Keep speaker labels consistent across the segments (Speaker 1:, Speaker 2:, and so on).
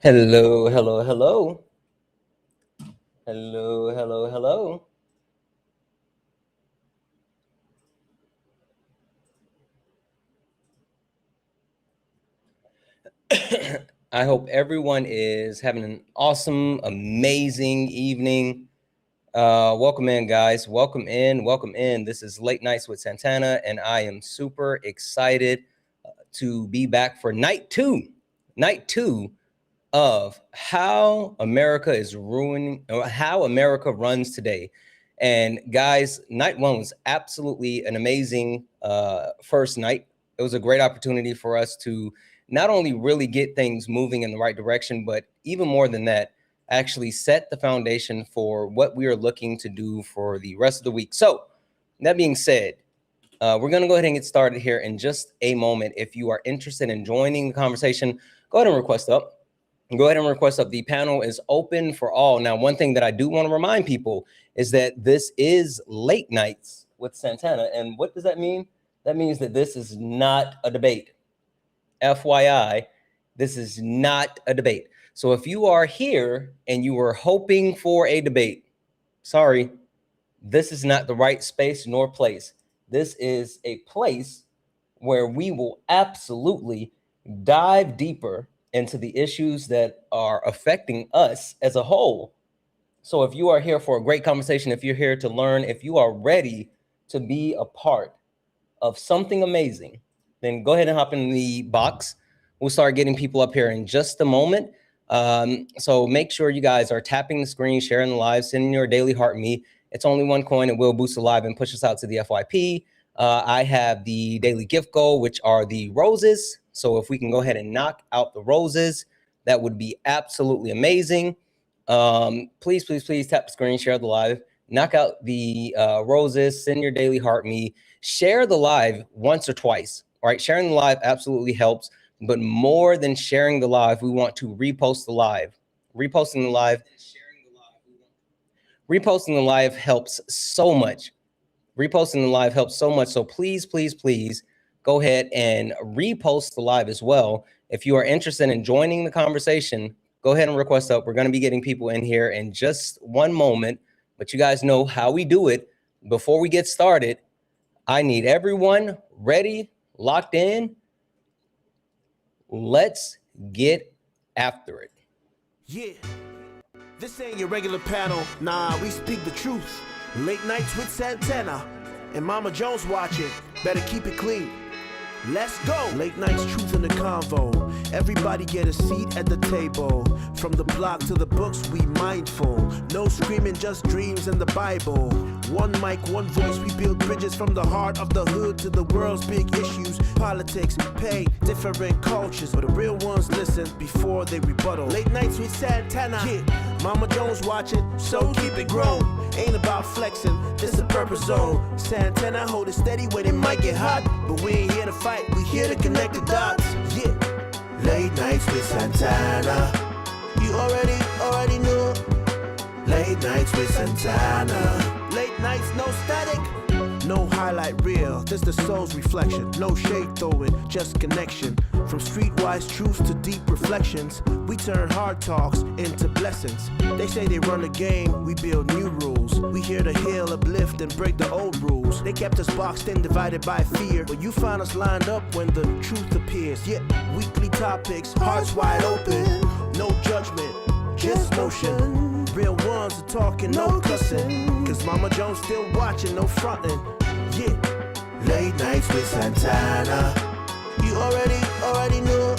Speaker 1: Hello, hello, hello. Hello, hello, hello. I hope everyone is having an awesome, amazing evening. Welcome in, guys. Welcome in. Welcome in. This is Late Nights with Santana, and I am super excited to be back for night two. Night two of how America is ruining, or how America runs today. And guys, night one was absolutely an amazing first night. It was a great opportunity for us to not only really get things moving in the right direction, but even more than that, actually set the foundation for what we are looking to do for the rest of the week. So that being said, we're going to go ahead and get started here in just a moment. If you are interested in joining the conversation, go ahead and request up. Go ahead and request up. The panel is open for all. Now, one thing that I do want to remind people is that this is Late Nights with Santana. And what does that mean? That means that this is not a debate. FYI, this is not a debate. So if you are here and you were hoping for a debate, sorry, this is not the right space nor place. This is a place where we will absolutely dive deeper into the issues that are affecting us as a whole. So if you are here for a great conversation, if you're here to learn, if you are ready to be a part of something amazing, then go ahead and hop in the box. We'll start getting people up here in just a moment. So make sure you guys are tapping the screen, sharing the live, sending your daily heart me. It's only one coin. It will boost the live and push us out to the FYP. I have the daily gift goal, which are the roses. So if we can go ahead and knock out the roses, that would be absolutely amazing. Please, please, please tap the screen, share the live, knock out the roses, send your daily heart me, share the live once or twice. All right, sharing the live absolutely helps, but more than sharing the live, we want to repost the live. Reposting the live helps so much. Reposting the live helps so much. So please, please, please go ahead and repost the live as well. If you are interested in joining the conversation, go ahead and request up. We're going to be getting people in here in just one moment, but you guys know how we do it. Before we get started, I need everyone ready, locked in. Let's get after it.
Speaker 2: Yeah, this ain't your regular panel. Nah, we speak the truth. Late Nights with Santana and Mama Jones watching. Better keep it clean. Let's go. Late Nights truth in the convo. Everybody get a seat at the table. From the block to the books, we mindful. No screaming, just dreams and the Bible. One mic, one voice, we build bridges from the heart of the hood to the world's big issues. Politics, pay, different cultures, but the real ones listen before they rebuttal. Late Nights with Santana, yeah. Mama Jones watching, so keep it grown. Ain't about flexing, this a purpose zone. Santana hold it steady when it might get hot, but we ain't here to fight, we here to connect the dots. Yeah, Late Nights with Santana. You already know. Late Nights with Santana. Late nights, no static. No highlight reel, this the soul's reflection. No shade throwing, just connection. From streetwise truths to deep reflections, we turn hard talks into blessings. They say they run the game, we build new rules. We here to heal, uplift, and break the old rules. They kept us boxed in, divided by fear, but you find us lined up when the truth appears. Yeah, weekly topics, hearts wide open. No judgment, just motion. Real ones are talking, no cussing. Cause Mama Jones still watching, no fronting. Yeah, Late Nights with Santana. You already know.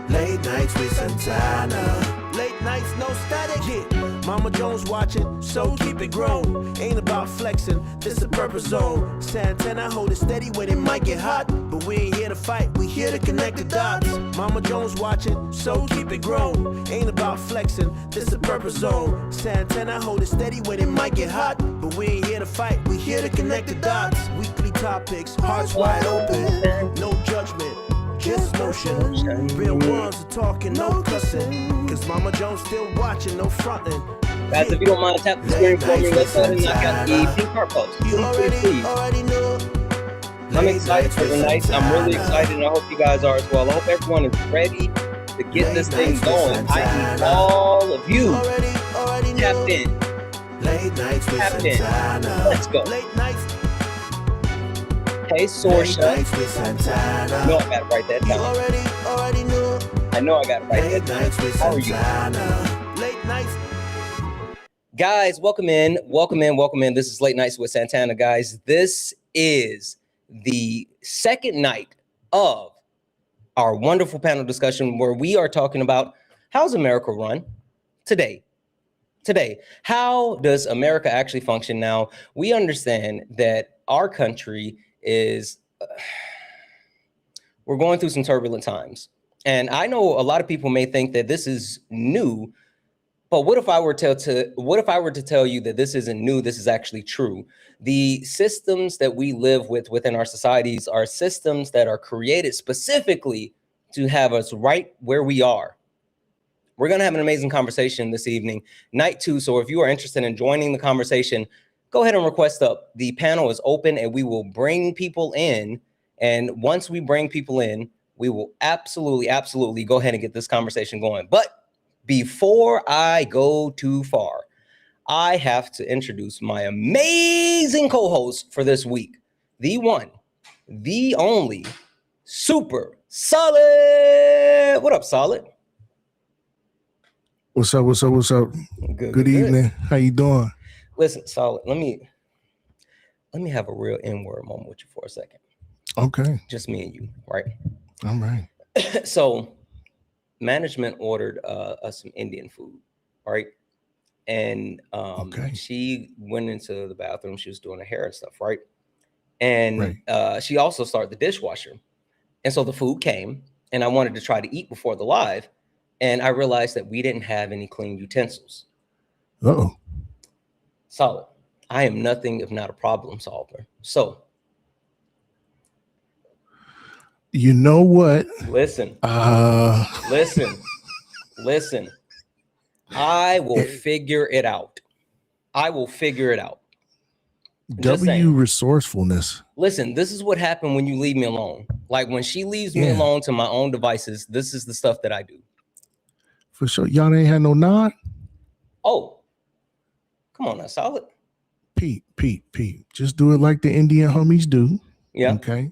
Speaker 2: Late Nights with Santana. Late nights, no static. Yeah, Mama Jones watching, so keep it grown. Ain't about flexing, this a purpose zone. Santana hold it steady when it might get hot, but we ain't here to fight, we here to connect the dots. Mama Jones watching, so keep it grown. Ain't about flexing, this a purpose zone. Santana hold it steady when it might get hot, but we ain't here to fight, we here to connect the dots. Weekly topics, hearts wide open. No judgment, just motion. Real ones are talking, no cussing. Cause Mama Jones still watching, no fronting.
Speaker 1: Guys, if you don't mind, tap the screen for me. Let's go ahead and knock out the pink heart post.
Speaker 2: You already know.
Speaker 1: I'm excited for the night. I'm really excited, and I hope you guys are as well. I hope everyone is ready to get this thing going. I need all of you tapped in.
Speaker 2: Late nights with
Speaker 1: Tapped in.
Speaker 2: Santana.
Speaker 1: Let's go.
Speaker 2: Late nights.
Speaker 1: Hey, Sorsha.
Speaker 2: Nights with Santana.
Speaker 1: I know I gotta write that
Speaker 2: You
Speaker 1: down.
Speaker 2: already knew.
Speaker 1: I know I gotta write
Speaker 2: Late
Speaker 1: that
Speaker 2: nights with
Speaker 1: down. How are you?
Speaker 2: Santana. Late nights.
Speaker 1: Guys, welcome in. This is Late Nights with Santana, guys. This is the second night of our wonderful panel discussion where we are talking about how's America run today. How does America actually function now? We understand that our country is, we're going through some turbulent times. And I know a lot of people may think that this is new, but what if I were to tell you that this isn't new, this is actually true? The systems that we live within our societies are systems that are created specifically to have us right where we are. We're going to have an amazing conversation this evening, night 2. So if you are interested in joining the conversation, go ahead and request up. The panel is open and we will bring people in. And once we bring people in, we will absolutely go ahead and get this conversation going. But before I go too far, I have to introduce my amazing co-host for this week, the one, the only, Super Solid. What up, Solid?
Speaker 3: What's up? Good evening. How you doing?
Speaker 1: Listen, Solid, let me have a real N-word moment with you for a second.
Speaker 3: Okay.
Speaker 1: Just me and you, right?
Speaker 3: All right.
Speaker 1: So management ordered us some Indian food, right? And she went into the bathroom. She was doing her hair and stuff, right? And she also started the dishwasher. And so the food came, and I wanted to try to eat before the live. And I realized that we didn't have any clean utensils.
Speaker 3: Uh-oh.
Speaker 1: Solid. I am nothing if not a problem solver. So,
Speaker 3: you know what?
Speaker 1: Listen. Listen. I will figure it out.
Speaker 3: Resourcefulness.
Speaker 1: Listen, this is what happened when you leave me alone. Like when she leaves me alone to my own devices, this is the stuff that I do.
Speaker 3: For sure. Y'all ain't had no nod?
Speaker 1: Oh, come on now, Solid.
Speaker 3: Pete. Just do it like the Indian homies do.
Speaker 1: Yeah.
Speaker 3: Okay.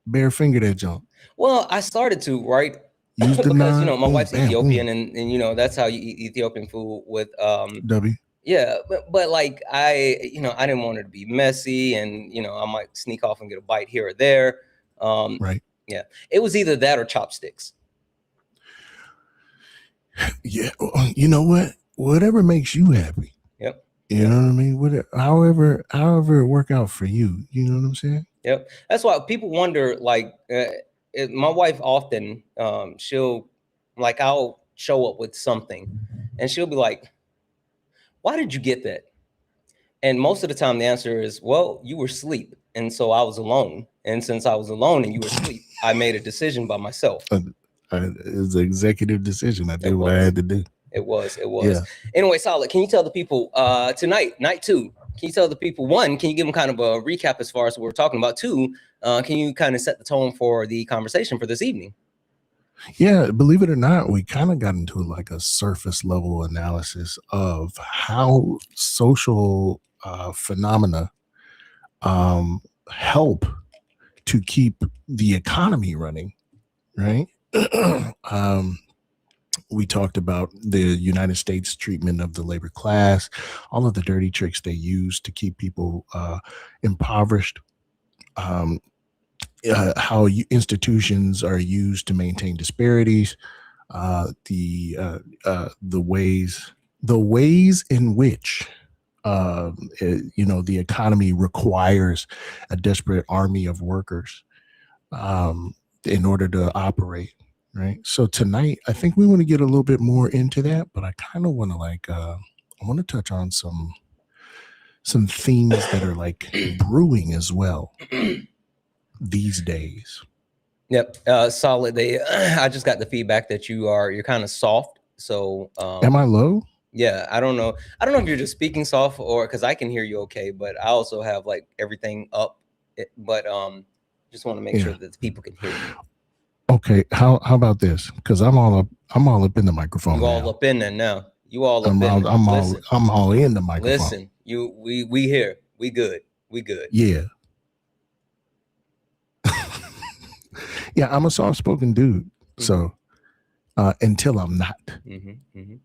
Speaker 3: Bare finger that jump.
Speaker 1: Well, I started to, right?
Speaker 3: Use the
Speaker 1: because
Speaker 3: nod.
Speaker 1: My wife's Ethiopian, and that's how you eat Ethiopian food with
Speaker 3: W.
Speaker 1: Yeah, but like I didn't want her to be messy, and I might sneak off and get a bite here or there.
Speaker 3: Right.
Speaker 1: Yeah, it was either that or chopsticks.
Speaker 3: Yeah, you know what? Whatever makes you happy.
Speaker 1: Yep.
Speaker 3: You know what I mean? Whatever, however it work out for you. You know what I'm saying?
Speaker 1: Yep. That's why people wonder. Like, my wife often, I'll show up with something, and she'll be like, "Why did you get that?" And most of the time, the answer is, "Well, you were asleep, and so I was alone. And since I was alone and you were asleep, I made a decision by myself."
Speaker 3: It was an executive decision. I did what I had to do.
Speaker 1: It was.
Speaker 3: Yeah.
Speaker 1: Anyway, Solid, can you tell the people tonight, night 2, can you tell the people, 1, can you give them kind of a recap as far as what we're talking about? 2, can you kind of set the tone for the conversation for this evening?
Speaker 3: Yeah, believe it or not, we kind of got into like a surface level analysis of how social phenomena help to keep the economy running, right? We talked about the United States treatment of the labor class, all of the dirty tricks they use to keep people impoverished, how institutions are used to maintain disparities, the ways in which the economy requires a desperate army of workers in order to operate. Right. So tonight, I think we want to get a little bit more into that, but I kind of want to I want to touch on some themes that are like brewing as well these days.
Speaker 1: Yep. Solid. I just got the feedback that you're kind of soft. So
Speaker 3: am I low?
Speaker 1: Yeah. I don't know if you're just speaking soft or because I can hear you okay, but I also have like everything up. But just want to make sure that the people can hear you.
Speaker 3: Okay, how about this? Because I'm all up in the microphone
Speaker 1: You all
Speaker 3: now.
Speaker 1: up in there now. You all up in there.
Speaker 3: I'm
Speaker 1: Listen,
Speaker 3: all in the microphone.
Speaker 1: listen. We here. We good. We good.
Speaker 3: Yeah. Yeah, I'm a soft-spoken dude.
Speaker 1: Mm-hmm.
Speaker 3: So until I'm not.
Speaker 1: Mm-hmm. Mm-hmm.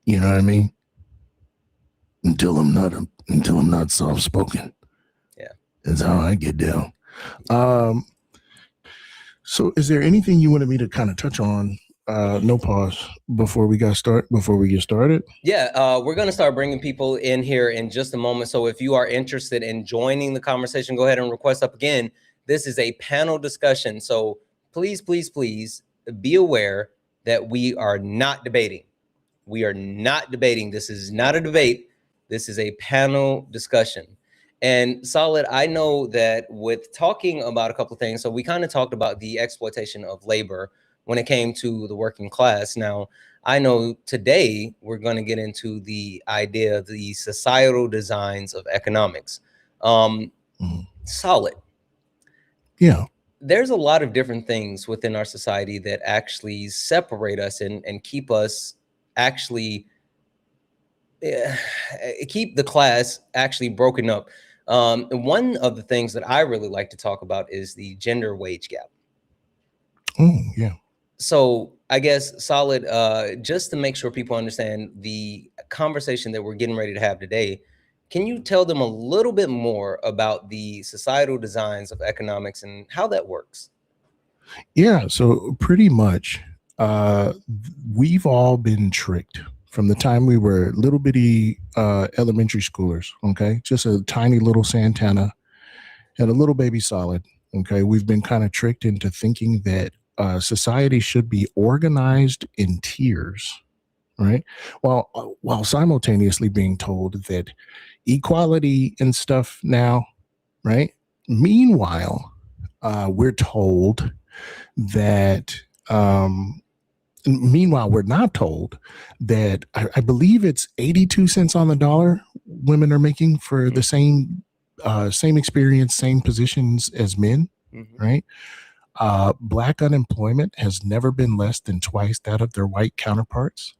Speaker 3: You know what I mean? Until I'm not soft-spoken.
Speaker 1: Yeah.
Speaker 3: That's how I get down. So is there anything you wanted me to kind of touch on? No pause before we get started.
Speaker 1: Yeah, we're going to start bringing people in here in just a moment. So if you are interested in joining the conversation, go ahead and request up again. This is a panel discussion. So please, please, please be aware that we are not debating. We are not debating. This is not a debate. This is a panel discussion. And Solid, I know that with talking about a couple of things, so we kind of talked about the exploitation of labor when it came to the working class. Now, I know today we're going to get into the idea of the societal designs of economics. Solid.
Speaker 3: Yeah.
Speaker 1: There's a lot of different things within our society that actually separate us and keep us actually keep the class actually broken up. One of the things that I really like to talk about is the gender wage gap.
Speaker 3: Oh, yeah.
Speaker 1: So I guess Solid, just to make sure people understand the conversation that we're getting ready to have today, can you tell them a little bit more about the societal designs of economics and how that works?
Speaker 3: Yeah, so pretty much we've all been tricked from the time we were little bitty elementary schoolers, okay? Just a tiny little Santana and a little baby Solid, okay? We've been kind of tricked into thinking that society should be organized in tiers, right? While simultaneously being told that equality and stuff now, right? Meanwhile, we're told that meanwhile we're not told that I believe it's 82 cents on the dollar women are making for the same experience, same positions as men, right? Black unemployment has never been less than twice that of their white counterparts,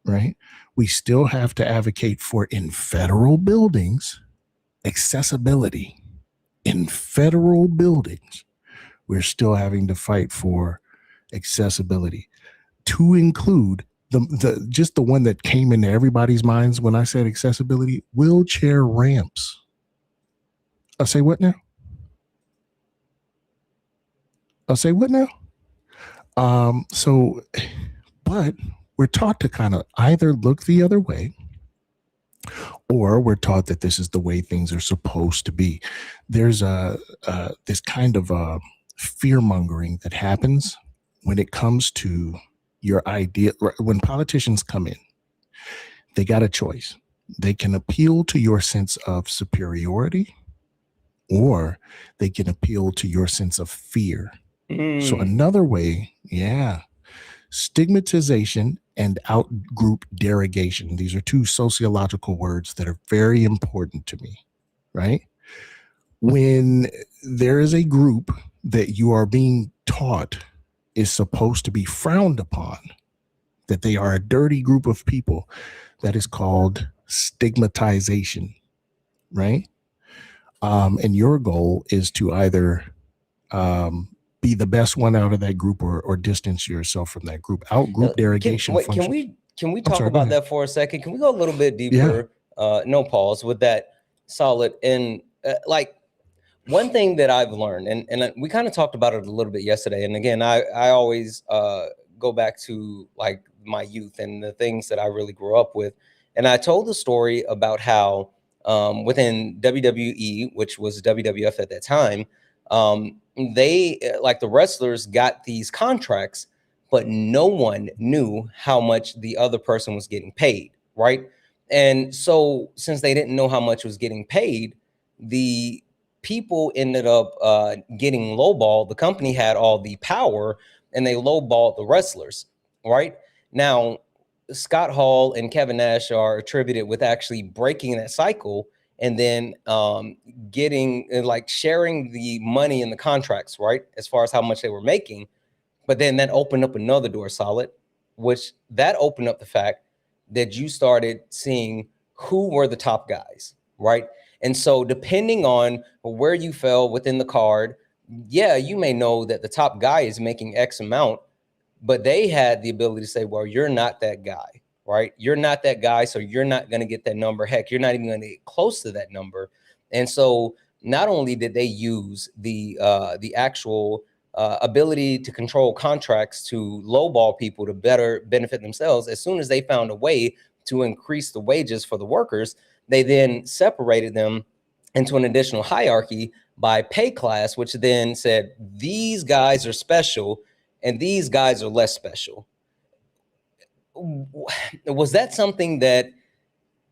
Speaker 3: right? We still have to advocate for, in federal buildings, accessibility. In federal buildings, we're still having to fight for accessibility, to include the just the one that came into everybody's minds when I said accessibility: wheelchair ramps. I'll say what now? So, but we're taught to kind of either look the other way, or we're taught that this is the way things are supposed to be. There's this kind of fear mongering that happens when it comes to your idea. When politicians come in, they got a choice. They can appeal to your sense of superiority, or they can appeal to your sense of fear. So another way, stigmatization and out-group derogation. These are two sociological words that are very important to me, right? When there is a group that you are being taught is supposed to be frowned upon, that they are a dirty group of people, that is called stigmatization, right? And your goal is to either be the best one out of that group or distance yourself from that group. Out-group derogation.
Speaker 1: Can we talk about that for a second? Can we go a little bit deeper?
Speaker 3: Yeah.
Speaker 1: No pause with that, Solid. And like one thing that I've learned, and we kind of talked about it a little bit yesterday. And again, I always go back to like my youth and the things that I really grew up with. And I told the story about how within WWE, which was WWF at that time, they like the wrestlers got these contracts, but no one knew how much the other person was getting paid, right? And so since they didn't know how much was getting paid, the people ended up getting lowballed. The company had all the power and they lowballed the wrestlers, right? Now, Scott Hall and Kevin Nash are attributed with actually breaking that cycle and then getting like sharing the money in the contracts, right? As far as how much they were making. But then that opened up another door, Solid, which that opened up the fact that you started seeing who were the top guys, right? And so depending on where you fell within the card, yeah, you may know that the top guy is making X amount, but they had the ability to say, well, you're not that guy, right? You're not that guy, so you're not going to get that number. Heck, you're not even going to get close to that number. And so not only did they use the actual ability to control contracts to lowball people to better benefit themselves, as soon as they found a way to increase the wages for the workers, they then separated them into an additional hierarchy by pay class, which then said these guys are special and these guys are less special. Was that something that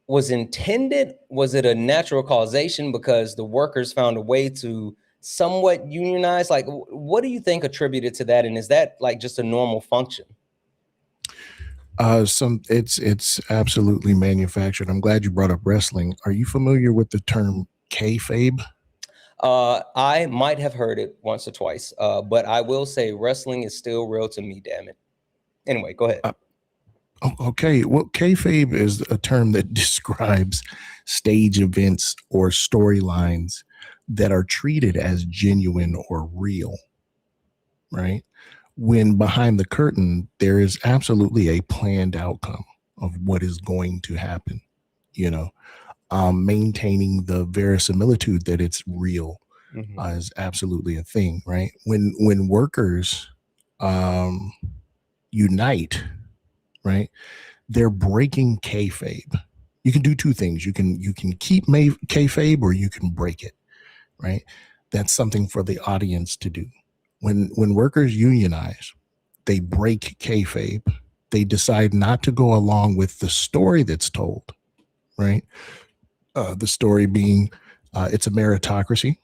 Speaker 1: was intended? Was it a natural causation because the workers found a way to somewhat unionize? Like, what do you think attributed to that? And is that like just a normal function?
Speaker 3: It's absolutely manufactured. I'm glad you brought up wrestling. Are you familiar with the term kayfabe?
Speaker 1: I might have heard it once or twice, but I will say wrestling is still real to me, damn it. Anyway, go ahead.
Speaker 3: Okay. Well, kayfabe is a term that describes stage events or storylines that are treated as genuine or real, right? When behind the curtain, there is absolutely a planned outcome of what is going to happen, maintaining the verisimilitude that it's real is absolutely a thing, right? When workers unite, right, they're breaking kayfabe. You can do two things. You can keep kayfabe or you can break it, right? That's something for the audience to do. When workers unionize, they break kayfabe. They decide not to go along with the story that's told, right? The story being it's a meritocracy.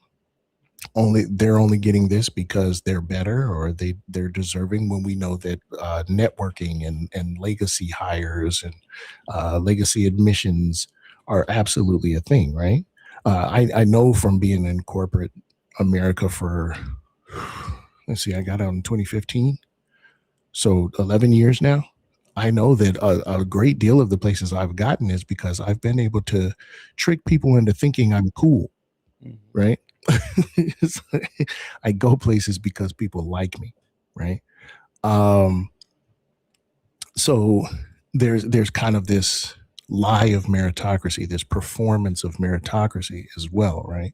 Speaker 3: They're only getting this because they're better or they're deserving, when we know that networking and legacy hires and legacy admissions are absolutely a thing, right? I know from being in corporate America for, let's see, I got out in 2015. So 11 years now. I know that a great deal of the places I've gotten is because I've been able to trick people into thinking I'm cool, right? I go places because people like me, right? So there's kind of this lie of meritocracy, this performance of meritocracy as well, right?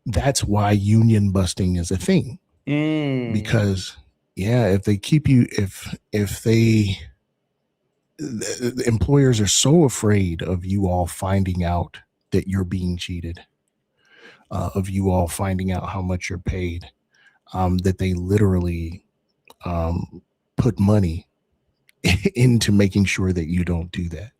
Speaker 3: That's why union busting is a thing, because if they keep you, if the employers are so afraid of you all finding out that you're being cheated, of you all finding out how much you're paid, that they literally put money into making sure that you don't do that.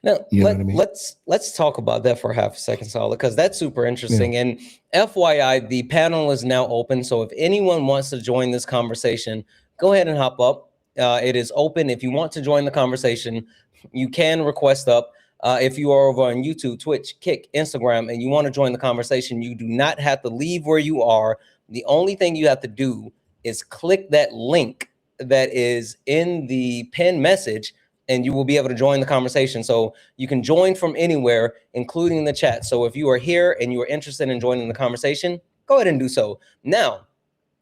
Speaker 1: Now, let's talk about that for half a second, Solid, because that's super interesting. Yeah. And FYI, the panel is now open. So if anyone wants to join this conversation, go ahead and hop up. It is open. If you want to join the conversation, you can request up. If you are over on YouTube, Twitch, Kick, Instagram, and you want to join the conversation, you do not have to leave where you are. The only thing you have to do is click that link that is in the pinned message, and you will be able to join the conversation. So you can join from anywhere, including the chat. So if you are here and you are interested in joining the conversation, go ahead and do so. Now,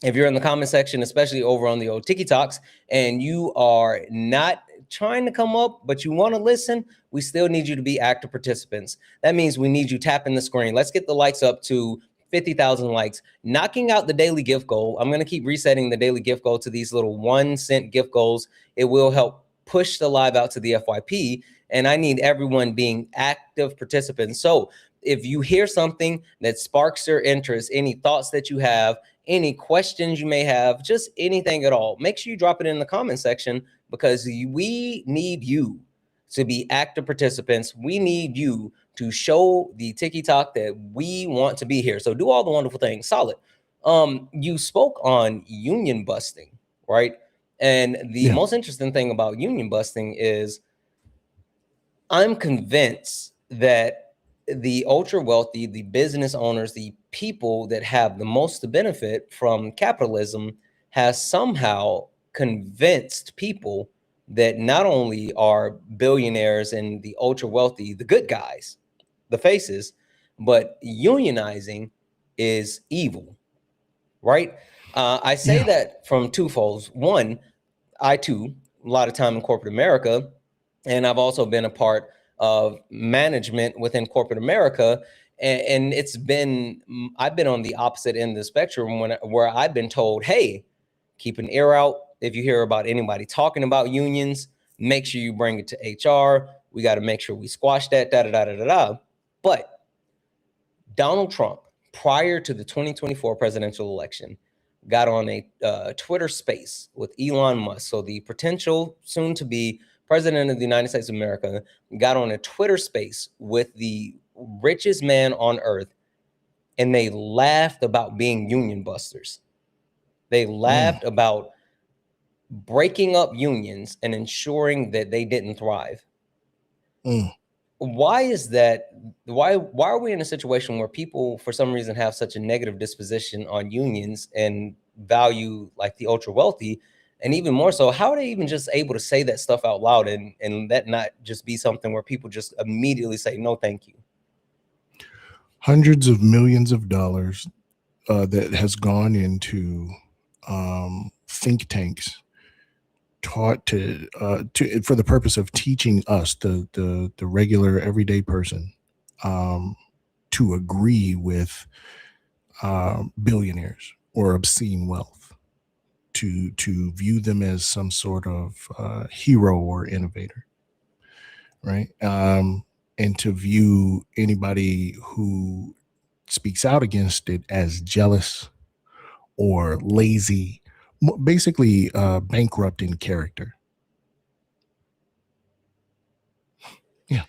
Speaker 1: if you're in the comment section, especially over on the old Tiki Talks, and you are not trying to come up, but you want to listen, we still need you to be active participants. That means we need you tapping the screen. Let's get the likes up to 50,000 likes, knocking out the daily gift goal. I'm going to keep resetting the daily gift goal to these little 1-cent gift goals. It will help push the live out to the FYP, and I need everyone being active participants. So if you hear something that sparks your interest, any thoughts that you have, any questions you may have, just anything at all, make sure you drop it in the comment section, because we need you to be active participants. We need you to show the Tiki Talk that we want to be here. So do all the wonderful things. Solid. You spoke on union busting, right? And the most interesting thing about union busting is I'm convinced that the ultra wealthy, the business owners, the people that have the most to benefit from capitalism has somehow convinced people that not only are billionaires and the ultra wealthy the good guys, the faces, but unionizing is evil, right? I say that from two folds. One, I too, a lot of time in corporate America, and I've also been a part of management within corporate America. And it's been, I've been on the opposite end of the spectrum where I've been told, hey, keep an ear out. If you hear about anybody talking about unions, make sure you bring it to HR. We got to make sure we squash that, da da da da da da. But Donald Trump, prior to the 2024 presidential election, got on a Twitter space with Elon Musk. So the potential soon to be president of the United States of America got on a Twitter space with the richest man on earth. And they laughed about being union busters. They laughed about breaking up unions and ensuring that they didn't thrive. Why is that? Why are we in a situation where people, for some reason, have such a negative disposition on unions and value like the ultra wealthy? And even more so, how are they even just able to say that stuff out loud and that not just be something where people just immediately say, no, thank you?
Speaker 3: Hundreds of millions of dollars that has gone into think tanks taught to for the purpose of teaching us the regular everyday person to agree with billionaires or obscene wealth, to view them as some sort of hero or innovator, right? And to view anybody who speaks out against it as jealous or lazy, basically bankrupt in character. Yeah.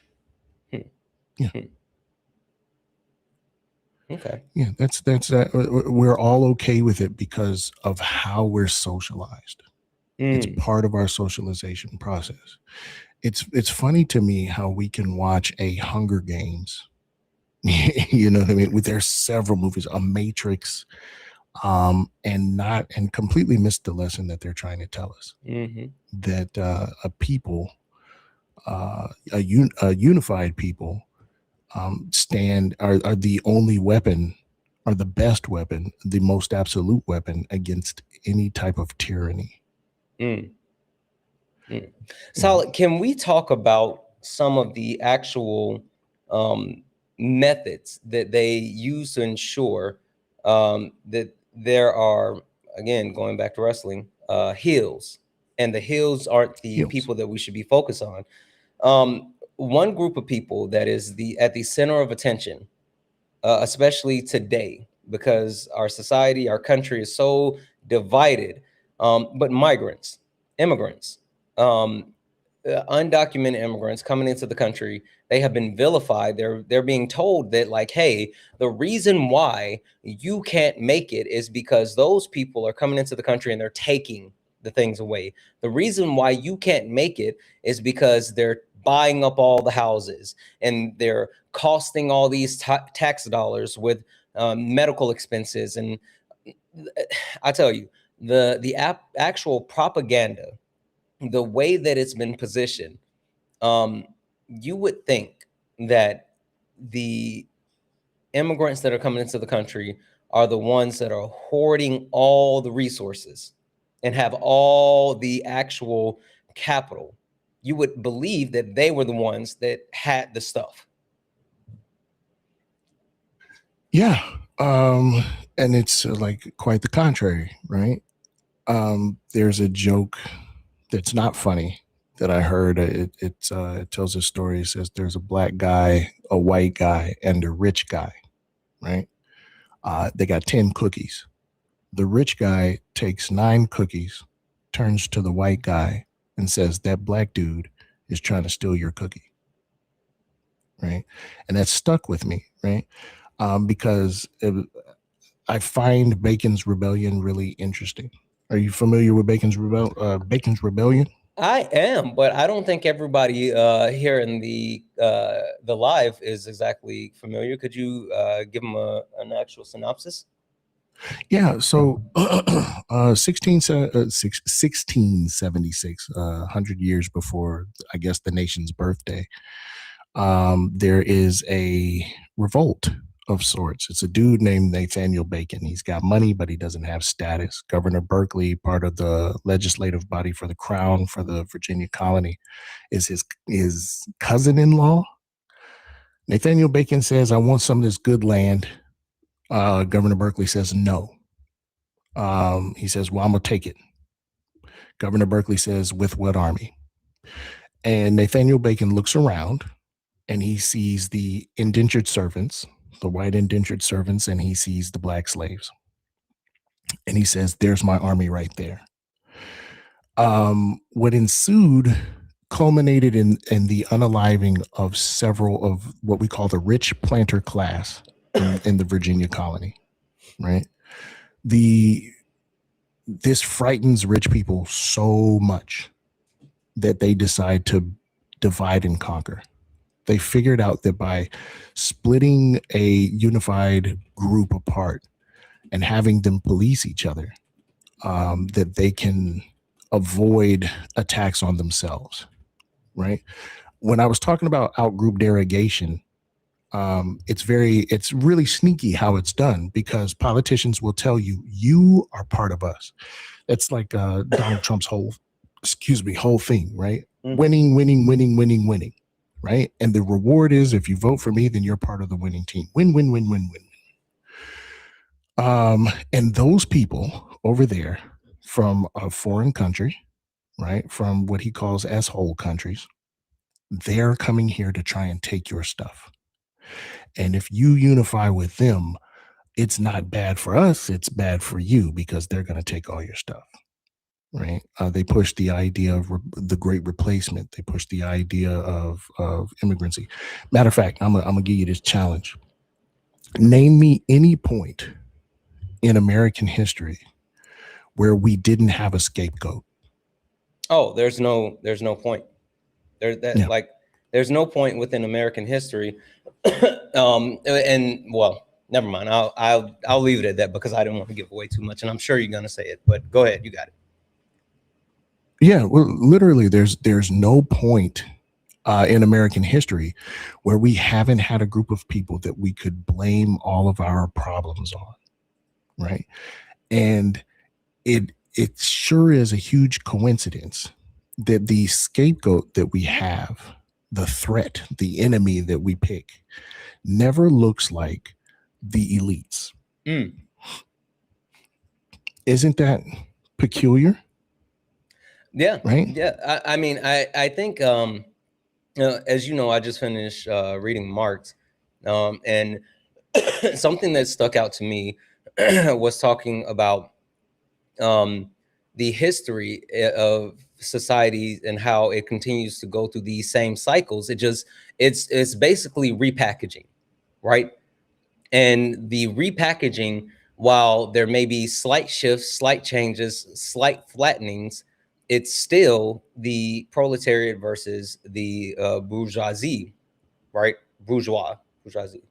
Speaker 1: Okay.
Speaker 3: Yeah, that's that. We're all okay with it because of how we're socialized. It's part of our socialization process. It's funny to me how we can watch a Hunger Games, you know what I mean? There's several movies, a Matrix, and completely miss the lesson that they're trying to tell us. That a people, a unified people, are the only weapon, are the best weapon, the most absolute weapon against any type of tyranny.
Speaker 1: Solid. Can we talk about some of the actual methods that they use to ensure that there are, again, going back to wrestling, heels, and the heels aren't the people that we should be focused on? One group of people that is at the center of attention, especially today, because our society, our country is so divided, but migrants, immigrants, undocumented immigrants coming into the country, they have been vilified. They're being told that, like, hey, the reason why you can't make it is because those people are coming into the country and they're taking the things away. The reason why you can't make it is because they're buying up all the houses and they're costing all these tax dollars with medical expenses. And I tell you, the actual propaganda, the way that it's been positioned, you would think that the immigrants that are coming into the country are the ones that are hoarding all the resources and have all the actual capital. You would believe that they were the ones that had the stuff.
Speaker 3: Yeah. And it's like quite the contrary, right? There's a joke that's not funny that I heard. It tells a story. It says there's a black guy, a white guy, and a rich guy, right? They got 10 cookies. The rich guy takes 9 cookies, turns to the white guy and says, that black dude is trying to steal your cookie, right? And that stuck with me, right? Because I find Bacon's Rebellion really interesting. Are you familiar with Bacon's Rebellion?
Speaker 1: I am, but I don't think everybody here in the live is exactly familiar. Could you give them an actual synopsis?
Speaker 3: Yeah, so 1676, 100 years before, I guess, the nation's birthday, there is a revolt of sorts. It's a dude named Nathaniel Bacon. He's got money, but he doesn't have status. Governor Berkeley, part of the legislative body for the Crown for the Virginia colony, is his cousin-in-law. Nathaniel Bacon says, "I want some of this good land." Governor Berkeley says no. He says, "Well, I'm gonna take it." Governor Berkeley says, "With what army?" And Nathaniel Bacon looks around and he sees the indentured servants, the white indentured servants, and he sees the black slaves. And he says, "There's my army right there." What ensued culminated in the unaliving of several of what we call the rich planter class in the Virginia colony, right? This frightens rich people so much that they decide to divide and conquer. They figured out that by splitting a unified group apart and having them police each other, that they can avoid attacks on themselves, right? When I was talking about outgroup derogation, it's really sneaky how it's done, because politicians will tell you, you are part of us. It's like Donald Trump's whole thing, right?
Speaker 1: Mhm.
Speaker 3: Winning, winning, winning, winning, winning, right? And the reward is, if you vote for me, then you're part of the winning team. Win, win, win, win, win. And those people over there from a foreign country, right, from what he calls S-hole countries, they're coming here to try and take your stuff. And if you unify with them, it's not bad for us, it's bad for you, because they're going to take all your stuff, right? They push the idea of the great replacement. They push the idea of immigrancy. Matter of fact, I'm gonna give you this challenge. Name me any point in American history where we didn't have a scapegoat.
Speaker 1: Oh, there's no point.
Speaker 3: Yeah.
Speaker 1: There's no point within American history. And well, never mind. I'll leave it at that, because I didn't want to give away too much, and I'm sure you're gonna say it. But go ahead, you got it.
Speaker 3: Yeah, well, literally, there's no point in American history where we haven't had a group of people that we could blame all of our problems on, right? And it sure is a huge coincidence that the scapegoat that we have, the threat, the enemy that we pick, never looks like the elites. Isn't that peculiar?
Speaker 1: Yeah.
Speaker 3: Right.
Speaker 1: Yeah. I mean, I think, as you know, I just finished reading Marx, and something that stuck out to me was talking about the history of society and how it continues to go through these same cycles. It's basically repackaging, right? And the repackaging, while there may be slight shifts, slight changes, slight flattenings, it's still the proletariat versus the bourgeoisie, right? Bourgeoisie.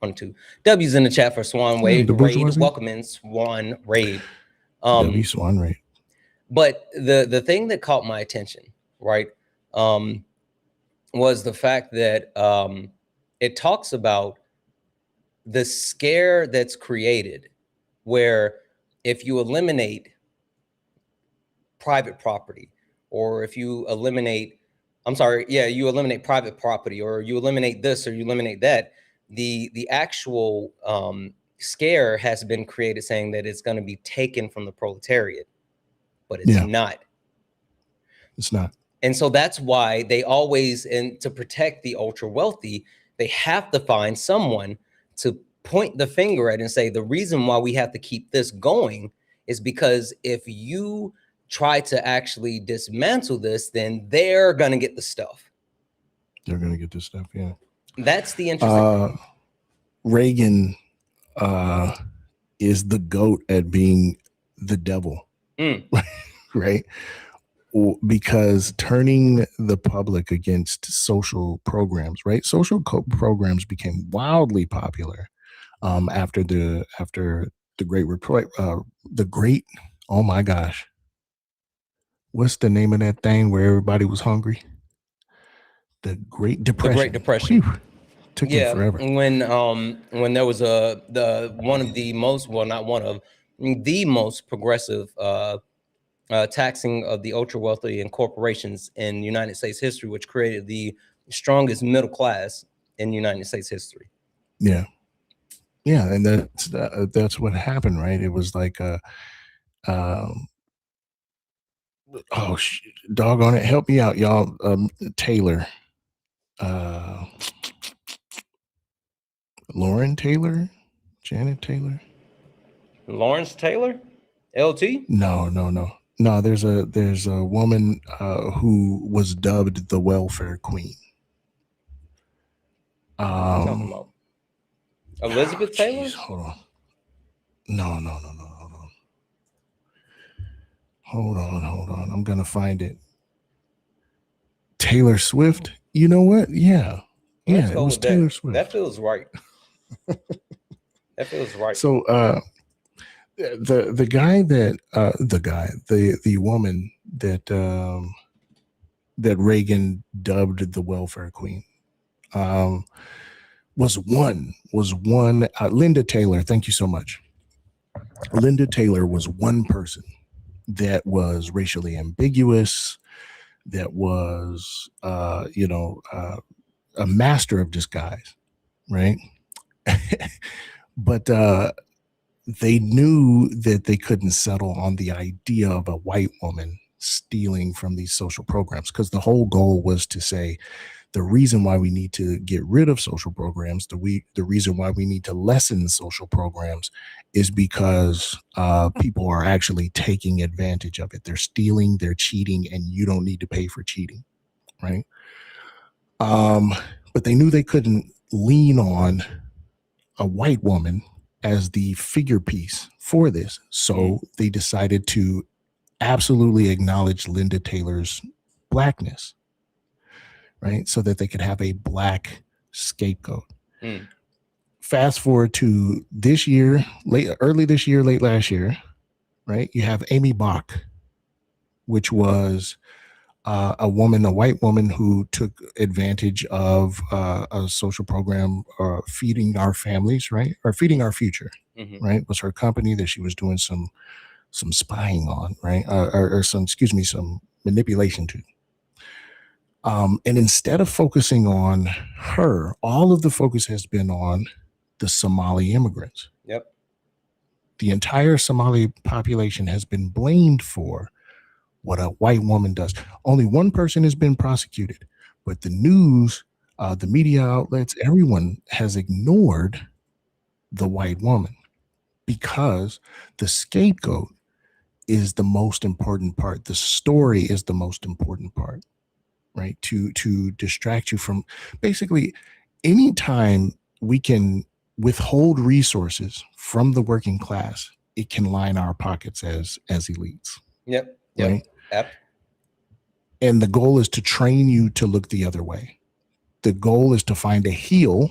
Speaker 1: 1, 2. W's in the chat for Swan Wade.
Speaker 3: The
Speaker 1: Raid. Welcome in, Swan Raid.
Speaker 3: W Swan Raid.
Speaker 1: But the thing that caught my attention, right, was the fact that it talks about the scare that's created, where if you eliminate private property, or if you eliminate, you eliminate private property, or you eliminate this, or you eliminate that, the actual scare has been created, saying that it's going to be taken from the proletariat, but it's not.
Speaker 3: It's not.
Speaker 1: And so that's why they always, and to protect the ultra wealthy, they have to find someone to point the finger at and say, the reason why we have to keep this going is because if you try to actually dismantle this, then they're going to get the stuff.
Speaker 3: They're going to get this stuff. Yeah.
Speaker 1: That's the interesting thing.
Speaker 3: Reagan is the GOAT at being the devil, right? because turning the public against social programs, right? Programs became wildly popular after the Great Report, the Great, oh my gosh, what's the name of that thing where everybody was hungry? The Great Depression.
Speaker 1: The Great Depression.
Speaker 3: Whew. Took me forever.
Speaker 1: When there was one of the most, well, not one of the most progressive taxing of the ultra wealthy and corporations in United States history, which created the strongest middle class in United States history.
Speaker 3: Yeah, and that's what happened, right? It was like doggone it, help me out, y'all. Taylor, Lauren Taylor, Janet Taylor,
Speaker 1: Lawrence Taylor, LT.
Speaker 3: No. There's a woman who was dubbed the welfare queen.
Speaker 1: What are you talking about? Elizabeth Taylor?
Speaker 3: Hold on. No. Hold on. I'm gonna find it. Taylor Swift. You know what? Yeah, it was Taylor Swift.
Speaker 1: That feels right. That feels right.
Speaker 3: So the woman that Reagan dubbed the welfare queen was one Linda Taylor. Thank you so much. Linda Taylor was one person that was racially ambiguous, that was a master of disguise, right? But they knew that they couldn't settle on the idea of a white woman stealing from these social programs, because the whole goal was to say the reason why we need to get rid of social programs, the reason why we need to lessen social programs is because people are actually taking advantage of it. They're stealing, they're cheating, and you don't need to pay for cheating, right? But they knew they couldn't lean on a white woman as the figure piece for this. So they decided to absolutely acknowledge Linda Taylor's blackness, right? So that they could have a black scapegoat. Fast forward to this year, early this year, late last year, right? You have Amy Bach, which was a white woman who took advantage of a social program, feeding our families, right? Or feeding our future, right? Was her company that she was doing some spying on, right? Or some manipulation to. And instead of focusing on her, all of the focus has been on the Somali immigrants.
Speaker 1: Yep.
Speaker 3: The entire Somali population has been blamed for what a white woman does. Only one person has been prosecuted, but the news, the media outlets, everyone has ignored the white woman because the scapegoat is the most important part. The story is the most important part, right? To distract you from, basically, anytime we can withhold resources from the working class, it can line our pockets as elites.
Speaker 1: Yep.
Speaker 3: Right?
Speaker 1: Yep.
Speaker 3: And the goal is to train you to look the other way. The goal is to find a heel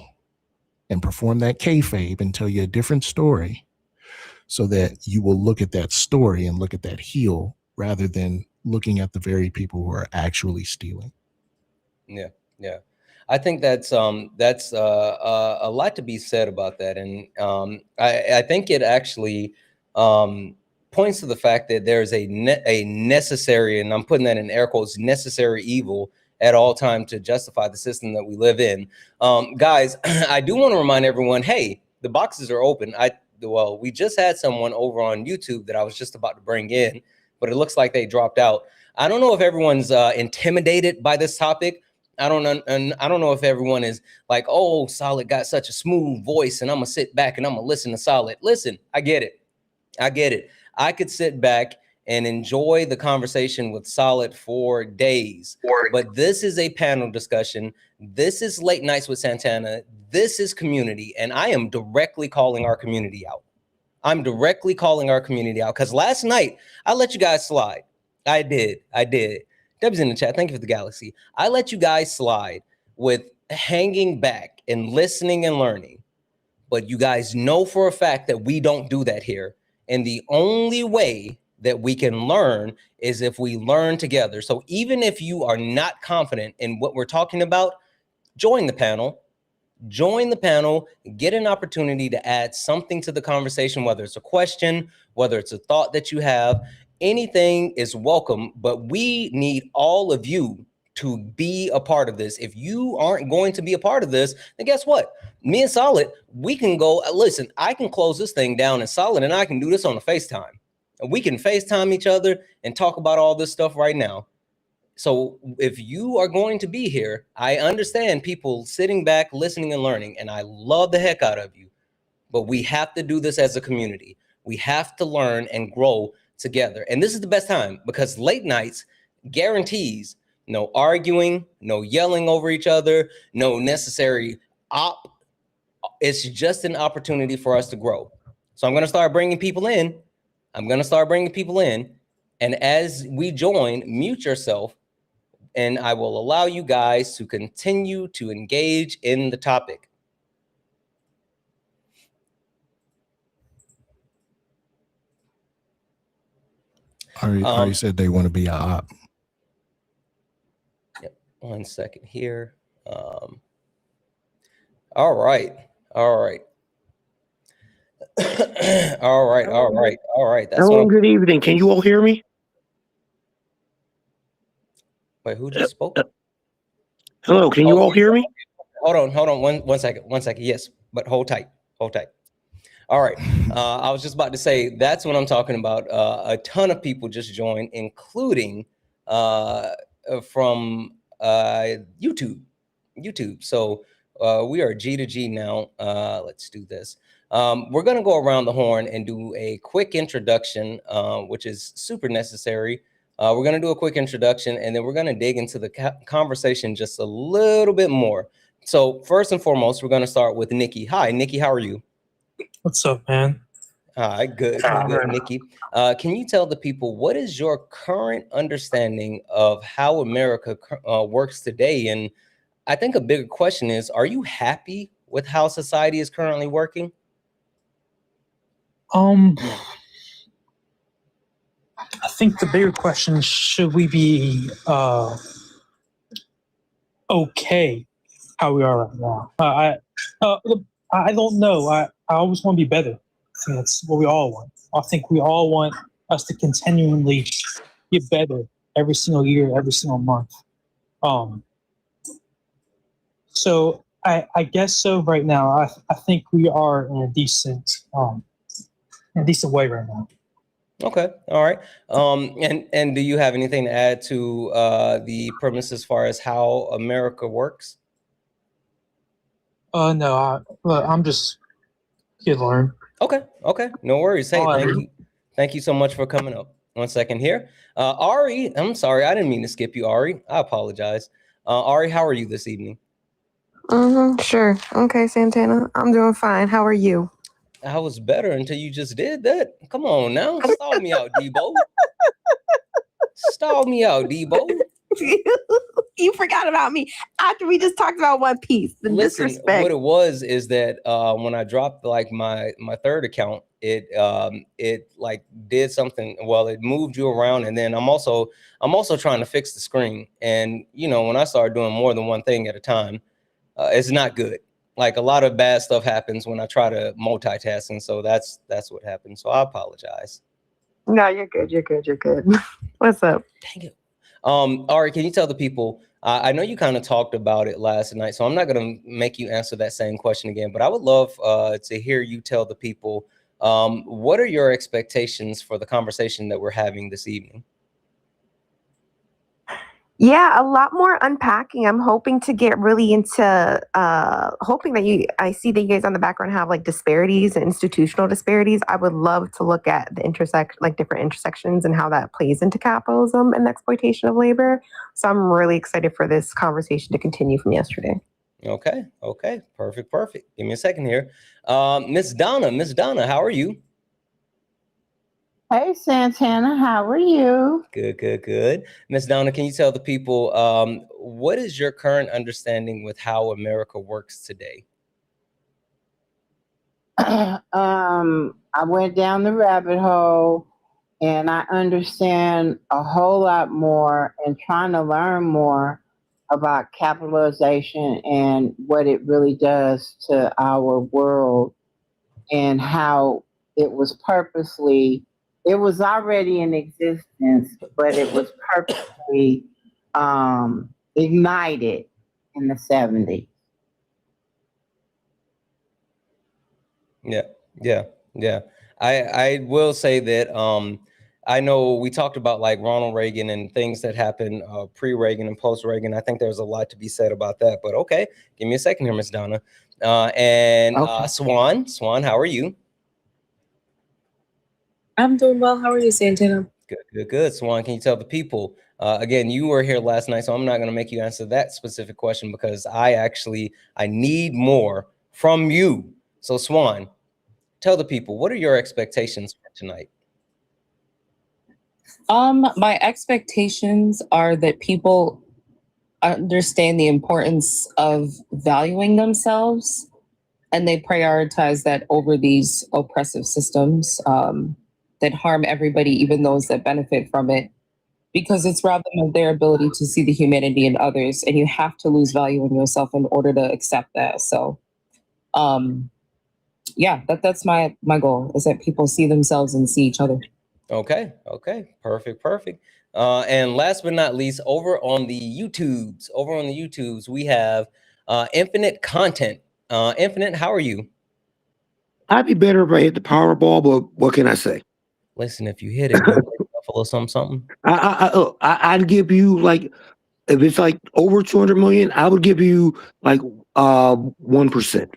Speaker 3: and perform that kayfabe and tell you a different story so that you will look at that story and look at that heel rather than looking at the very people who are actually stealing.
Speaker 1: Yeah. I think that's a lot to be said about that, and I think it actually points to the fact that there's a necessary, and I'm putting that in air quotes, necessary evil at all time to justify the system that we live in. Guys, I do want to remind everyone, hey, the boxes are open. We just had someone over on YouTube that I was just about to bring in, but it looks like they dropped out. I don't know if everyone's intimidated by this topic. I don't know if everyone is like, oh, Solid got such a smooth voice and I'm gonna sit back and I'm gonna listen to Solid. Listen, I get it. I could sit back and enjoy the conversation with Solid for days, but this is a panel discussion. This is Late Nights with Santana. This is community, and I am directly calling our community out. I'm directly calling our community out because last night I let you guys slide. I did. Deb's in the chat. Thank you for the galaxy. I let you guys slide with hanging back and listening and learning. But you guys know for a fact that we don't do that here. And the only way that we can learn is if we learn together. So even if you are not confident in what we're talking about, join the panel. Join the panel, get an opportunity to add something to the conversation, whether it's a question, whether it's a thought that you have, anything is welcome, but we need all of you to be a part of this. If you aren't going to be a part of this, then guess what? Me and Solid, we can go, listen, I can close this thing down in Solid and I can do this on a FaceTime. And we can FaceTime each other and talk about all this stuff right now. So if you are going to be here, I understand people sitting back, listening and learning, and I love the heck out of you, but we have to do this as a community. We have to learn and grow together. And this is the best time because late nights guarantees no arguing, no yelling over each other, no necessary It's just an opportunity for us to grow. So I'm going to start bringing people in. And as we join, mute yourself, and I will allow you guys to continue to engage in the topic.
Speaker 3: Ari said they want to be a op.
Speaker 1: Yep. 1 second here. All right. All right. That's
Speaker 4: Hello, good evening. Can you all hear me?
Speaker 1: Wait, who just spoke?
Speaker 4: Hello, can you all hear me?
Speaker 1: Hold on. One second. Yes, but hold tight. All right. I was just about to say, that's what I'm talking about. A ton of people just joined, including from YouTube. So we are G to G now. Let's do this. We're going to go around the horn and do a quick introduction, which is super necessary. We're going to do a quick introduction, and then we're going to dig into the conversation just a little bit more. So first and foremost, we're going to start with Nikki. Hi, Nikki. How are you?
Speaker 5: What's up, man?
Speaker 1: Hi, good, Nikki. Can you tell the people what is your current understanding of how America works today? And I think a bigger question is, are you happy with how society is currently working?
Speaker 5: I think the bigger question is, should we be okay how we are right now? I don't know. I always want to be better. I think that's what we all want. I think we all want us to continually get better every single year, every single month. So I guess so right now. I think we are in a decent way right now.
Speaker 1: Okay. All right. And do you have anything to add to the premise as far as how America works?
Speaker 5: No, I'm just here to learn.
Speaker 1: Okay. No worries. Hey, thank you so much for coming up. 1 second here. Ari, I'm sorry. I didn't mean to skip you, Ari. I apologize. Ari, how are you this evening?
Speaker 6: Sure. Okay, Santana. I'm doing fine. How are you?
Speaker 1: I was better until you just did that. Come on now. Stall me out, Debo. Stall me out, Debo.
Speaker 6: You forgot about me after we just talked about One Piece. The
Speaker 1: Listen,
Speaker 6: disrespect.
Speaker 1: what it was is that when I dropped like my third account, it like did something. Well, it moved you around, and then I'm also trying to fix the screen. And you know, when I start doing more than one thing at a time, it's not good. Like a lot of bad stuff happens when I try to multitask, and so that's what happened. So I apologize.
Speaker 6: No, you're good. What's up?
Speaker 1: Dang it. Ari, can you tell the people? I know you kind of talked about it last night, so I'm not going to make you answer that same question again. But I would love to hear you tell the people what are your expectations for the conversation that we're having this evening?
Speaker 6: Yeah, a lot more unpacking. I'm hoping to get really into hoping that I see that you guys on the background have like disparities and institutional disparities. I would love to look at the different intersections and how that plays into capitalism and the exploitation of labor. So I'm really excited for this conversation to continue from yesterday.
Speaker 1: Okay. Perfect. Give me a second here. Miss Donna, how are you?
Speaker 7: Hey, Santana, how are you?
Speaker 1: Good, good, good. Miss Donna, can you tell the people what is your current understanding with how America works today?
Speaker 7: I went down the rabbit hole and I understand a whole lot more and trying to learn more about capitalization and what it really does to our world and how it was already in existence, but it was purposely ignited in the 70s.
Speaker 1: Yeah. I will say that I know we talked about like Ronald Reagan and things that happened pre-Reagan and post-Reagan. I think there's a lot to be said about that. But okay, give me a second here, Miss Donna.
Speaker 7: Okay.
Speaker 1: Swan, how are you?
Speaker 8: I'm doing well. How are you, Santana?
Speaker 1: Good. Swan, can you tell the people? Again, you were here last night, so I'm not going to make you answer that specific question because I need more from you. So Swan, tell the people, what are your expectations for tonight?
Speaker 8: My expectations are that people understand the importance of valuing themselves and they prioritize that over these oppressive systems that harm everybody, even those that benefit from it, because it's robbed them of their ability to see the humanity in others, and you have to lose value in yourself in order to accept that. So yeah, that's my goal, is that people see themselves and see each other.
Speaker 1: Okay. Perfect. And last but not least, over on the YouTubes, we have Infinite Content. Infinite, how are you?
Speaker 4: I'd be better if I hit the Powerball, but what can I say?
Speaker 1: Listen, if you hit it, you Buffalo something.
Speaker 4: I'd give you like, if it's like over 200 million, I would give you like 1%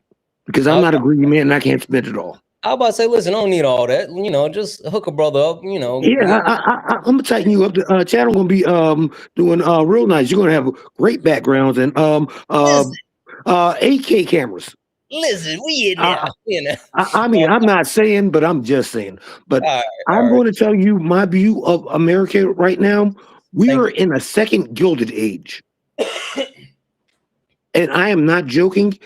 Speaker 4: because I'm not a greedy man and I can't spend it all.
Speaker 1: I was about to say, listen, I don't need all that. Just hook a brother up.
Speaker 4: Yeah, I'm gonna tighten you up. The channel gonna be doing real nice. You're gonna have great backgrounds and 8K cameras.
Speaker 1: Listen, we in there.
Speaker 4: I mean, I'm not saying, but I'm just saying. But I'm going to tell you my view of America right now. We are in a second Gilded Age. And I am not joking.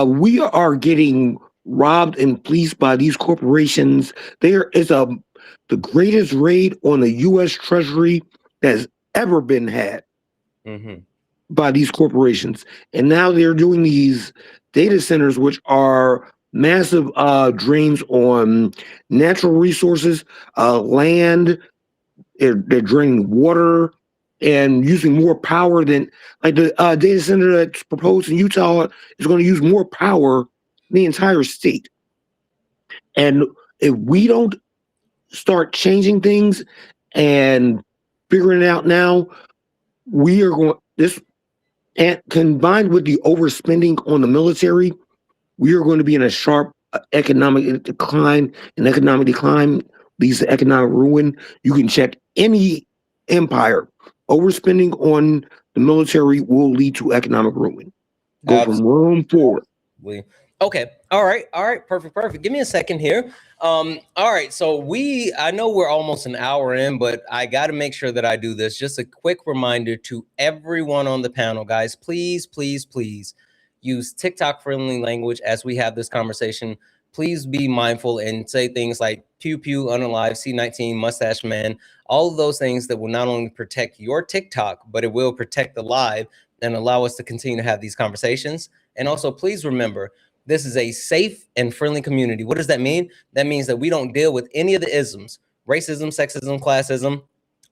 Speaker 4: We are getting robbed and fleeced by these corporations. There is the greatest raid on the U.S. Treasury that's ever been had by these corporations. And now they're doing these data centers, which are massive drains on natural resources, land. They're draining water and using more power than, like, the data center that's proposed in Utah is going to use more power than the entire state. And if we don't start changing things and figuring it out now, we are going this, and combined with the overspending on the military, we are going to be in a sharp economic decline. And economic decline leads to economic ruin. You can check any empire. Overspending on the military will lead to economic ruin. Go from Rome forward.
Speaker 1: Okay. All right. Perfect. Give me a second here. All right. So I know we're almost an hour in, but I got to make sure that I do this. Just a quick reminder to everyone on the panel, guys, please use TikTok friendly language as we have this conversation. Please be mindful and say things like pew pew, unalive, C19, mustache man, all of those things that will not only protect your TikTok, but it will protect the live and allow us to continue to have these conversations. And also, please remember, this is a safe and friendly community. What does that mean? That means that we don't deal with any of the isms, racism, sexism, classism.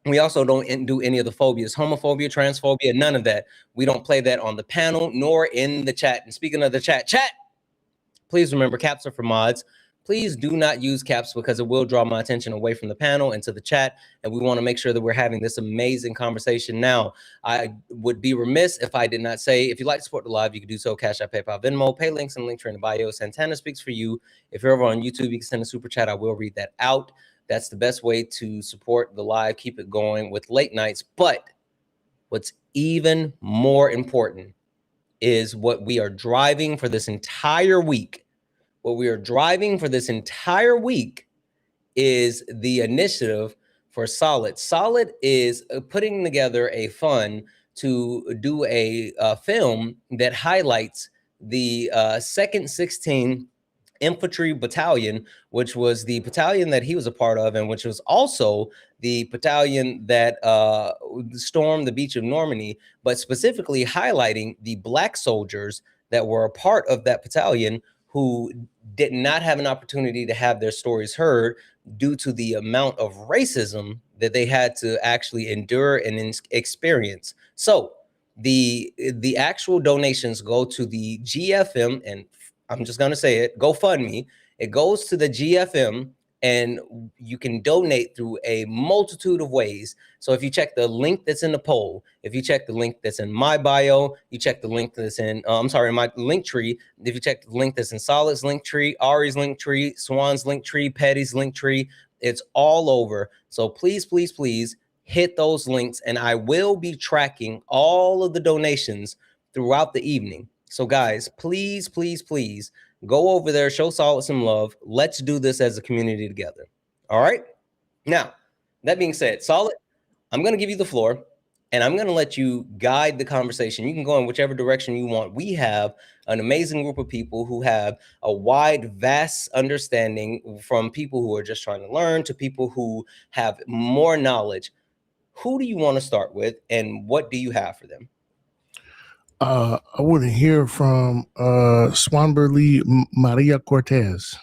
Speaker 1: We also don't do any of the phobias, homophobia, transphobia, none of that. We don't play that on the panel nor in the chat. And speaking of the chat, please remember, caps are for mods. Please do not use caps because it will draw my attention away from the panel and to the chat. And we want to make sure that we're having this amazing conversation. Now, I would be remiss if I did not say, if you'd like to support the live, you can do so. Cash App, PayPal, Venmo, pay links and link in the bio. Santana speaks for you. If you're over on YouTube, you can send a super chat. I will read that out. That's the best way to support the live. Keep it going with late nights. But what's even more important is what we are driving for this entire week. What we are driving for this entire week is the initiative for Solid. Solid is putting together a fund to do a film that highlights the 2nd 16 Infantry Battalion, which was the battalion that he was a part of, and which was also the battalion that stormed the beach of Normandy, but specifically highlighting the Black soldiers that were a part of that battalion who did not have an opportunity to have their stories heard due to the amount of racism that they had to actually endure and experience. So the actual donations go to the GFM, and I'm just going to say it, GoFundMe. It goes to the GFM, and you can donate through a multitude of ways. So if you check the link that's in the poll, if you check the link that's in my bio, you check the link that's in, my link tree. If you check the link that's in Solid's link tree, Ari's link tree, Swan's link tree, Petty's link tree, it's all over. So please, please, please hit those links, and I will be tracking all of the donations throughout the evening. So guys, please, please, please go over there, show Solid some love. Let's do this as a community together. All right. Now, that being said, Solid, I'm going to give you the floor, and I'm going to let you guide the conversation. You can go in whichever direction you want. We have an amazing group of people who have a wide, vast understanding, from people who are just trying to learn to people who have more knowledge. Who do you want to start with, and what do you have for them?
Speaker 3: I want to hear from Swanberly Maria Cortez.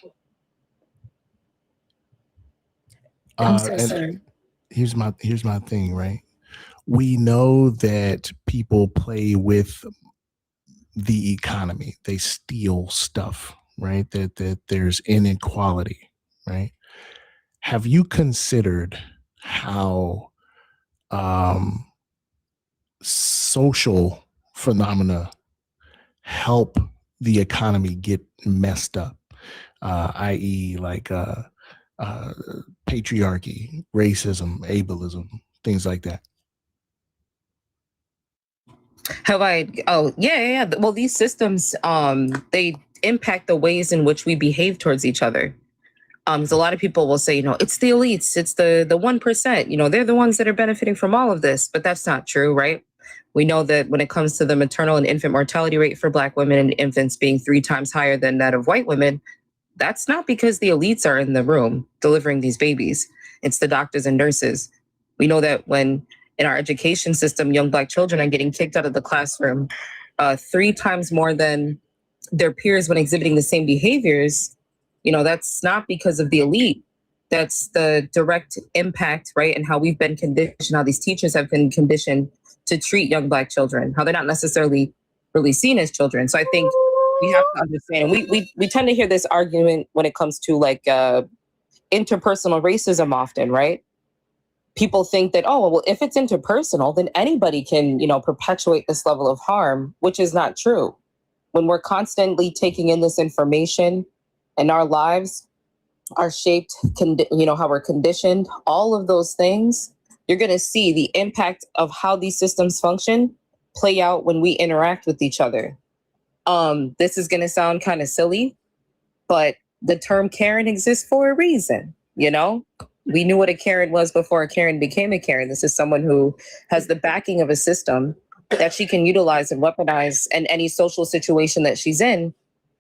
Speaker 8: I'm so sorry.
Speaker 3: Here's my thing, right? We know that people play with the economy. They steal stuff, right? That there's inequality, right? Have you considered how social phenomena help the economy get messed up, i.e. like patriarchy, racism, ableism, things like that?
Speaker 8: Have I? Oh, yeah. Well, these systems, they impact the ways in which we behave towards each other. Because a lot of people will say, it's the elites, it's the 1%, they're the ones that are benefiting from all of this, but that's not true, right? We know that when it comes to the maternal and infant mortality rate for Black women and infants being 3 times higher than that of white women, that's not because the elites are in the room delivering these babies. It's the doctors and nurses. We know that when in our education system, young Black children are getting kicked out of the classroom 3 times more than their peers when exhibiting the same behaviors, that's not because of the elite. That's the direct impact, right? And how we've been conditioned, how these teachers have been conditioned to treat young Black children, how they're not necessarily really seen as children. So I think we have to understand, we tend to hear this argument when it comes to like interpersonal racism often, right? People think that, well, if it's interpersonal, then anybody can, perpetuate this level of harm, which is not true. When we're constantly taking in this information and our lives are shaped, how we're conditioned, all of those things, you're going to see the impact of how these systems function play out when we interact with each other. This is going to sound kind of silly, but the term Karen exists for a reason. We knew what a Karen was before a Karen became a Karen. This is someone who has the backing of a system that she can utilize and weaponize in any social situation that she's in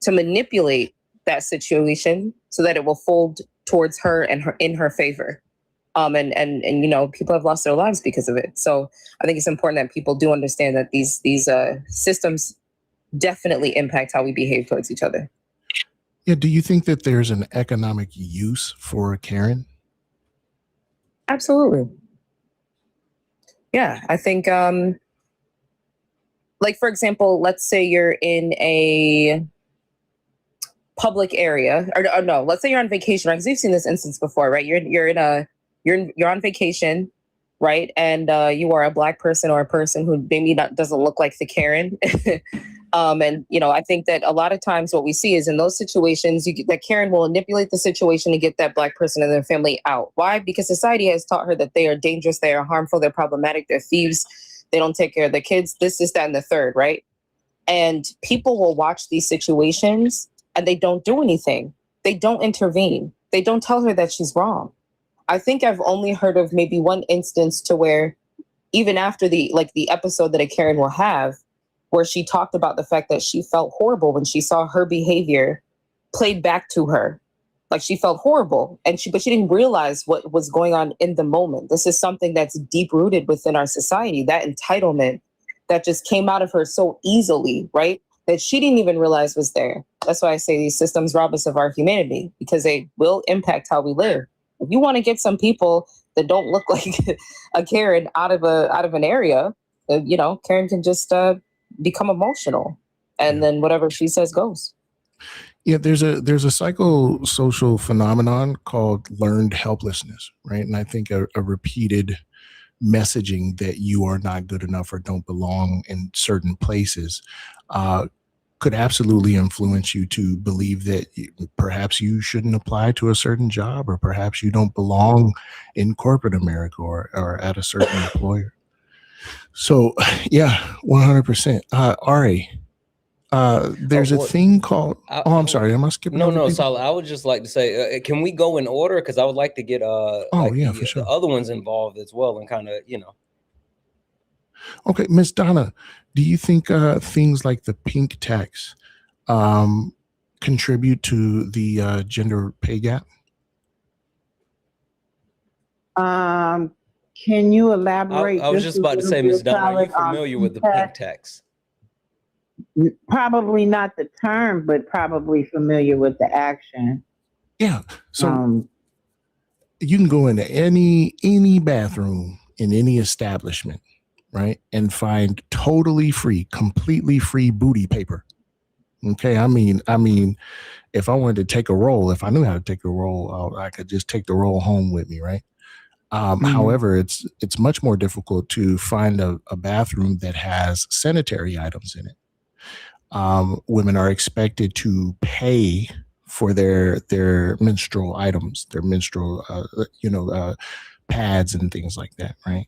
Speaker 8: to manipulate that situation so that it will fold towards her and in her favor. And people have lost their lives because of it. So I think it's important that people do understand that these systems definitely impact how we behave towards each other.
Speaker 3: Yeah. Do you think that there's an economic use for a Karen?
Speaker 8: Absolutely. Yeah, I think, like, for example, let's say you're in a public area, or no, let's say you're on vacation, right? Because you've seen this instance before, right? You're on vacation, right? And you are a Black person or a person who maybe doesn't look like the Karen. And I think that a lot of times what we see is in those situations, that Karen will manipulate the situation to get that Black person and their family out. Why? Because society has taught her that they are dangerous, they are harmful, they're problematic, they're thieves, they don't take care of their kids, this, that, and the third, right? And people will watch these situations and they don't do anything. They don't intervene. they don't tell her that she's wrong. I think I've only heard of maybe one instance to where even after the episode that a Karen will have, where she talked about the fact that she felt horrible when she saw her behavior played back to her. Like she felt horrible, but she didn't realize what was going on in the moment. This is something that's deep rooted within our society, that entitlement that just came out of her so easily, right? That she didn't even realize was there. That's why I say these systems rob us of our humanity, because they will impact how we live. If you want to get some people that don't look like a Karen out of an area, Karen can just become emotional, and then whatever she says goes.
Speaker 3: Yeah, there's a psychosocial phenomenon called learned helplessness, right? And I think a repeated messaging that you are not good enough or don't belong in certain places could absolutely influence you to believe that perhaps you shouldn't apply to a certain job, or perhaps you don't belong in corporate America or at a certain employer. So yeah, 100%. Ari, there's a thing called, I'm sorry, am I skipping?
Speaker 1: No, Sal, I would just like to say, can we go in order? Because I would like to get
Speaker 3: for sure,
Speaker 1: the other ones involved as well, and kind of,
Speaker 3: Okay, Miss Donna, do you think things like the pink tax contribute to the gender pay gap?
Speaker 7: Can you elaborate?
Speaker 1: I was just about to say, Ms. Donna, are you familiar with the pink tax?
Speaker 7: Probably not the term, but probably familiar with the action.
Speaker 3: Yeah. So you can go into any bathroom in any establishment, right, and find totally free, completely free booty paper. Okay. I mean, if I wanted to take a roll, if I knew how to take a roll, I could just take the roll home with me, right? However, it's much more difficult to find a bathroom that has sanitary items in it. Women are expected to pay for their menstrual items, their menstrual, pads and things like that, right?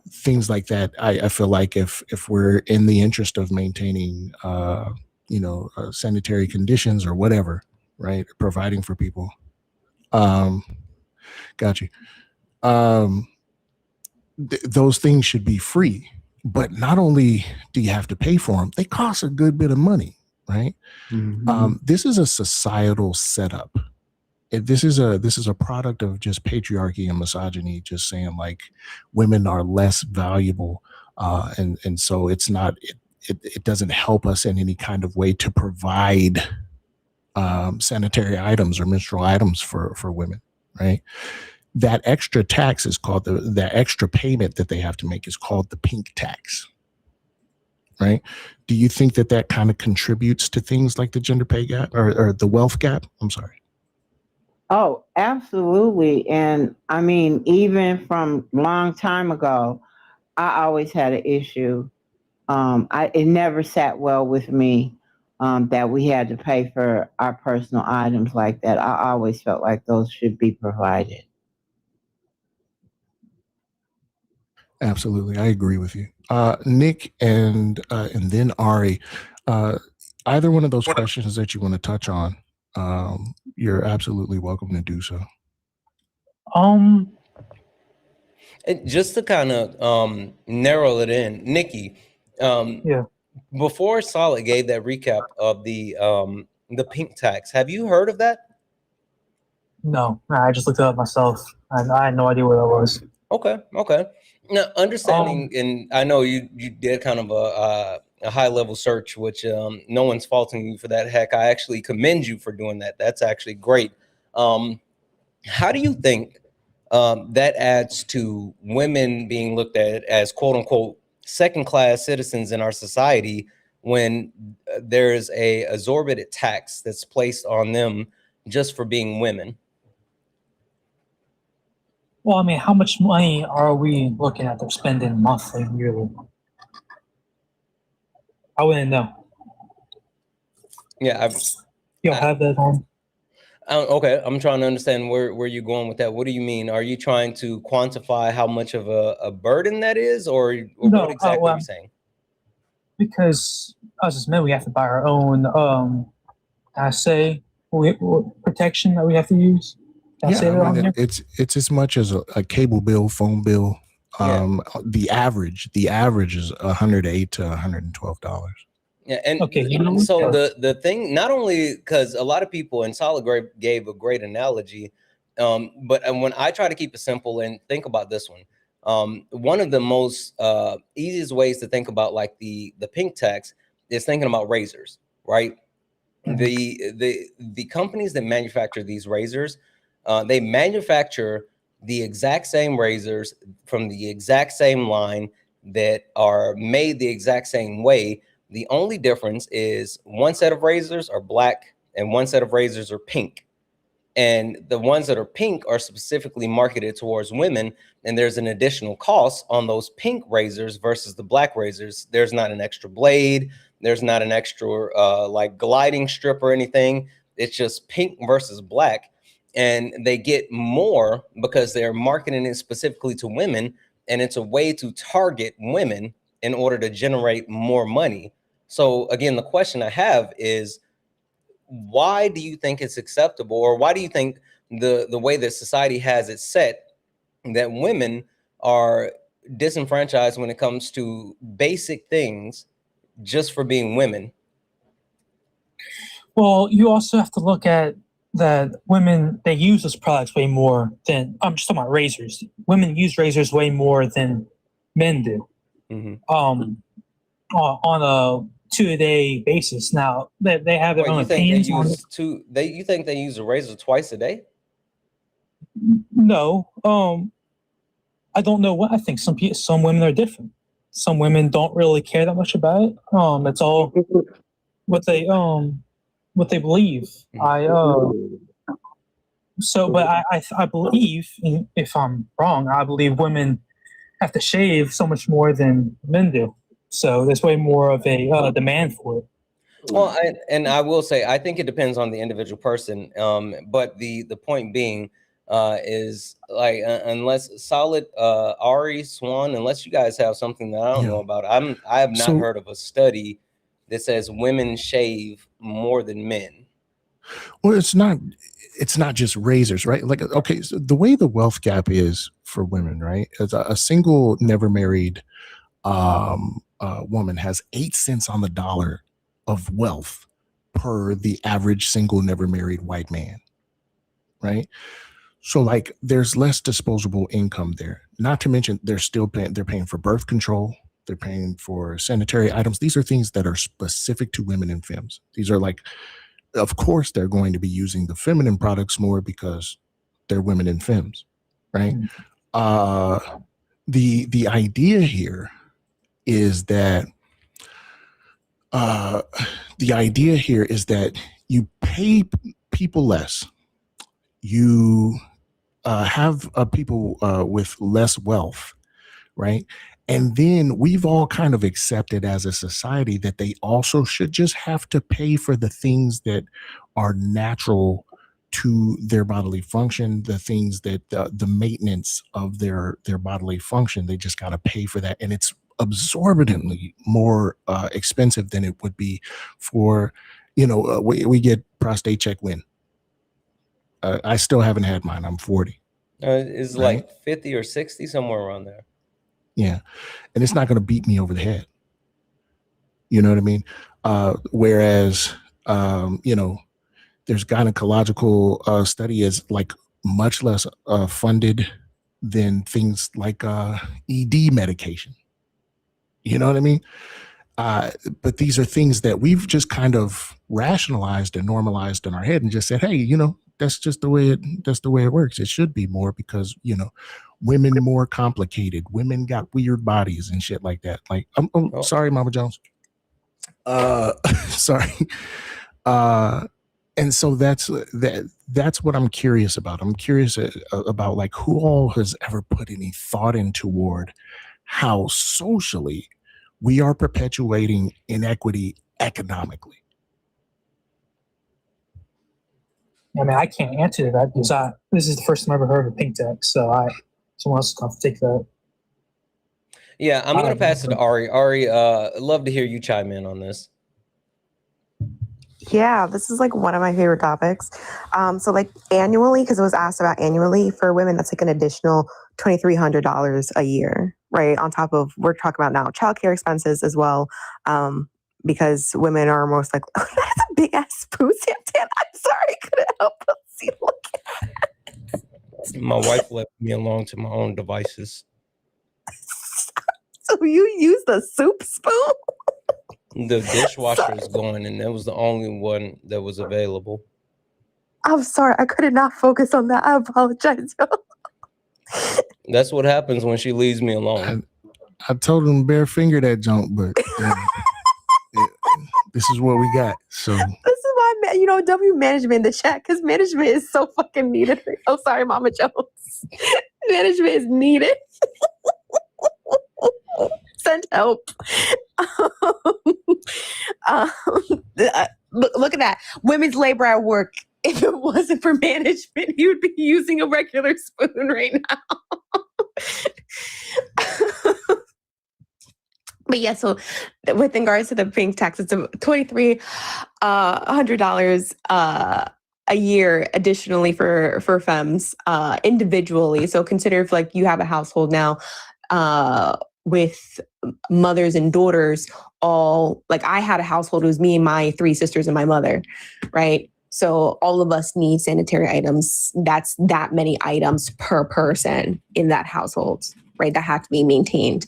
Speaker 3: Things like that. I feel like if we're in the interest of maintaining, sanitary conditions or whatever, right, providing for people. Got you. Those things should be free, but not only do you have to pay for them, they cost a good bit of money, right? This is a societal setup. This is a product of just patriarchy and misogyny, just saying like women are less valuable, and so it's not. It doesn't help us in any kind of way to provide sanitary items or menstrual items for women, right? That extra tax is called the extra payment that they have to make is called the pink tax, right? Do you think that kind of contributes to things like the gender pay gap or the wealth gap? I'm sorry.
Speaker 7: Oh, absolutely. And I mean, even from long time ago, I always had an issue. It never sat well with me that we had to pay for our personal items like that. I always felt like those should be provided.
Speaker 3: Absolutely, I agree with you, Nick, and then Ari. Either one of those questions that you want to touch on, you're absolutely welcome to do so.
Speaker 1: And just to kind of narrow it in, Nikki.
Speaker 5: Yeah.
Speaker 1: Before Solid gave that recap of the pink tax, have you heard of that?
Speaker 5: No, I just looked it up myself. I had no idea what that was.
Speaker 1: Okay. Now, understanding, and I know you did kind of a high level search, which no one's faulting you for that. Heck, I actually commend you for doing that. That's actually great. How do you think that adds to women being looked at as quote unquote second class citizens in our society when there is a exorbitant tax that's placed on them just for being women?
Speaker 5: Well, I mean, how much money are we looking at they're spending monthly, yearly? I wouldn't know.
Speaker 1: Yeah,
Speaker 5: You'll have that on.
Speaker 1: Okay, I'm trying to understand where you're going with that. What do you mean? Are you trying to quantify how much of a burden that is, or
Speaker 5: No,
Speaker 1: what exactly are you saying?
Speaker 5: Because us as men, we have to buy our own. I say we're protection that we have to use? Can I say that on here?
Speaker 3: it's as much as a cable bill, phone bill. The average is $108 to $112.
Speaker 1: Yeah, and
Speaker 5: Okay,
Speaker 1: so the thing, not only because a lot of people, and Solid gave a great analogy, but when I try to keep it simple and think about this one of the most easiest ways to think about like the pink tax is thinking about razors, right? The companies that manufacture these razors, they manufacture the exact same razors from the exact same line that are made the exact same way. The only difference is one set of razors are black and one set of razors are pink. And the ones that are pink are specifically marketed towards women. And there's an additional cost on those pink razors versus the black razors. There's not an extra blade. There's not an extra like gliding strip or anything. It's just pink versus black. And they get more because they're marketing it specifically to women. And it's a way to target women in order to generate more money. So again, the question I have is, why do you think it's acceptable, or why do you think the way that society has it set that women are disenfranchised when it comes to basic things just for being women?
Speaker 5: Well, you also have to look at that women, they use those products way more than, I'm just talking about razors. Women use razors way more than men do. On a 2-a-day basis. Now they have their own opinions on it.
Speaker 1: You think they use a razor twice a day?
Speaker 5: No, I don't know what I think. Some women are different. Some women don't really care that much about it. It's all what they believe. But I believe, if I'm wrong, I believe women have to shave so much more than men do. So there's way more of a demand for it.
Speaker 1: Well, I will say, I think it depends on the individual person. But the point being is like, unless Solid, Ari, Swan, unless you guys have something that I don't know about, I have not heard of a study that says women shave more than men.
Speaker 3: Well, it's not just razors, right? Like, okay, so the way the wealth gap is for women, right? As a single, never married woman has 8 cents on the dollar of wealth per the average single, never married white man, right? So like there's less disposable income there. Not to mention they're paying for birth control. They're paying for sanitary items. These are things that are specific to women and femmes. These are like, of course, they're going to be using the feminine products more because they're women and femmes, right? The idea here is that you pay people less. You have people with less wealth, right? And then we've all kind of accepted as a society that they also should just have to pay for the things that are natural to their bodily function, the things that the maintenance of their bodily function, they just got to pay for that. And it's absorbently more expensive than it would be for, we get prostate check when? I still haven't had mine. I'm 40.
Speaker 1: It's right? Like 50 or 60, somewhere around there.
Speaker 3: Yeah. And it's not going to beat me over the head. You know what I mean? Whereas, there's gynecological study is like much less funded than things like ED medication. You know what I mean? But these are things that we've just kind of rationalized and normalized in our head and just said, hey, that's just the way it works. It should be more because, women more complicated. Women got weird bodies and shit like that. Like, I'm sorry, Mama Jones. Sorry. And so that's what I'm curious about. I'm curious about like who all has ever put any thought in toward how socially we are perpetuating inequity economically.
Speaker 5: I mean, I can't answer that because this is the first time I've ever heard of pink tax. So someone else can take that.
Speaker 1: Yeah, I'm going to pass it to Ari. Ari, I'd love to hear you chime in on this.
Speaker 6: Yeah, this is like one of my favorite topics. So like annually, because it was asked about annually for women, that's like an additional $2,300 a year, right? On top of we're talking about now childcare expenses as well, because women are most like that's a big ass spoon, Santana. I'm sorry, I couldn't help but see. Look at
Speaker 1: My wife left me alone to my own devices.
Speaker 6: So you use the soup spoon?
Speaker 1: The dishwasher is going, and that was the only one that was available.
Speaker 6: I'm sorry, I could not focus on that. I apologize, y'all.
Speaker 1: That's what happens when she leaves me alone.
Speaker 3: I told him bare finger that junk, but this is what we got. So
Speaker 6: this is why, W management in the chat, because management is so fucking needed. Oh, sorry, Mama Jones. Management is needed. Send help. Look at that. Women's labor at work. If it wasn't for management, you'd be using a regular spoon right now. But yeah, so with regards to the paying tax, it's $2,300 a year additionally for femmes individually. So consider if like you have a household now with mothers and daughters, all like I had a household. It was me and my 3 sisters and my mother, right? So all of us need sanitary items. That's that many items per person in that household, right? That have to be maintained.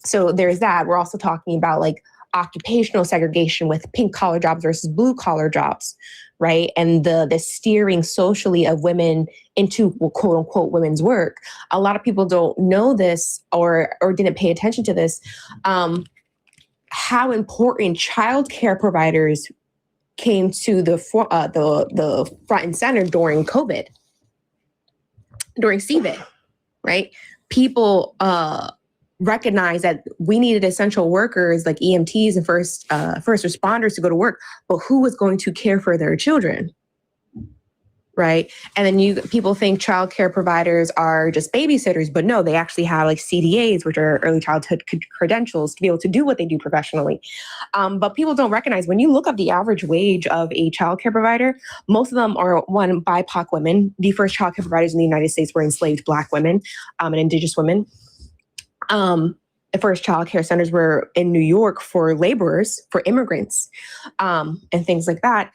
Speaker 6: So there's that. We're also talking about like occupational segregation with pink collar jobs versus blue collar jobs, right? And the steering socially of women into quote unquote women's work. A lot of people don't know this or didn't pay attention to this. How important childcare providers came to the front and center during COVID, during COVID, right? People recognize that we needed essential workers like EMTs and first responders to go to work, but who was going to care for their children, right? And then people think childcare providers are just babysitters, but no, they actually have like CDAs, which are early childhood credentials, to be able to do what they do professionally. But people don't recognize when you look up the average wage of a childcare provider, most of them are BIPOC women. The first childcare providers in the United States were enslaved Black women and Indigenous women. The first child care centers were in New York for laborers, for immigrants, and things like that.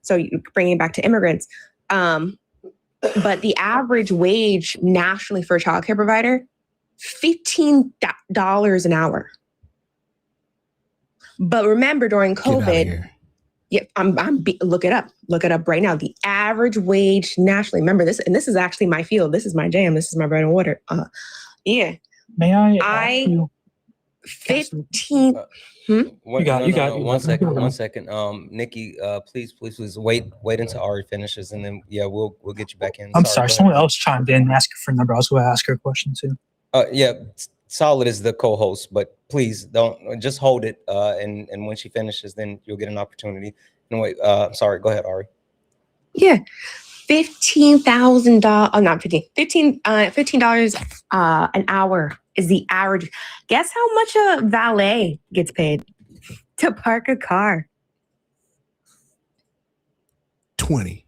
Speaker 6: So bringing it back to immigrants. But the average wage nationally for a child care provider, $15 an hour. But remember during COVID, look it up right now. The average wage nationally, remember this, and this is actually my field. This is my jam. This is my bread and water. Yeah.
Speaker 5: May I?
Speaker 6: 15.
Speaker 5: You got.
Speaker 1: One second. Nikki, please wait until Ari finishes, and then we'll get you back in.
Speaker 5: I'm sorry. Someone else chimed in and asked for a number. I was going to ask her a question too.
Speaker 1: Solid is the co-host, but please don't just hold it. And when she finishes, then you'll get an opportunity. Anyway, sorry. Go ahead, Ari.
Speaker 6: Yeah. $15,000. Oh, not 15. $15 an hour is the average. Guess how much a valet gets paid to park a car?
Speaker 3: 20.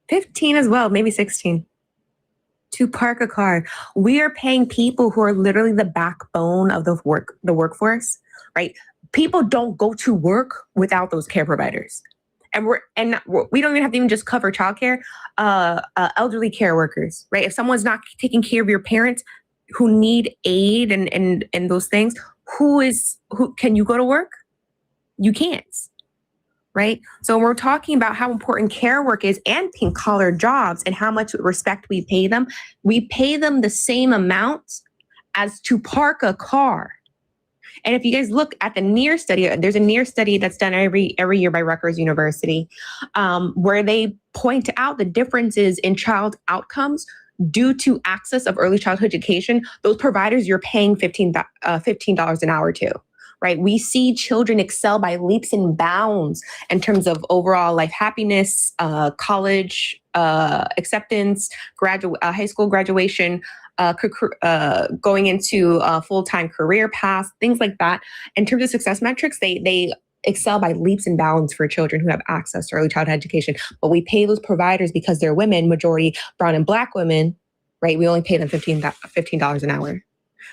Speaker 6: 15 as well, maybe 16. To park a car. We are paying people who are literally the backbone of the workforce, right? People don't go to work without those care providers. And we don't even have to even just cover childcare, elderly care workers, right? If someone's not taking care of your parents who need aid and those things, who can you go to work? You can't, right? So we're talking about how important care work is and pink collar jobs and how much respect we pay them. We pay them the same amount as to park a car. And if you guys look at the NEAR study, there's a NEAR study that's done every year by Rutgers University, where they point out the differences in child outcomes due to access of early childhood education. Those providers you're paying $15 an hour to, right? We see children excel by leaps and bounds in terms of overall life happiness, college acceptance, high school graduation, going into a full-time career path, things like that. In terms of success metrics, they excel by leaps and bounds for children who have access to early childhood education. But we pay those providers because they're women, majority brown and black women, right? We only pay them $15 an hour,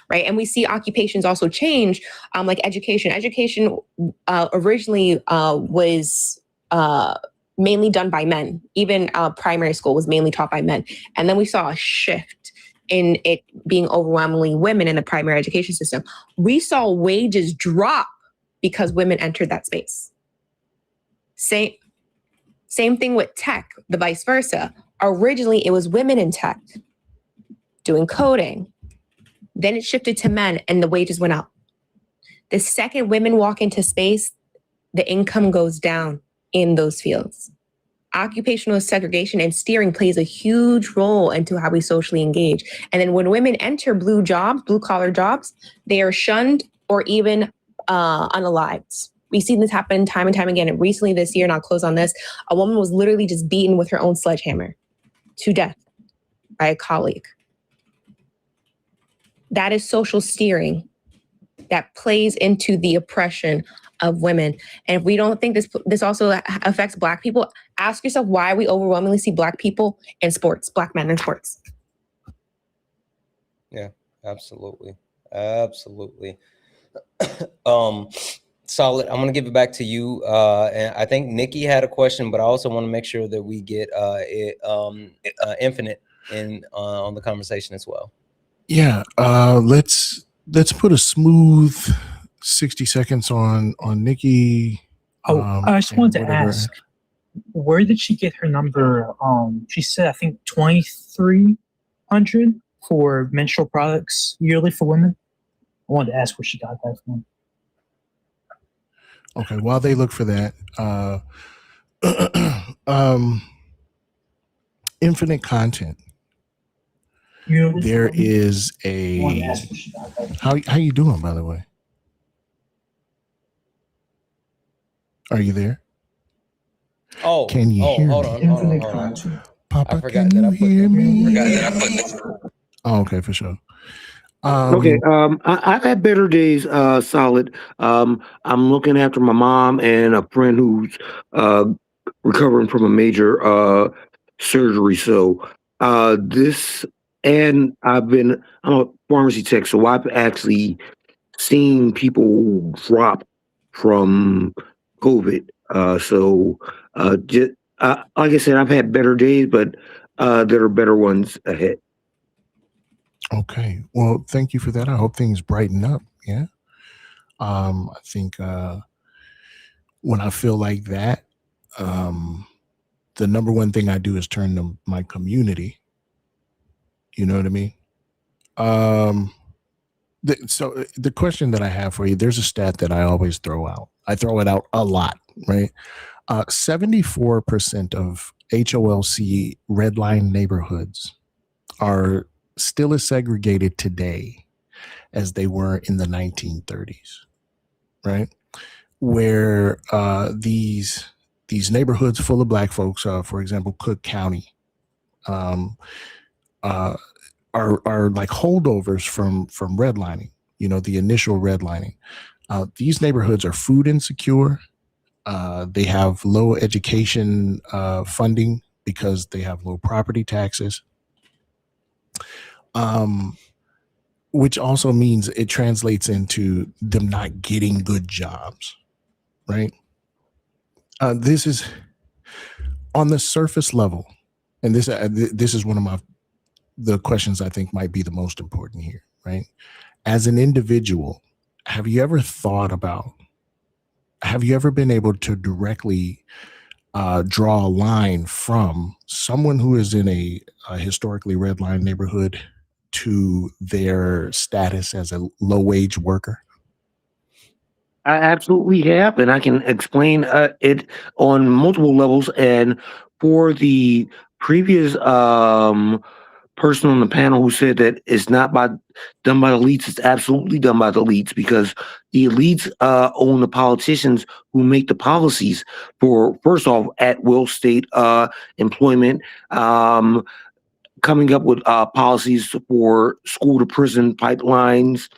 Speaker 6: right? And we see occupations also change, like education. Education originally was mainly done by men. Even primary school was mainly taught by men. And then we saw a shift in it being overwhelmingly women in the primary education system. We saw wages drop because women entered that space. Same thing with tech, the vice versa. Originally, it was women in tech doing coding. Then it shifted to men and the wages went up. The second women walk into space, the income goes down in those fields. Occupational segregation and steering plays a huge role into how we socially engage. And then when women enter blue collar jobs, they are shunned or even unalived. We've seen this happen time and time again. And recently this year, and I'll close on this, a woman was literally just beaten with her own sledgehammer to death by a colleague. That is social steering that plays into the oppression of women. And if we don't think this also affects Black people, ask yourself why we overwhelmingly see Black people in sports, Black men in sports.
Speaker 1: Yeah, absolutely. Absolutely. Solid. I'm going to give it back to you. And I think Nikki had a question, but I also want to make sure that we get Infinite in on the conversation as well.
Speaker 3: Yeah, let's put a smooth 60 seconds on Nikki.
Speaker 5: I just wanted to ask, where did she get her number? She said, I think 2,300 for menstrual products yearly for women. I wanted to ask where she got that from.
Speaker 3: Okay, while they look for that, infinite content. There is a how you doing, by the way? Are you there?
Speaker 1: Oh,
Speaker 3: can you hear
Speaker 1: hold
Speaker 3: me?
Speaker 1: Hold on.
Speaker 3: Papa,
Speaker 1: I forgot
Speaker 3: can
Speaker 1: that
Speaker 3: you hear me?
Speaker 1: Oh,
Speaker 3: okay, for sure.
Speaker 4: Okay, I've had better days, Solid. I'm looking after my mom and a friend who's recovering from a major surgery. So and I'm a pharmacy tech, so I've actually seen people drop from COVID. Like I said, I've had better days, but there are better ones ahead.
Speaker 3: Okay. Well, thank you for that. I hope things brighten up. Yeah. I think when I feel like that, the number one thing I do is turn to my community. You know what I mean? So the question that I have for you, there's a stat that I always throw out. I throw it out a lot, right? 74% of HOLC red line neighborhoods are still as segregated today as they were in the 1930s, right? Where these neighborhoods full of Black folks, for example, Cook County, are like holdovers from redlining, the initial redlining. These neighborhoods are food insecure. They have low education funding because they have low property taxes. Which also means it translates into them not getting good jobs, right? This is on the surface level, and this is one of the questions I think might be the most important here, right? As an individual, have you ever been able to directly draw a line from someone who is in a historically redlined neighborhood to their status as a low-wage worker?
Speaker 4: I absolutely have, and I can explain it on multiple levels. And for the previous person on the panel who said that it's not done by the elites, it's absolutely done by the elites, because the elites own the politicians who make the policies for, first off, at-will state employment, coming up with policies for school to prison pipelines,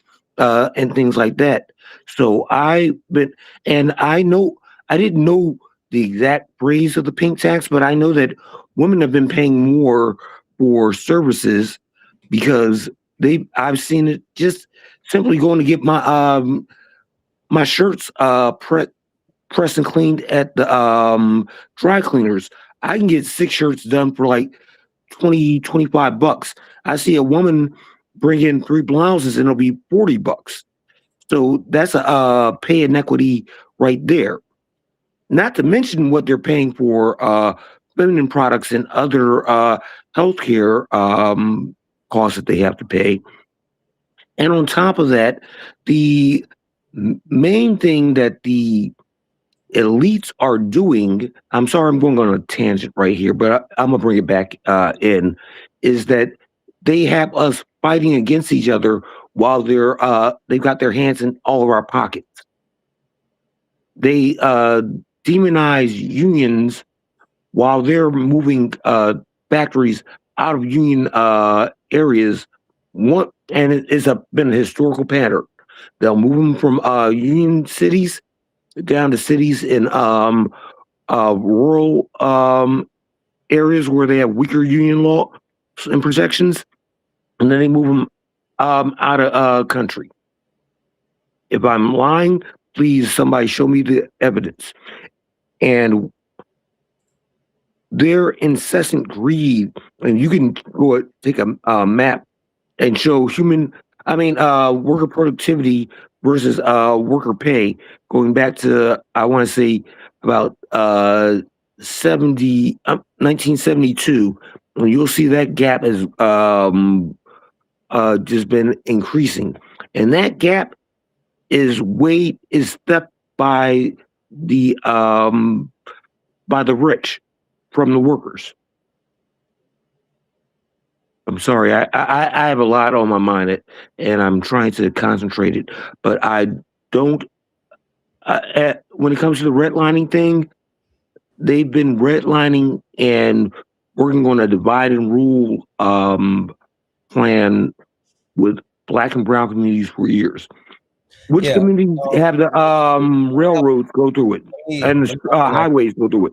Speaker 4: and things like that. So I didn't know the exact phrase of the pink tax, but I know that women have been paying more for services because I've seen it just simply going to get my shirts pressed and cleaned at the dry cleaners. I can get 6 shirts done for like 20-25 bucks. I see a woman bring in 3 blouses and it'll be 40 bucks. So that's a pay inequity right there. Not to mention what they're paying for feminine products and other healthcare costs that they have to pay. And on top of that, the main thing that the elites are doing, I'm sorry, I'm going on a tangent right here, but I'm going to bring it back in, is that they have us fighting against each other while they've got their hands in all of our pockets. They demonize unions while they're moving factories out of union areas. And it's been a historical pattern. They'll move them from union cities down to cities in rural areas where they have weaker union law and protections, and then they move them out of country. If I'm lying, please somebody show me the evidence. And their incessant greed, and you can go take a map and show worker productivity versus worker pay, going back to, I want to say, about 1972, and you'll see that gap has just been increasing. And that gap is stepped by the rich from the workers. I'm sorry, I have a lot on my mind, and I'm trying to concentrate it, but I don't. When it comes to the redlining thing, they've been redlining and working on a divide and rule plan with Black and brown communities for years. Which communities have the railroads go through it and the highways go through it?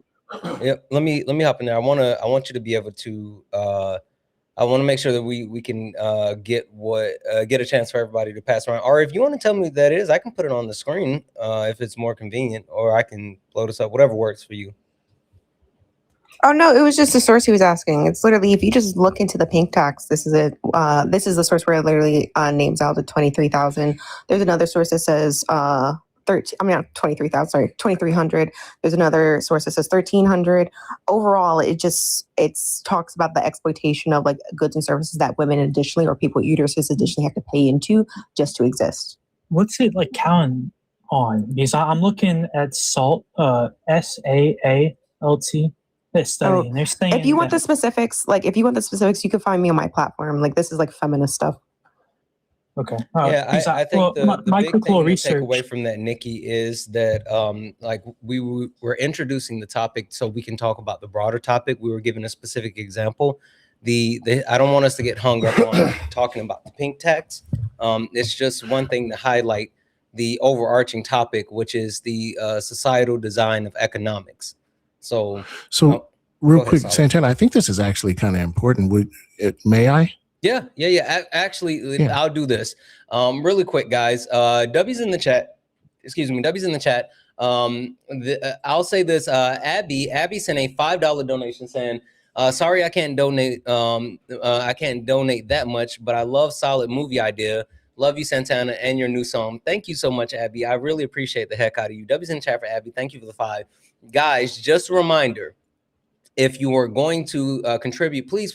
Speaker 1: Yeah, let me hop in there. I want you to be able to. I want to make sure that we can get a chance for everybody to pass around. Or if you want to tell me what that is, I can put it on the screen if it's more convenient, or I can blow this up, whatever works for you.
Speaker 6: Oh no, it was just the source he was asking. It's literally, if you just look into the pink tax, this is it. This is the source where it literally names out the 23,000. There's another source that says 23,000. Sorry, 2,300. There's another source that says 1,300. Overall, it talks about the exploitation of like goods and services that women additionally, or people with uteruses additionally, have to pay into just to exist.
Speaker 5: What's it like counting on? Because I'm looking at SALT, SAALT. Study, and they're saying,
Speaker 6: if you want the specifics, you can find me on my platform. Like, this is like feminist stuff.
Speaker 5: Okay.
Speaker 1: I think the big thing to take away from that, Nikki, is that we're introducing the topic so we can talk about the broader topic. We were given a specific example. I don't want us to get hung up on talking about the pink tax. It's just one thing to highlight the overarching topic, which is the societal design of economics. So
Speaker 3: real quick, Santana, I think this is actually kind of important. May I?
Speaker 1: Yeah. Actually, I'll do this really quick, guys. W's in the chat. Excuse me, W's in the chat. I'll say this. Abby sent a $5 donation saying, sorry, I can't donate. I can't donate that much, but I love solid movie idea. Love you, Santana, and your new song. Thank you so much, Abby. I really appreciate the heck out of you. W's in the chat for Abby. Thank you for the 5. Guys, just a reminder, if you are going to contribute, please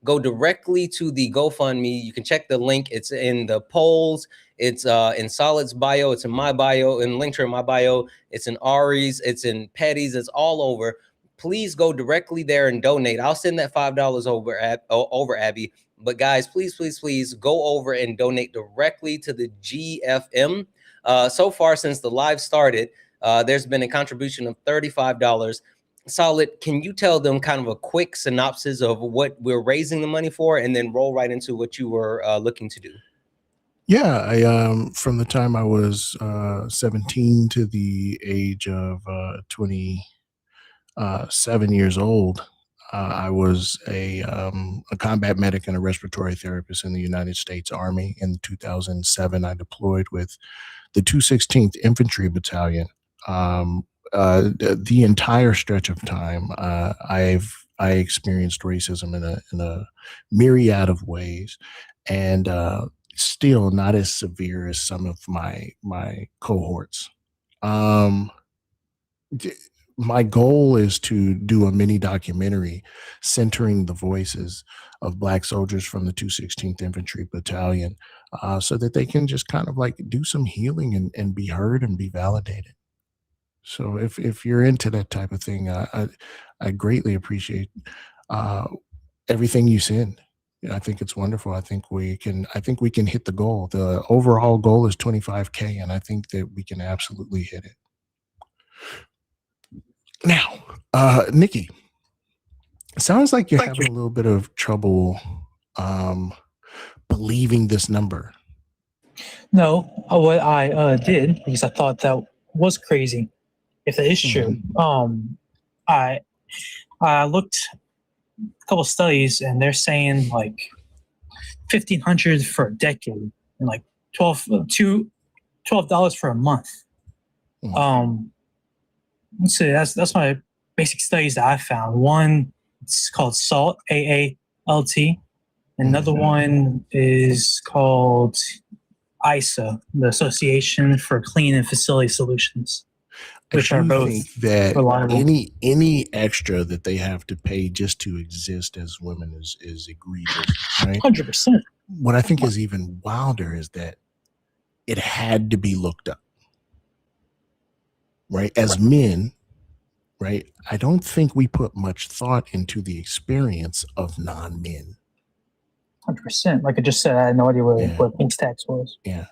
Speaker 1: go directly to the GoFundMe. You can check the link. It's in the polls. It's in Solid's bio. It's in my bio, in Linktree in my bio. It's in Ari's. It's in Petty's. It's all over. Please go directly there and donate. I'll send that $5 over Abby. But guys, please go over and donate directly to the GFM. So far, since the live started, there's been a contribution of $35. Solid, can you tell them kind of a quick synopsis of what we're raising the money for, and then roll right into what you were looking to do?
Speaker 3: Yeah, I from the time I was 17 to the age of 27 years old, I was a combat medic and a respiratory therapist in the United States Army. In 2007, I deployed with the 216th Infantry Battalion. The entire stretch of time, I experienced racism in a myriad of ways, and still not as severe as some of my cohorts. Um, d- my goal is to do a mini documentary centering the voices of Black soldiers from the 216th Infantry Battalion, so that they can just kind of like do some healing and be heard and be validated. So if you're into that type of thing, I greatly appreciate uh, everything you send. Yeah, I think it's wonderful. I think we can hit the goal. The overall goal is 25K, and I think that we can absolutely hit it. Now, Nikki, it sounds like you're having a little bit of trouble believing this number.
Speaker 5: No, what I did, because I thought that was crazy, if that is true. I looked a couple studies, and they're saying like 1,500 for a decade, and like $12 for a month. Let's see, that's my basic studies that I found. One, it's called SALT, AALT. Another one is called ISA, the Association for Clean and Facility Solutions, which are both
Speaker 3: think that
Speaker 5: reliable.
Speaker 3: any extra that they have to pay just to exist as women is egregious, right?
Speaker 5: 100%.
Speaker 3: What I think is even wilder is that it had to be looked up, right? As men, right? I don't think we put much thought into the experience of non-men.
Speaker 5: 100%. Like I just said, I had no idea what Pink's tax was.
Speaker 3: Yeah.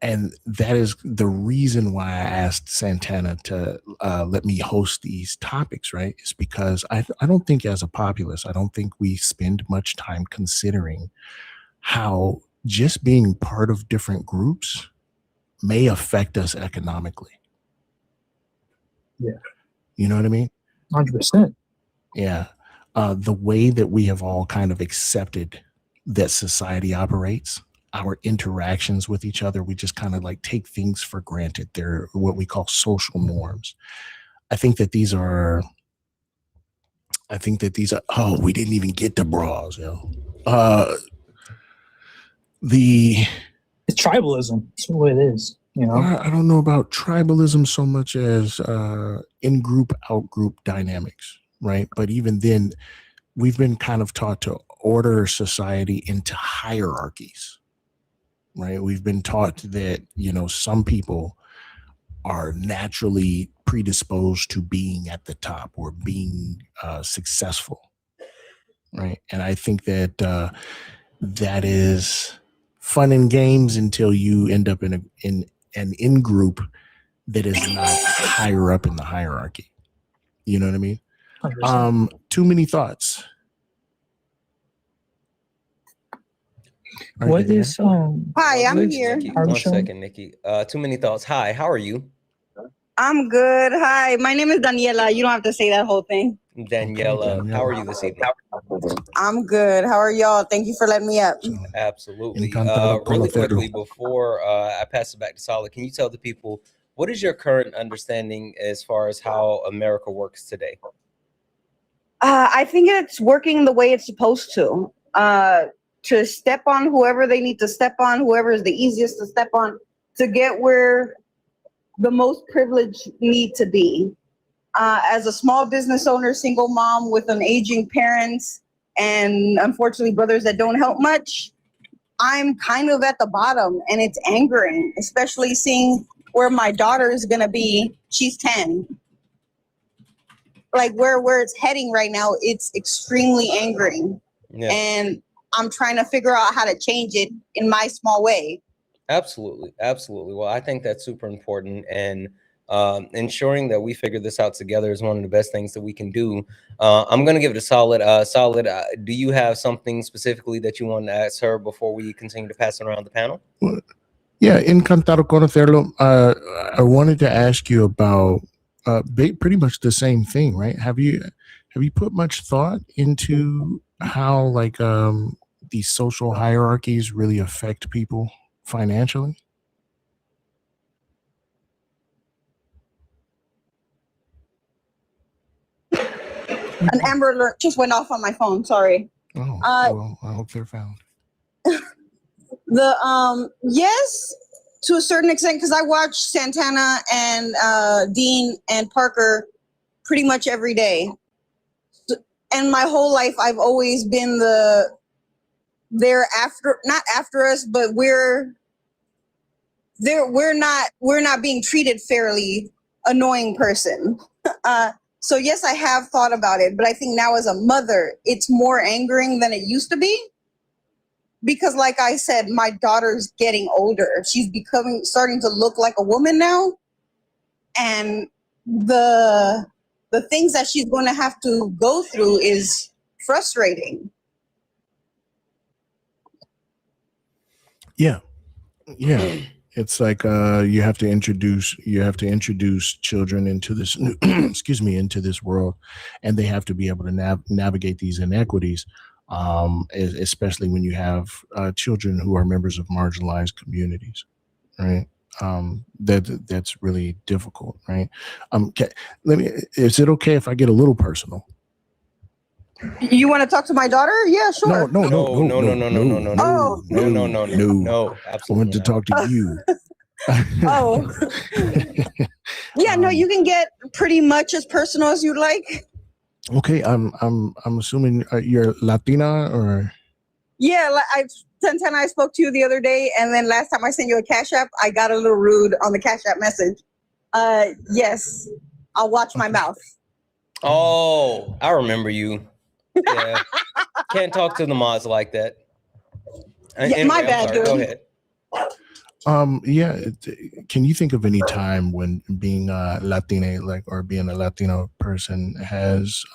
Speaker 3: And that is the reason why I asked Santana to let me host these topics, right? Is because I don't think as a populace, I don't think we spend much time considering how just being part of different groups may affect us economically.
Speaker 5: Yeah.
Speaker 3: You know what I mean?
Speaker 5: 100%.
Speaker 3: Yeah. The way that we have all kind of accepted that society operates, our interactions with each other, we just kind of like take things for granted. They're what we call social norms. I think that these are, oh, we didn't even get to bras,
Speaker 5: It's tribalism. That's what it is, you know?
Speaker 3: I don't know about tribalism so much as in-group, out-group dynamics, right? But even then, we've been kind of taught to order society into hierarchies, right? We've been taught that, some people are naturally predisposed to being at the top or being successful, right? And I think that that is fun and games until you end up in an in-group that is not higher up in the hierarchy. You know what I mean?
Speaker 5: 100%.
Speaker 3: Too many thoughts.
Speaker 5: What is
Speaker 9: Hi, I'm here.
Speaker 1: Nikki, one second, Nikki. Too many thoughts. Hi, how are you?
Speaker 9: I'm good. Hi, my name is Daniela. You don't have to say that whole thing.
Speaker 1: Daniela, how are you this evening?
Speaker 9: I'm good. How are y'all? Thank you for letting me up.
Speaker 1: Absolutely. Really quickly, before I pass it back to Solid, can you tell the people, what is your current understanding as far as how America works today?
Speaker 9: I think it's working the way it's supposed to step on whoever they need to step on, whoever is the easiest to step on, to get where the most privileged need to be. As a small business owner, single mom with an aging parents, and unfortunately brothers that don't help much, I'm kind of at the bottom, and it's angering, especially seeing where my daughter is gonna be. She's 10. Like where it's heading right now, it's extremely angering. Yeah. And I'm trying to figure out how to change it in my small way.
Speaker 1: Absolutely. Well, I think that's super important. And ensuring that we figure this out together is one of the best things that we can do. I'm going to give it a solid. Do you have something specifically that you want to ask her before we continue to pass it around the panel?
Speaker 3: Well, yeah, encantado conocerlo. I wanted to ask you about pretty much the same thing, right? Have you put much thought into how like these social hierarchies really affect people financially?
Speaker 9: An Amber Alert just went off on my phone. Sorry.
Speaker 3: Oh, well, I hope they're found.
Speaker 9: Yes, to a certain extent, because I watch Santana and Dean and Parker pretty much every day. And my whole life, I've always been they're not after us, but we're not being treated fairly, annoying person. So yes, I have thought about it, but I think now as a mother, it's more angering than it used to be. Because like I said, my daughter's getting older. She's starting to look like a woman now. And the things that she's going to have to go through is frustrating.
Speaker 3: Yeah. It's like you have to introduce children into this into this world, and they have to be able to navigate these inequities, especially when you have children who are members of marginalized communities, right? That's really difficult, right? Is it okay if I get a little personal?
Speaker 9: You want to talk to my daughter? Yeah, sure.
Speaker 3: No,
Speaker 1: absolutely.
Speaker 3: I want to talk to you.
Speaker 9: Oh. Yeah, no, you can get pretty much as personal as you'd like.
Speaker 3: Okay, I'm assuming you're Latina or.
Speaker 9: Yeah, Santana, I spoke to you the other day, and then last time I sent you a Cash App, I got a little rude on the Cash App message. Yes, I'll watch my mouth.
Speaker 1: Oh, I remember you. Yeah, can't talk to the mods like that.
Speaker 9: Yeah,
Speaker 1: anyway,
Speaker 9: my bad, dude.
Speaker 1: Go ahead.
Speaker 3: Yeah. Can you think of any time when being Latina, or being a Latino person, has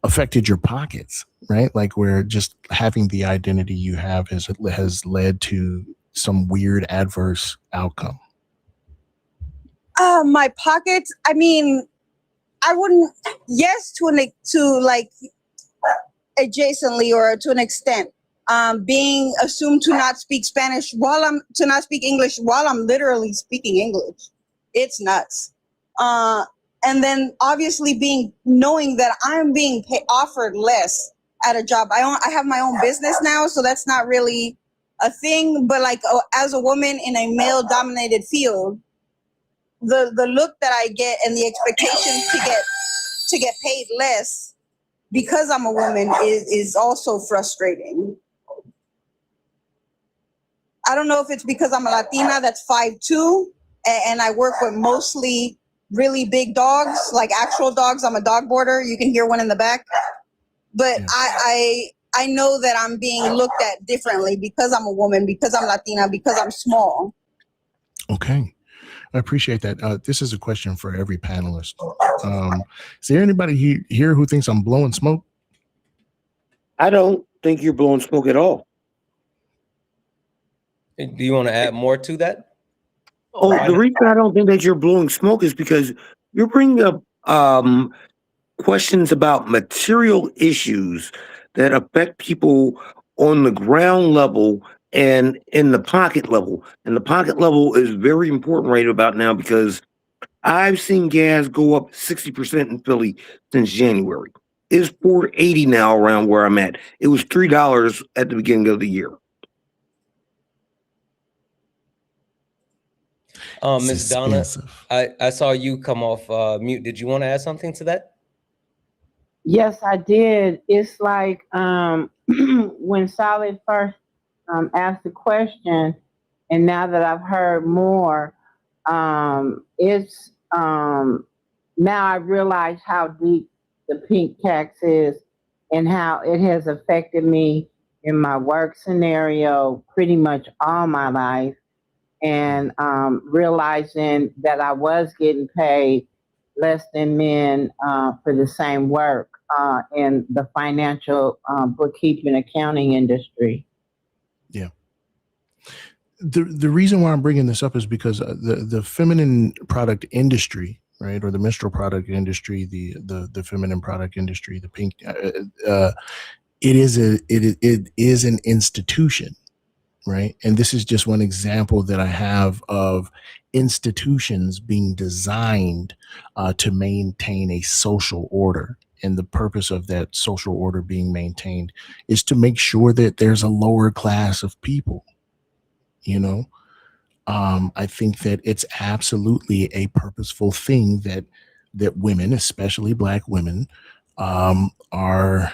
Speaker 3: affected your pockets, right? Like where just having the identity you have has led to some weird adverse outcome?
Speaker 9: My pockets. I mean, I wouldn't. Yes, to like adjacently or to an extent. Being assumed to not speak Spanish to not speak English while I'm literally speaking English. It's nuts. And then obviously knowing that I'm being offered less at a job. I have my own business now, so that's not really a thing. But like as a woman in a male dominated field, the look that I get and the expectation to get paid less because I'm a woman is also frustrating. I don't know if it's because I'm a Latina that's 5'2", and I work with mostly really big dogs, like actual dogs. I'm a dog boarder. You can hear one in the back. But yeah. I know that I'm being looked at differently because I'm a woman, because I'm Latina, because I'm small.
Speaker 3: Okay. I appreciate that. This is a question for every panelist. Is there anybody here who thinks I'm blowing smoke?
Speaker 4: I don't think you're blowing smoke at all.
Speaker 1: Do you want to add more to that?
Speaker 4: Oh, the reason I don't think that you're blowing smoke is because you're bringing up questions about material issues that affect people on the ground level and in the pocket level. And the pocket level is very important right about now because I've seen gas go up 60% in Philly since January. It's $4.80 now around where I'm at. It was $3 at the beginning of the year.
Speaker 1: Ms. Donna, I saw you come off mute. Did you want to add something to that?
Speaker 7: Yes, I did. It's like when Solid first asked the question, and now that I've heard more, it's now I realize how deep the pink tax is and how it has affected me in my work scenario pretty much all my life. and realizing that I was getting paid less than men for the same work in the financial bookkeeping accounting industry.
Speaker 3: Yeah. The reason why I'm bringing this up is because the feminine product industry, right, or the menstrual product industry, the feminine product industry, the pink, it is an institution, right? And this is just one example that I have of institutions being designed to maintain a social order. And the purpose of that social order being maintained is to make sure that there's a lower class of people. You know, I think that it's absolutely a purposeful thing that women, especially Black women, are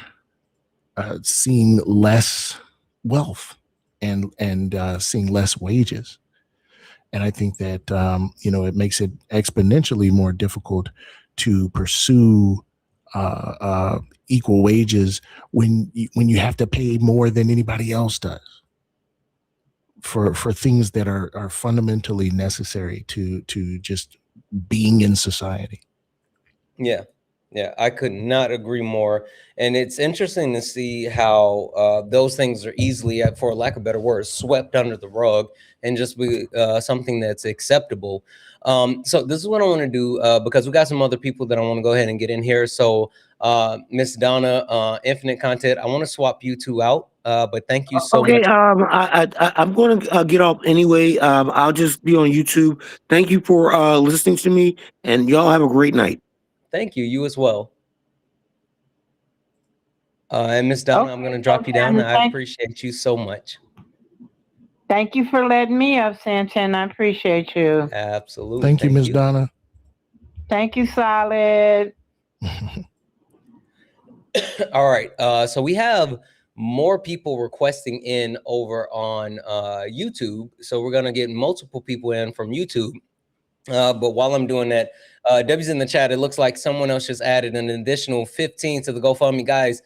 Speaker 3: seeing less wealth and seeing less wages. And I think that it makes it exponentially more difficult to pursue equal wages when you have to pay more than anybody else does for things that are fundamentally necessary to just being in society.
Speaker 1: Yeah. Yeah, I could not agree more. And it's interesting to see how those things are easily, for lack of better words, swept under the rug and just be something that's acceptable. So this is what I want to do because we got some other people that I want to go ahead and get in here. So Miss Donna, Infinite Content, I want to swap you two out. But thank you so much.
Speaker 4: I'm going to get off anyway. I'll just be on YouTube. Thank you for listening to me, and y'all have a great night.
Speaker 1: Thank you. You as well. And Miss Donna, I'm going to drop you down. I appreciate you so much.
Speaker 7: Thank you for letting me up, Santana. I appreciate you.
Speaker 1: Absolutely.
Speaker 3: Thank you, Miss Donna.
Speaker 7: Thank you, Solid.
Speaker 1: All right. So we have more people requesting in over on YouTube. So we're going to get multiple people in from YouTube. But while I'm doing that, Debbie's in the chat. It looks like someone else just added an additional 15 to the GoFundMe. Guys,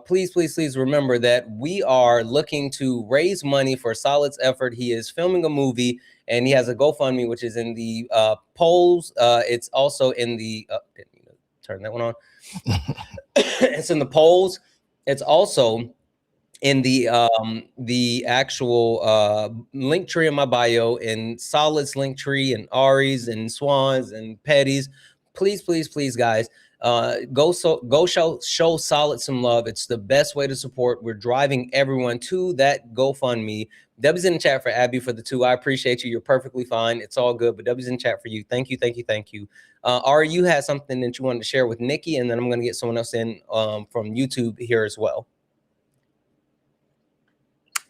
Speaker 1: please remember that we are looking to raise money for Solid's effort. He is filming a movie and he has a GoFundMe, which is in the polls. It's also in the, turn that one on. It's in the polls. It's also in the actual link tree in my bio, in Solid's link tree, and Ari's, and Swan's, and Petty's. Please, guys, go show Solid some love. It's the best way to support. We're driving everyone to that GoFundMe. Debbie's in the chat for Abby for the 2. I appreciate you. You're perfectly fine. It's all good. But Debbie's in the chat for you. Thank you. Ari, you had something that you wanted to share with Nikki, and then I'm going to get someone else in from YouTube here as well.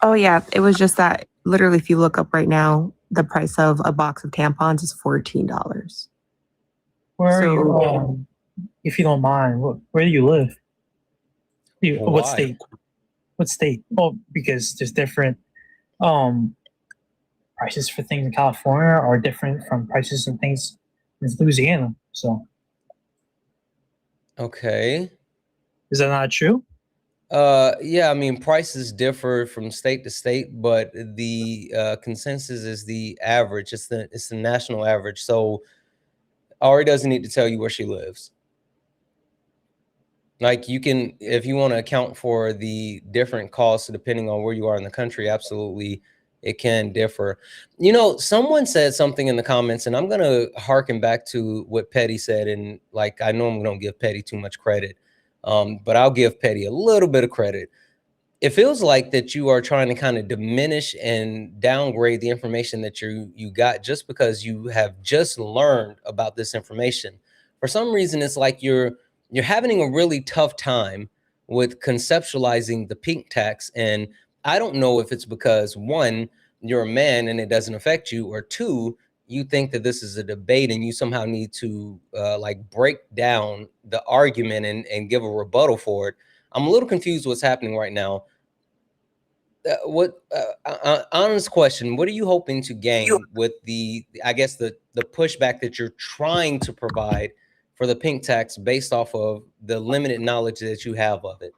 Speaker 6: Oh, yeah. It was just that literally, if you look up right now, the price of a box of tampons is $14.
Speaker 5: Where are you? If you don't mind, where do you live? What state? What state? Oh, because there's different prices for things in California are different from prices and things in Louisiana. So,
Speaker 1: okay,
Speaker 6: is that not true?
Speaker 1: Yeah, I mean, prices differ from state to state, but the consensus is the average. It's the national average. So Ari doesn't need to tell you where she lives. Like, you can, if you want to account for the different costs depending on where you are in the country, absolutely, it can differ. You know, someone said something in the comments, and I'm going to harken back to what Petty said. And like, I normally don't give Petty too much credit, but I'll give Petty a little bit of credit. It feels like that you are trying to kind of diminish and downgrade the information that you got just because you have just learned about this information. For some reason, it's like you're having a really tough time with conceptualizing the pink tax. And I don't know if it's because, one, you're a man and it doesn't affect you, or two, you think that this is a debate and you somehow need to like break down the argument and give a rebuttal for it. I'm a little confused what's happening right now. Honest question, what are you hoping to gain with I guess the pushback that you're trying to provide for the pink tax based off of the limited knowledge that you have of it?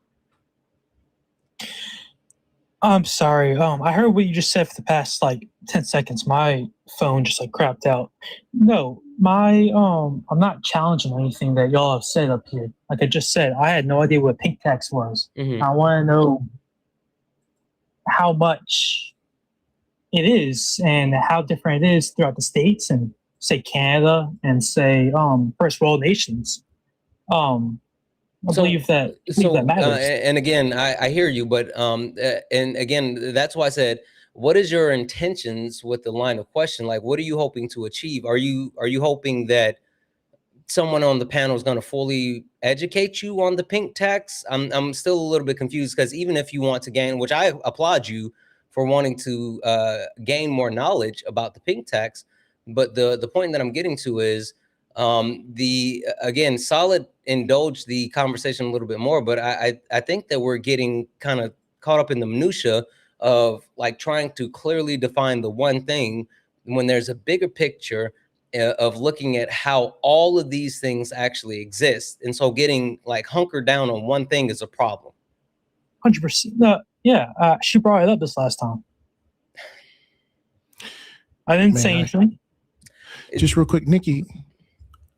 Speaker 5: I'm sorry. I heard what you just said for the past like 10 seconds. My phone just like crapped out. No, I'm not challenging anything that y'all have said up here. Like I just said, I had no idea what pink tax was.
Speaker 1: Mhm.
Speaker 5: I want to know how much it is and how different it is throughout the states and say Canada and say first world nations. I believe that matters.
Speaker 1: And again, I hear you, but and again, that's why I said, what is your intentions with the line of question? Like, what are you hoping to achieve? Are you hoping that someone on the panel is going to fully educate you on the pink tax? I'm still a little bit confused, because even if you want to gain, which I applaud you for wanting to gain more knowledge about the pink tax, but the point that I'm getting to is again, Solid indulge the conversation a little bit more, but I think that we're getting kind of caught up in the minutia of like trying to clearly define the one thing when there's a bigger picture of looking at how all of these things actually exist. And so getting like hunkered down on one thing is a problem.
Speaker 5: 100%. Yeah, she brought it up this last time. I didn't say anything.
Speaker 3: Just real quick, Nikki,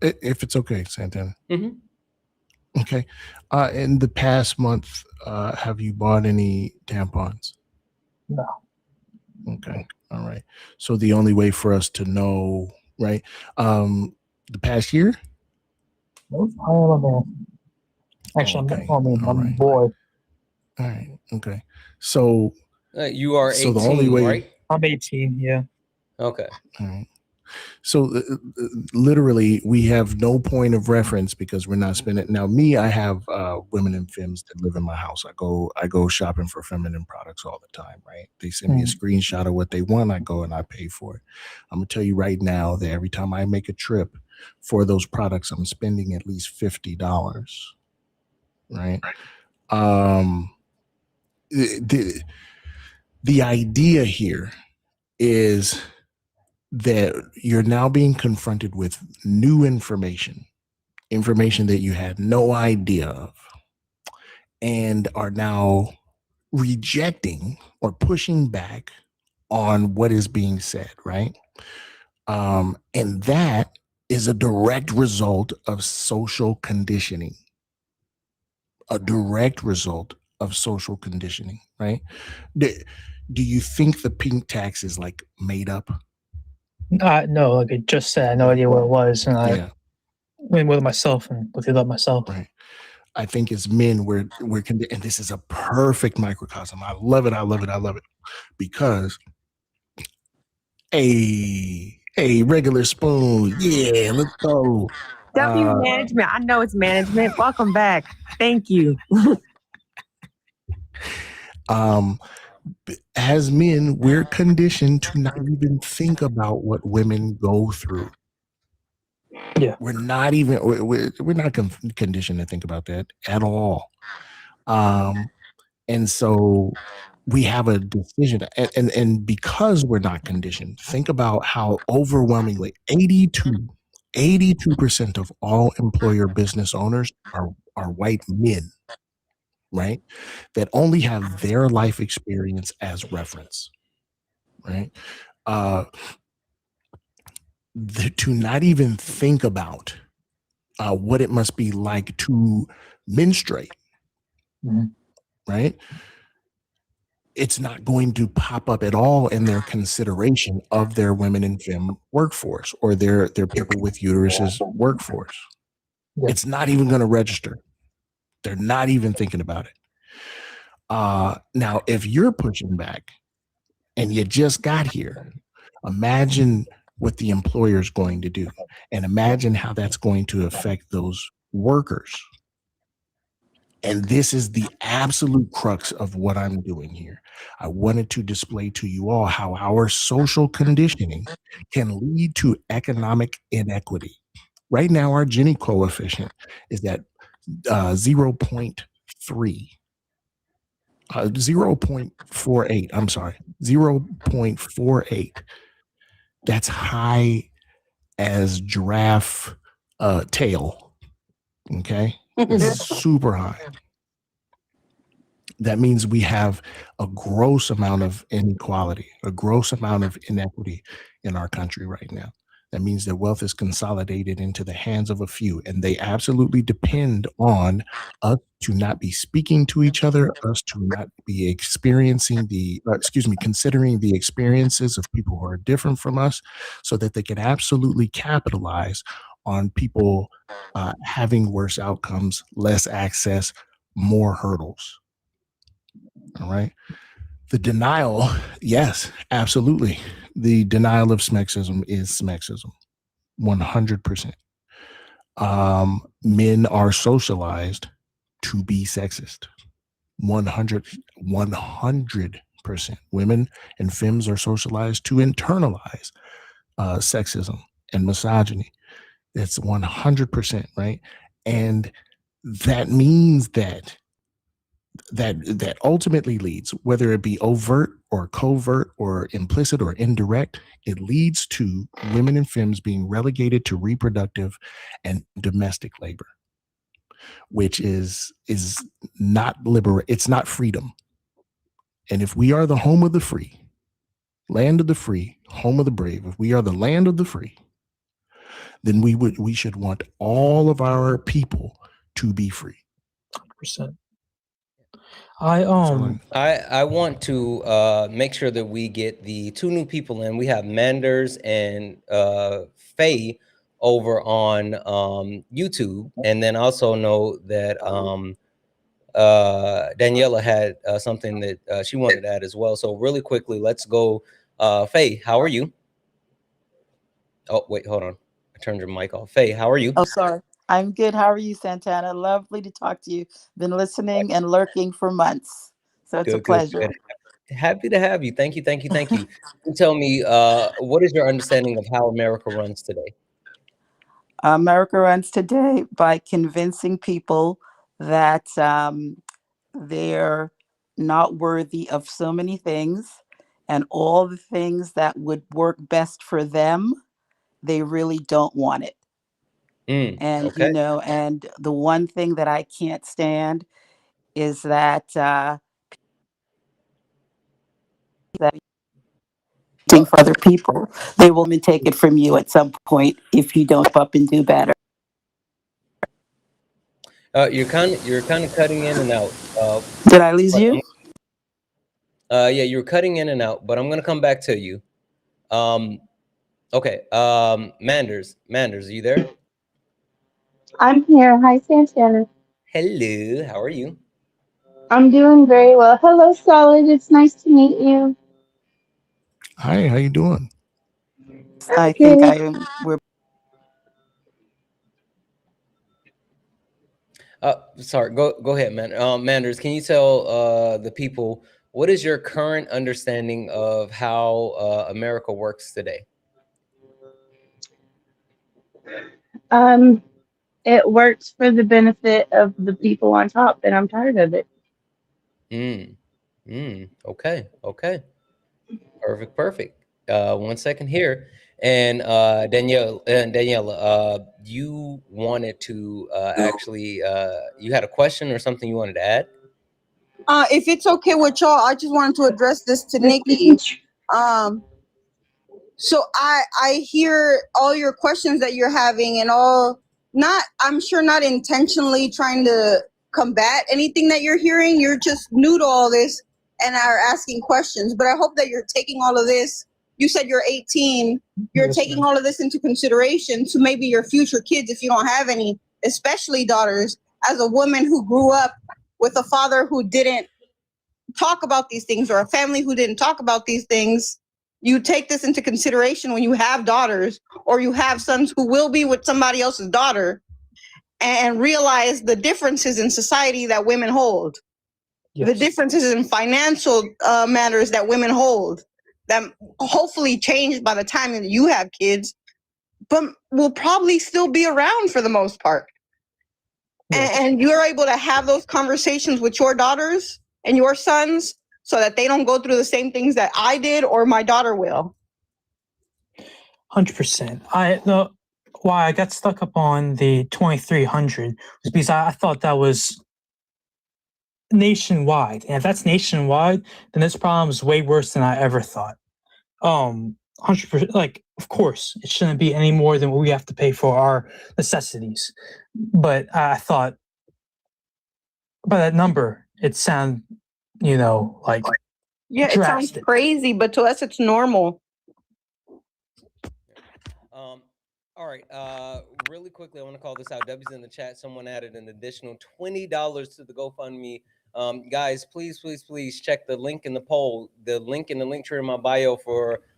Speaker 3: if it's okay, Santana.
Speaker 1: Mm-hmm.
Speaker 3: Okay. In the past month, have you bought any tampons?
Speaker 5: No.
Speaker 3: Okay. All right. So the only way for us to know, right? The past year?
Speaker 5: Nope. I am a man. Actually,
Speaker 3: okay.
Speaker 5: I'm a boy.
Speaker 3: All right. Okay. So
Speaker 1: you are 18,
Speaker 3: the only way,
Speaker 1: right?
Speaker 5: I'm 18. Yeah.
Speaker 1: Okay.
Speaker 3: All right. So literally, we have no point of reference because we're not spending. Now, me, I have women and femmes that live in my house. I go shopping for feminine products all the time, right? They send me a screenshot of what they want. I go and I pay for it. I'm gonna tell you right now that every time I make a trip for those products, I'm spending at least $50, right? The idea here is that you're now being confronted with new information that you had no idea of, and are now rejecting or pushing back on what is being said, right? And that is a direct result of social conditioning. A direct result of social conditioning, right? Do you think the pink tax is like made up?
Speaker 5: No, like I just said, I had no idea what it was, and I went with myself and looked it up myself.
Speaker 3: Right. I think as men, we're and this is a perfect microcosm. I love it because a regular spoon, yeah, let's go.
Speaker 6: Management. I know it's management. Welcome back. Thank you.
Speaker 3: As men, we're conditioned to not even think about what women go through.
Speaker 5: Yeah,
Speaker 3: we're not conditioned to think about that at all. And so we have a decision, and because we're not conditioned, think about how overwhelmingly 82% of all employer business owners are white men, right? That only have their life experience as reference, right? To not even think about what it must be like to menstruate, right? It's not going to pop up at all in their consideration of their women and femme workforce or their people with uteruses workforce. Yeah. It's not even going to register. They're not even thinking about it. Now, if you're pushing back and you just got here, imagine what the employer is going to do, and imagine how that's going to affect those workers. And this is the absolute crux of what I'm doing here. I wanted to display to you all how our social conditioning can lead to economic inequity. Right now, our Gini coefficient is at 0.3. 0.48. I'm sorry, 0.48. That's high as giraffe tail. Okay, it's super high. That means we have a gross amount of inequality, a gross amount of inequity in our country right now. That means that wealth is consolidated into the hands of a few, and they absolutely depend on us to not be speaking to each other, us to not be experiencing considering the experiences of people who are different from us, so that they can absolutely capitalize on people having worse outcomes, less access, more hurdles. All right. The denial, yes, absolutely. The denial of smexism is smexism, 100%. Men are socialized to be sexist, 100%. Women and femmes are socialized to internalize sexism and misogyny. That's 100%, right? And that means that ultimately leads, whether it be overt or covert or implicit or indirect, it leads to women and femmes being relegated to reproductive and domestic labor, which is not it's not freedom. And if we are the home of the free, land of the free, home of the brave, if we are the land of the free, then we should want all of our people to be free.
Speaker 5: 100%.
Speaker 1: I want to make sure that we get the two new people in. We have Manders and Faye over on YouTube, and then also know that Daniela had something that she wanted to add as well. So really quickly, let's go. Faye, how are you? Oh, wait, hold on. I turned your mic off. Faye, how are you?
Speaker 10: Oh, sorry. I'm good. How are you, Santana? Lovely to talk to you. Been listening and lurking for months. So it's a pleasure.
Speaker 1: Good. Happy to have you. Thank you. You tell me, what is your understanding of how America runs today?
Speaker 10: America runs today by convincing people that they're not worthy of so many things, and all the things that would work best for them, they really don't want it. And,
Speaker 1: okay.
Speaker 10: And the one thing that I can't stand is that for other people, they will take it from you at some point if you don't up and do better.
Speaker 1: You're kind of cutting in and out.
Speaker 10: Did I lose you?
Speaker 1: Yeah, you're cutting in and out, but I'm gonna come back to you. Okay. Manders, are you there?
Speaker 11: I'm here. Hi, Santana.
Speaker 1: Hello. How are you?
Speaker 11: I'm doing very well. Hello, Solid. It's nice to meet you.
Speaker 3: Hi, how you doing?
Speaker 10: I think we're.
Speaker 1: Sorry. Go ahead, man. Manders, can you tell the people what is your current understanding of how America works today?
Speaker 11: It works for the benefit of the people on top, and I'm tired of it.
Speaker 1: Okay. Perfect. 1 second here. And Daniela, you wanted to actually you had a question or something you wanted to add?
Speaker 9: If it's okay with y'all, I just wanted to address this to Nikki. So I hear all your questions that you're having, and I'm sure not intentionally trying to combat anything that you're hearing. You're just new to all this and are asking questions. But I hope that you're taking all of this. You said you're 18. You're taking all of this into consideration to maybe your future kids, if you don't have any, especially daughters. As a woman who grew up with a father who didn't talk about these things, or a family who didn't talk about these things, you take this into consideration when you have daughters, or you have sons who will be with somebody else's daughter, and realize the differences in society that women hold. Yes. The differences in financial matters that women hold, that hopefully change by the time that you have kids, but will probably still be around for the most part. Yes. And you're able to have those conversations with your daughters and your sons so that they don't go through the same things that I did or my daughter will.
Speaker 5: 100%. Why I got stuck up on the 2300 was because I thought that was nationwide. And if that's nationwide, then this problem is way worse than I ever thought. 100%. Like, of course, it shouldn't be any more than what we have to pay for our necessities. But I thought by that number, it sounded, like
Speaker 9: Yeah, it sounds
Speaker 5: drastic.
Speaker 9: crazy, but to us, it's normal.
Speaker 1: All right. Really quickly, I want to call this out. W's in the chat. Someone added an additional $20 to the GoFundMe. Guys, please check the link in the poll. The link in the link tree in my bio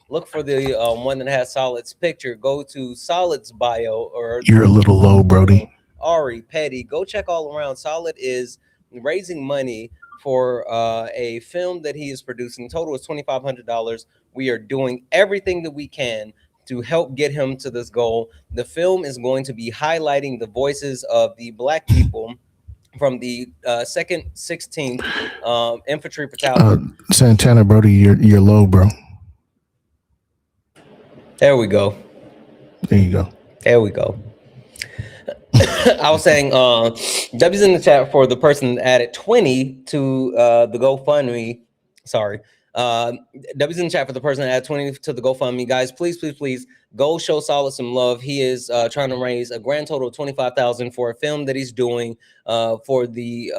Speaker 1: look for the one that has Solid's picture. Go to Solid's bio or
Speaker 3: you're a little low, Brody.
Speaker 1: Ari, Petty. Go check all around. Solid is raising money for a film that he is producing. Total is $2,500. We are doing everything that we can to help get him to this goal. The film is going to be highlighting the voices of the Black people from the 2nd 16th Infantry Battalion.
Speaker 3: Santana, Brody, you're low, bro.
Speaker 1: There we go.
Speaker 3: There you go.
Speaker 1: There we go. I was saying, W's in the chat for the person that added 20 to the GoFundMe. Sorry. W's in the chat for the person that added 20 to the GoFundMe. Guys, please go show Solid some love. He is trying to raise a grand total of $25,000 for a film that he's doing for the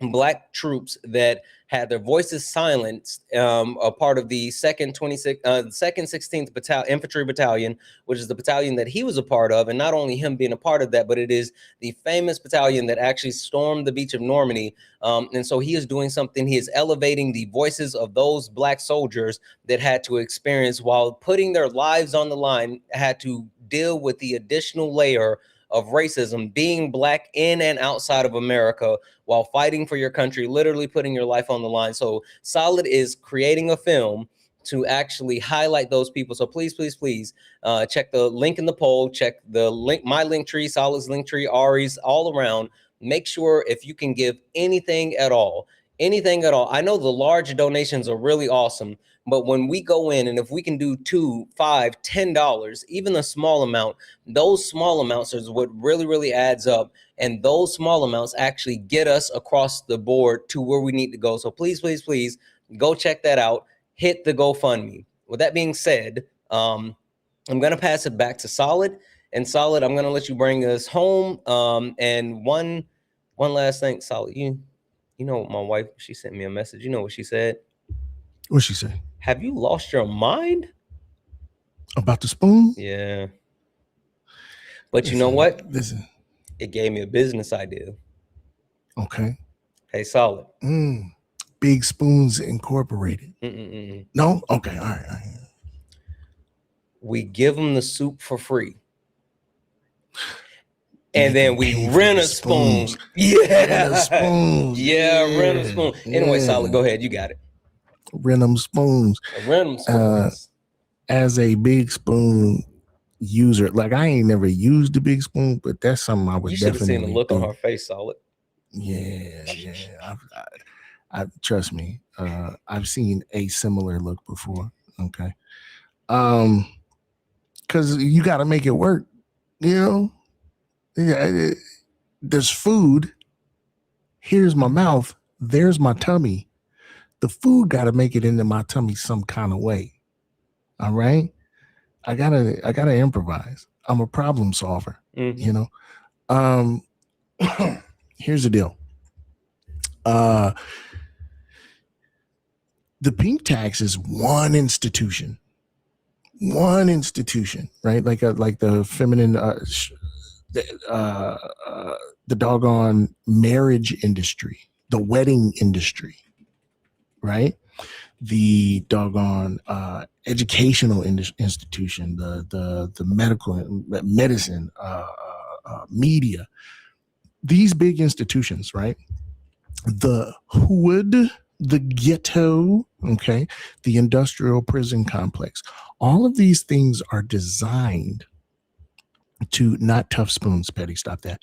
Speaker 1: Black troops that had their voices silenced, a part of the 2nd 16th Infantry Battalion, which is the battalion that he was a part of. And not only him being a part of that, but it is the famous battalion that actually stormed the beach of Normandy. And so he is doing something. He is elevating the voices of those Black soldiers that had to experience, while putting their lives on the line, had to deal with the additional layer of racism, being Black in and outside of America while fighting for your country, literally putting your life on the line. So Solid is creating a film to actually highlight those people. So please check the link in the poll, check the link, my link tree, Solid's link tree, Ari's, all around. Make sure if you can give anything at all. I know the large donations are really awesome, but when we go in and if we can do $2, $5, $10, even a small amount, those small amounts is what really adds up. And those small amounts actually get us across the board to where we need to go. So please go check that out. Hit the GoFundMe. With that being said, I'm going to pass it back to Solid. And Solid, I'm going to let you bring us home. And one last thing, Solid, you know, my wife, she sent me a message. You know what she said?
Speaker 3: What'd she say?
Speaker 1: Have you lost your mind?
Speaker 3: About the spoon?
Speaker 1: Yeah. But you know what?
Speaker 3: Listen.
Speaker 1: It gave me a business idea.
Speaker 3: Okay.
Speaker 1: Hey, Solid.
Speaker 3: Big Spoons Incorporated. No? Okay. All right.
Speaker 1: We give them the soup for free. And then we rent a spoon. Yeah. Rent a spoon. Anyway, Solid, go ahead. You got it.
Speaker 3: Rent them spoons. As a Big Spoon user, like I ain't never used the Big Spoon, but that's something I would definitely. You should have seen
Speaker 1: the look on her face, Solid.
Speaker 3: Yeah. I trust me. I've seen a similar look before. Okay. Because you got to make it work. You know. Yeah, there's food. Here's my mouth. There's my tummy. The food got to make it into my tummy some kind of way. All right. I gotta improvise. I'm a problem solver. You know. Here's the deal. The pink tax is one institution, right? Like the feminine. The doggone marriage industry, the wedding industry, right? The doggone educational institution, the medical medicine, media, these big institutions, right? The hood, the ghetto, okay, the industrial prison complex, all of these things are designed to not tough spoons, Petty, stop that.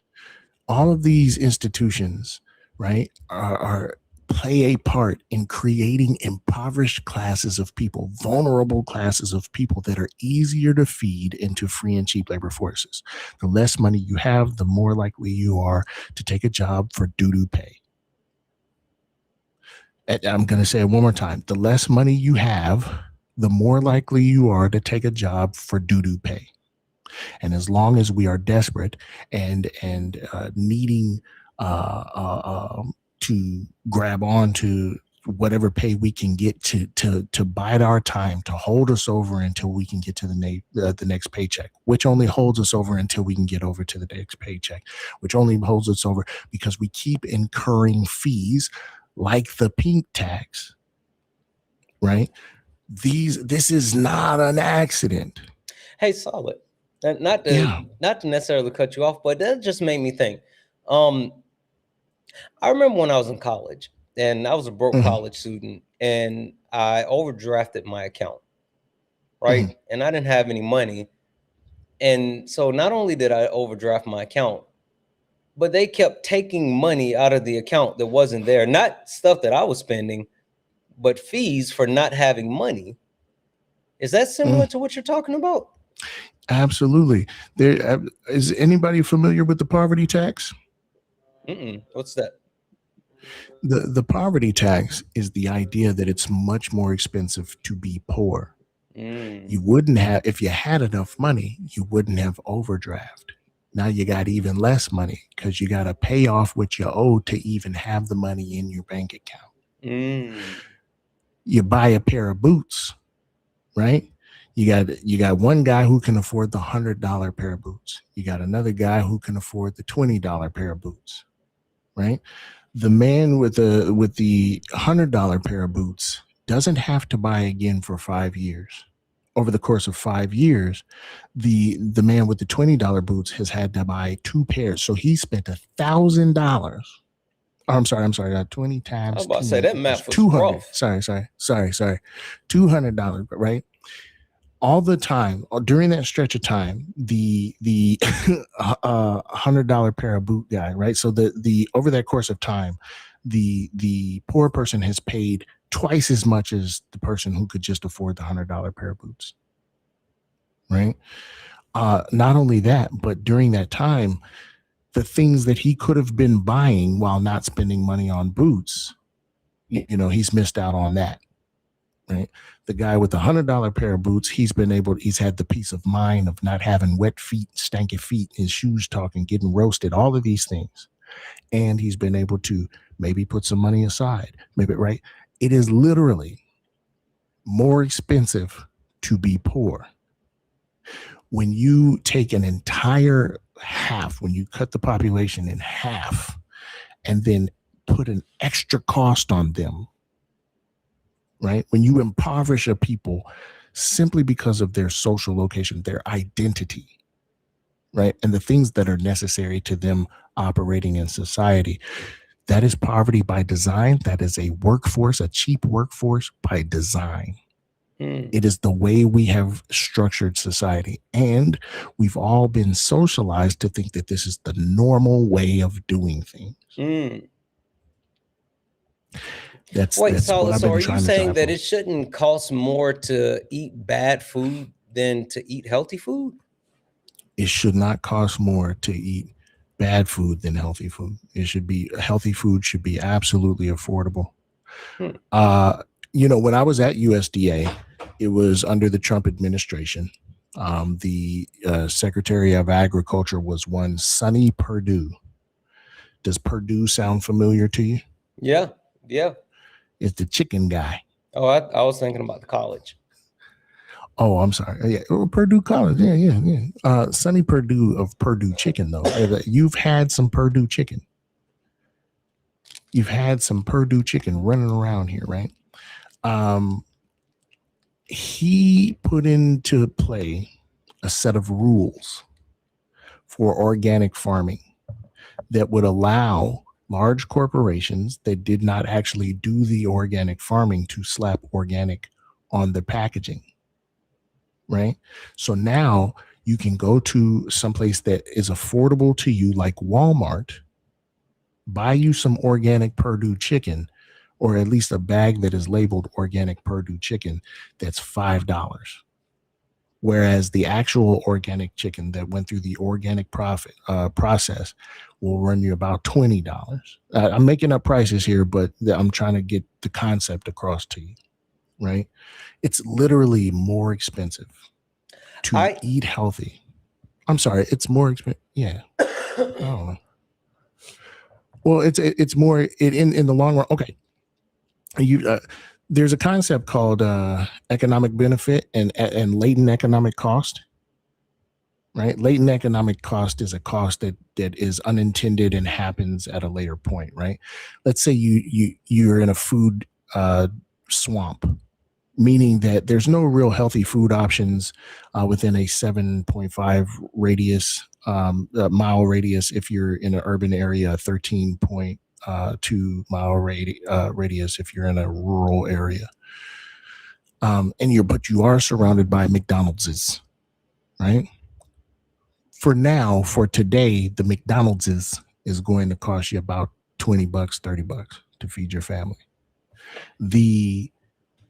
Speaker 3: All of these institutions, right, are play a part in creating impoverished classes of people, vulnerable classes of people that are easier to feed into free and cheap labor forces. The less money you have, the more likely you are to take a job for doo-doo pay. I'm going to say it one more time. The less money you have, the more likely you are to take a job for doo-doo pay. And as long as we are desperate and needing to grab on to whatever pay we can get to bide our time, to hold us over until we can get to the next paycheck, which only holds us over until we can get over to the next paycheck, which only holds us over because we keep incurring fees like the pink tax, right? This is not an accident.
Speaker 1: Hey, solid. Not to necessarily cut you off, but that just made me think. I remember when I was in college, and I was a broke college student, and I overdrafted my account, right? And I didn't have any money. And so not only did I overdraft my account, but they kept taking money out of the account that wasn't there. Not stuff that I was spending, but fees for not having money. Is that similar to what you're talking about?
Speaker 3: Absolutely. There is anybody familiar with the poverty tax?
Speaker 1: What's that?
Speaker 3: The poverty tax is the idea that it's much more expensive to be poor. You wouldn't have, if you had enough money, you wouldn't have overdraft. Now you got even less money because you got to pay off what you owe to even have the money in your bank account. You buy a pair of boots, right? You got one guy who can afford the $100 pair of boots. You got another guy who can afford the $20 pair of boots, right? The man with the $100 pair of boots doesn't have to buy again for 5 years. Over the course of 5 years, the man with the $20 boots has had to buy 2 pairs. So he spent $1,000. I'm sorry, 20 times.
Speaker 1: I was about to say that math was
Speaker 3: 200.
Speaker 1: rough.
Speaker 3: Sorry. $200, right? All the time, during that stretch of time, the $100 pair of boot guy, right? So the over that course of time, the poor person has paid twice as much as the person who could just afford the $100 pair of boots, right? Not only that, but during that time, the things that he could have been buying while not spending money on boots, he's missed out on that, right? The guy with the $100 pair of boots, he's had the peace of mind of not having wet feet, stanky feet, his shoes talking, getting roasted, all of these things. And he's been able to maybe put some money aside, right? It is literally more expensive to be poor. When you take an entire half, when you cut the population in half and then put an extra cost on them, right? When you impoverish a people simply because of their social location, their identity, right? And the things that are necessary to them operating in society, that is poverty by design. That is a workforce, a cheap workforce by design. It is the way we have structured society. And we've all been socialized to think that this is the normal way of doing things. That's what I've been
Speaker 1: so are you saying that
Speaker 3: for.
Speaker 1: it shouldn't cost more to eat bad food than to eat healthy food?
Speaker 3: It should not cost more to eat bad food than healthy food. Healthy food should be absolutely affordable. When I was at USDA, it was under the Trump administration. The Secretary of Agriculture was one Sonny Perdue. Does Perdue sound familiar to you?
Speaker 1: Yeah.
Speaker 3: It's the chicken guy.
Speaker 1: Oh, I was thinking about the college.
Speaker 3: Oh, I'm sorry. Yeah, Purdue College. Yeah. Sonny Perdue of Purdue Chicken, though. You've had some Purdue chicken. You've had some Purdue chicken running around here, right? He put into play a set of rules for organic farming that would allow large corporations that did not actually do the organic farming to slap organic on the packaging, right? So now you can go to someplace that is affordable to you, like Walmart, buy you some organic Purdue chicken, or at least a bag that is labeled organic Purdue chicken, that's $5. whereas the actual organic chicken that went through the organic process will run you about $20. I'm making up prices here, but I'm trying to get the concept across to you, right? It's literally more expensive to eat healthy. I'm sorry, it's more expensive. Yeah. I don't know. Well, it's more in the long run. Okay. There's a concept called economic benefit and latent economic cost. Right? Latent economic cost is a cost that is unintended and happens at a later point, right? Let's say you're in a food swamp, meaning that there's no real healthy food options within a 7.5 radius, mile radius. If you're in an urban area, 13.2 mile radius if you're in a rural area. But you are surrounded by McDonald's, right? For today, the McDonald's is going to cost you about $20, $30 to feed your family. The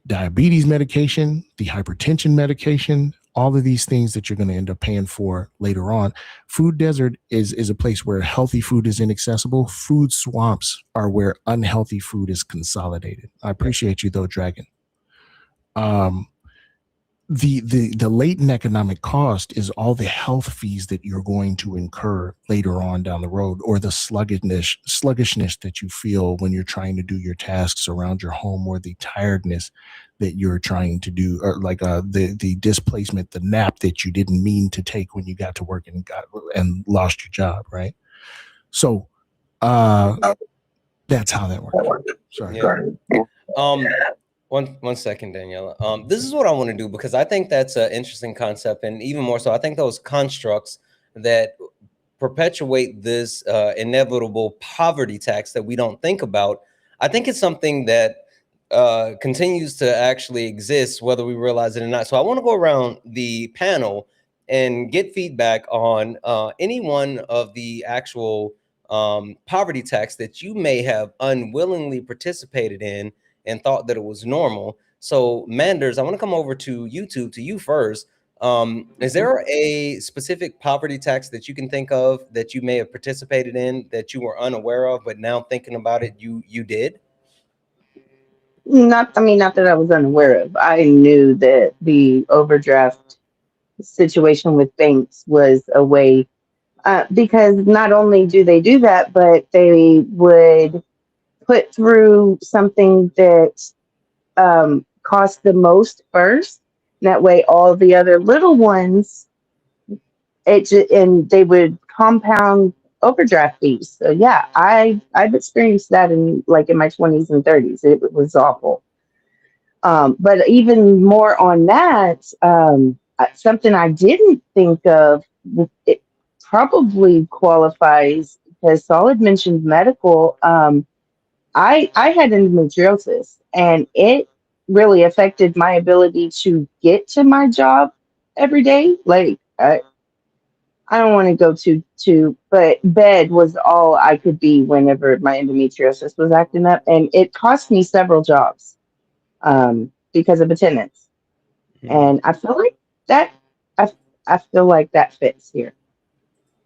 Speaker 3: diabetes medication, the hypertension medication, all of these things that you're going to end up paying for later on. Food desert is a place where healthy food is inaccessible. Food swamps are where unhealthy food is consolidated. I appreciate you though, Dragon. The latent economic cost is all the health fees that you're going to incur later on down the road, or the sluggishness that you feel when you're trying to do your tasks around your home, or the tiredness that you're trying to do, or like the displacement, the nap that you didn't mean to take when you got to work and lost your job, right? So that's how that works. Sorry.
Speaker 1: Yeah. One second, Daniela. This is what I want to do, because I think that's an interesting concept, and even more so, I think those constructs that perpetuate this inevitable poverty tax that we don't think about, I think it's something that continues to actually exist, whether we realize it or not. So I want to go around the panel and get feedback on any one of the actual poverty tax that you may have unwillingly participated in and thought that it was normal. So Manders, I want to come over to YouTube, to you first. Is there a specific poverty tax that you can think of that you may have participated in that you were unaware of, but now thinking about it, you did?
Speaker 11: Not that I was unaware of. I knew that the overdraft situation with banks was a way, because not only do they do that, but they would put through something that cost the most first. That way, all the other little ones, and they would compound overdraft fees. So yeah, I've experienced that in my 20s and 30s. It was awful. But even more on that, something I didn't think of, it probably qualifies, because Solid mentioned medical. I had endometriosis, and it really affected my ability to get to my job every day. I don't want to go but bed was all I could be whenever my endometriosis was acting up, and it cost me several jobs because of attendance. And I feel like that. I feel like that fits here.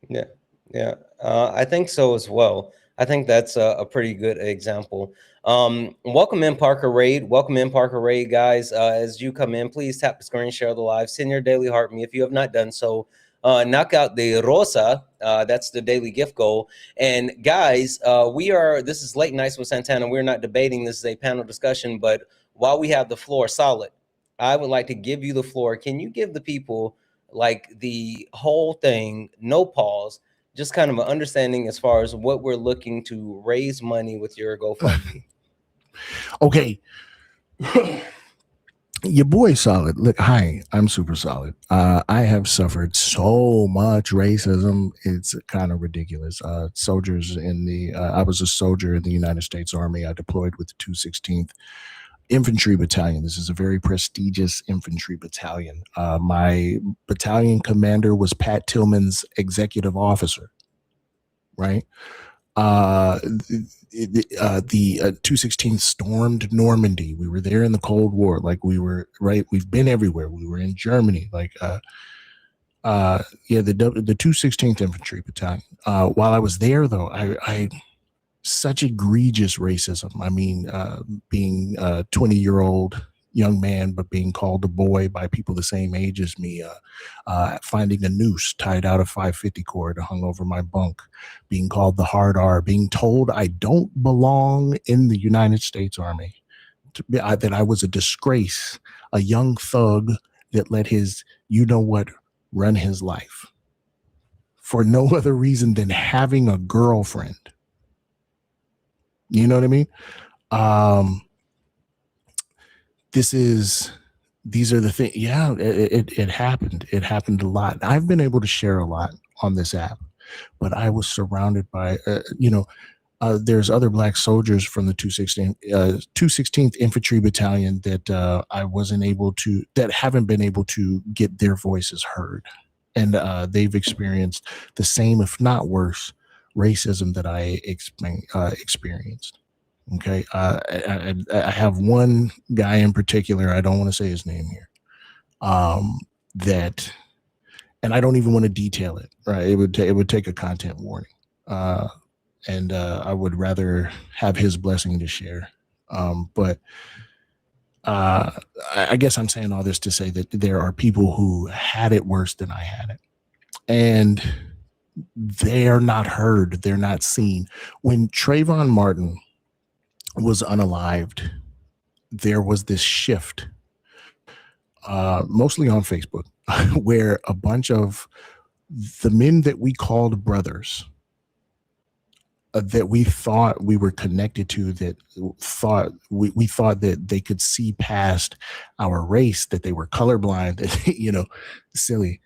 Speaker 1: Yeah, I think so as well. I think that's a pretty good example. Welcome in, Parker Raid. Welcome in, Parker Raid, guys. As you come in, please tap the screen, share the live, send your daily heart me if you have not done so. Knock out the Rosa. That's the daily gift goal. And guys, this is Late Nights with Santana. We're not debating. This is a panel discussion. But while we have the floor solid, I would like to give you the floor. Can you give the people the whole thing, no pause, just kind of an understanding as far as what we're looking to raise money with your GoFundMe?
Speaker 3: Okay. Your boy Solid. Look, hi, I'm super solid. I have suffered so much racism. It's kind of ridiculous. Soldiers I was a soldier in the United States Army. I deployed with the 216th Infantry Battalion. This is a very prestigious infantry battalion. My battalion commander was Pat Tillman's executive officer, right? The 216 stormed Normandy. We were there in the Cold War. Like we were, right. We've been everywhere. We were in Germany. Like, the 216th Infantry Battalion. While I was there, though, I such egregious racism. I mean, being a 20-year-old young man, but being called a boy by people the same age as me, finding a noose tied out of 550 cord hung over my bunk, being called the hard R, being told I don't belong in the United States Army, that I was a disgrace, a young thug that let his, run his life for no other reason than having a girlfriend. You know what I mean? These are the things. Yeah, it happened. It happened a lot. I've been able to share a lot on this app, but I was surrounded by, there's other Black soldiers from the 216th Infantry Battalion that I wasn't able to, that haven't been able to get their voices heard. And they've experienced the same, if not worse, racism that I experienced. Okay. I have one guy in particular, I don't want to say his name here, that, and I don't even want to detail it, right? It would take a content warning. And I would rather have his blessing to share. But I guess I'm saying all this to say that there are people who had it worse than I had it. And they're not heard. They're not seen. When Trayvon Martin was unalived, there was this shift, mostly on Facebook, where a bunch of the men that we called brothers, that we thought we were connected to, that thought we thought that they could see past our race, that they were colorblind, that, silly.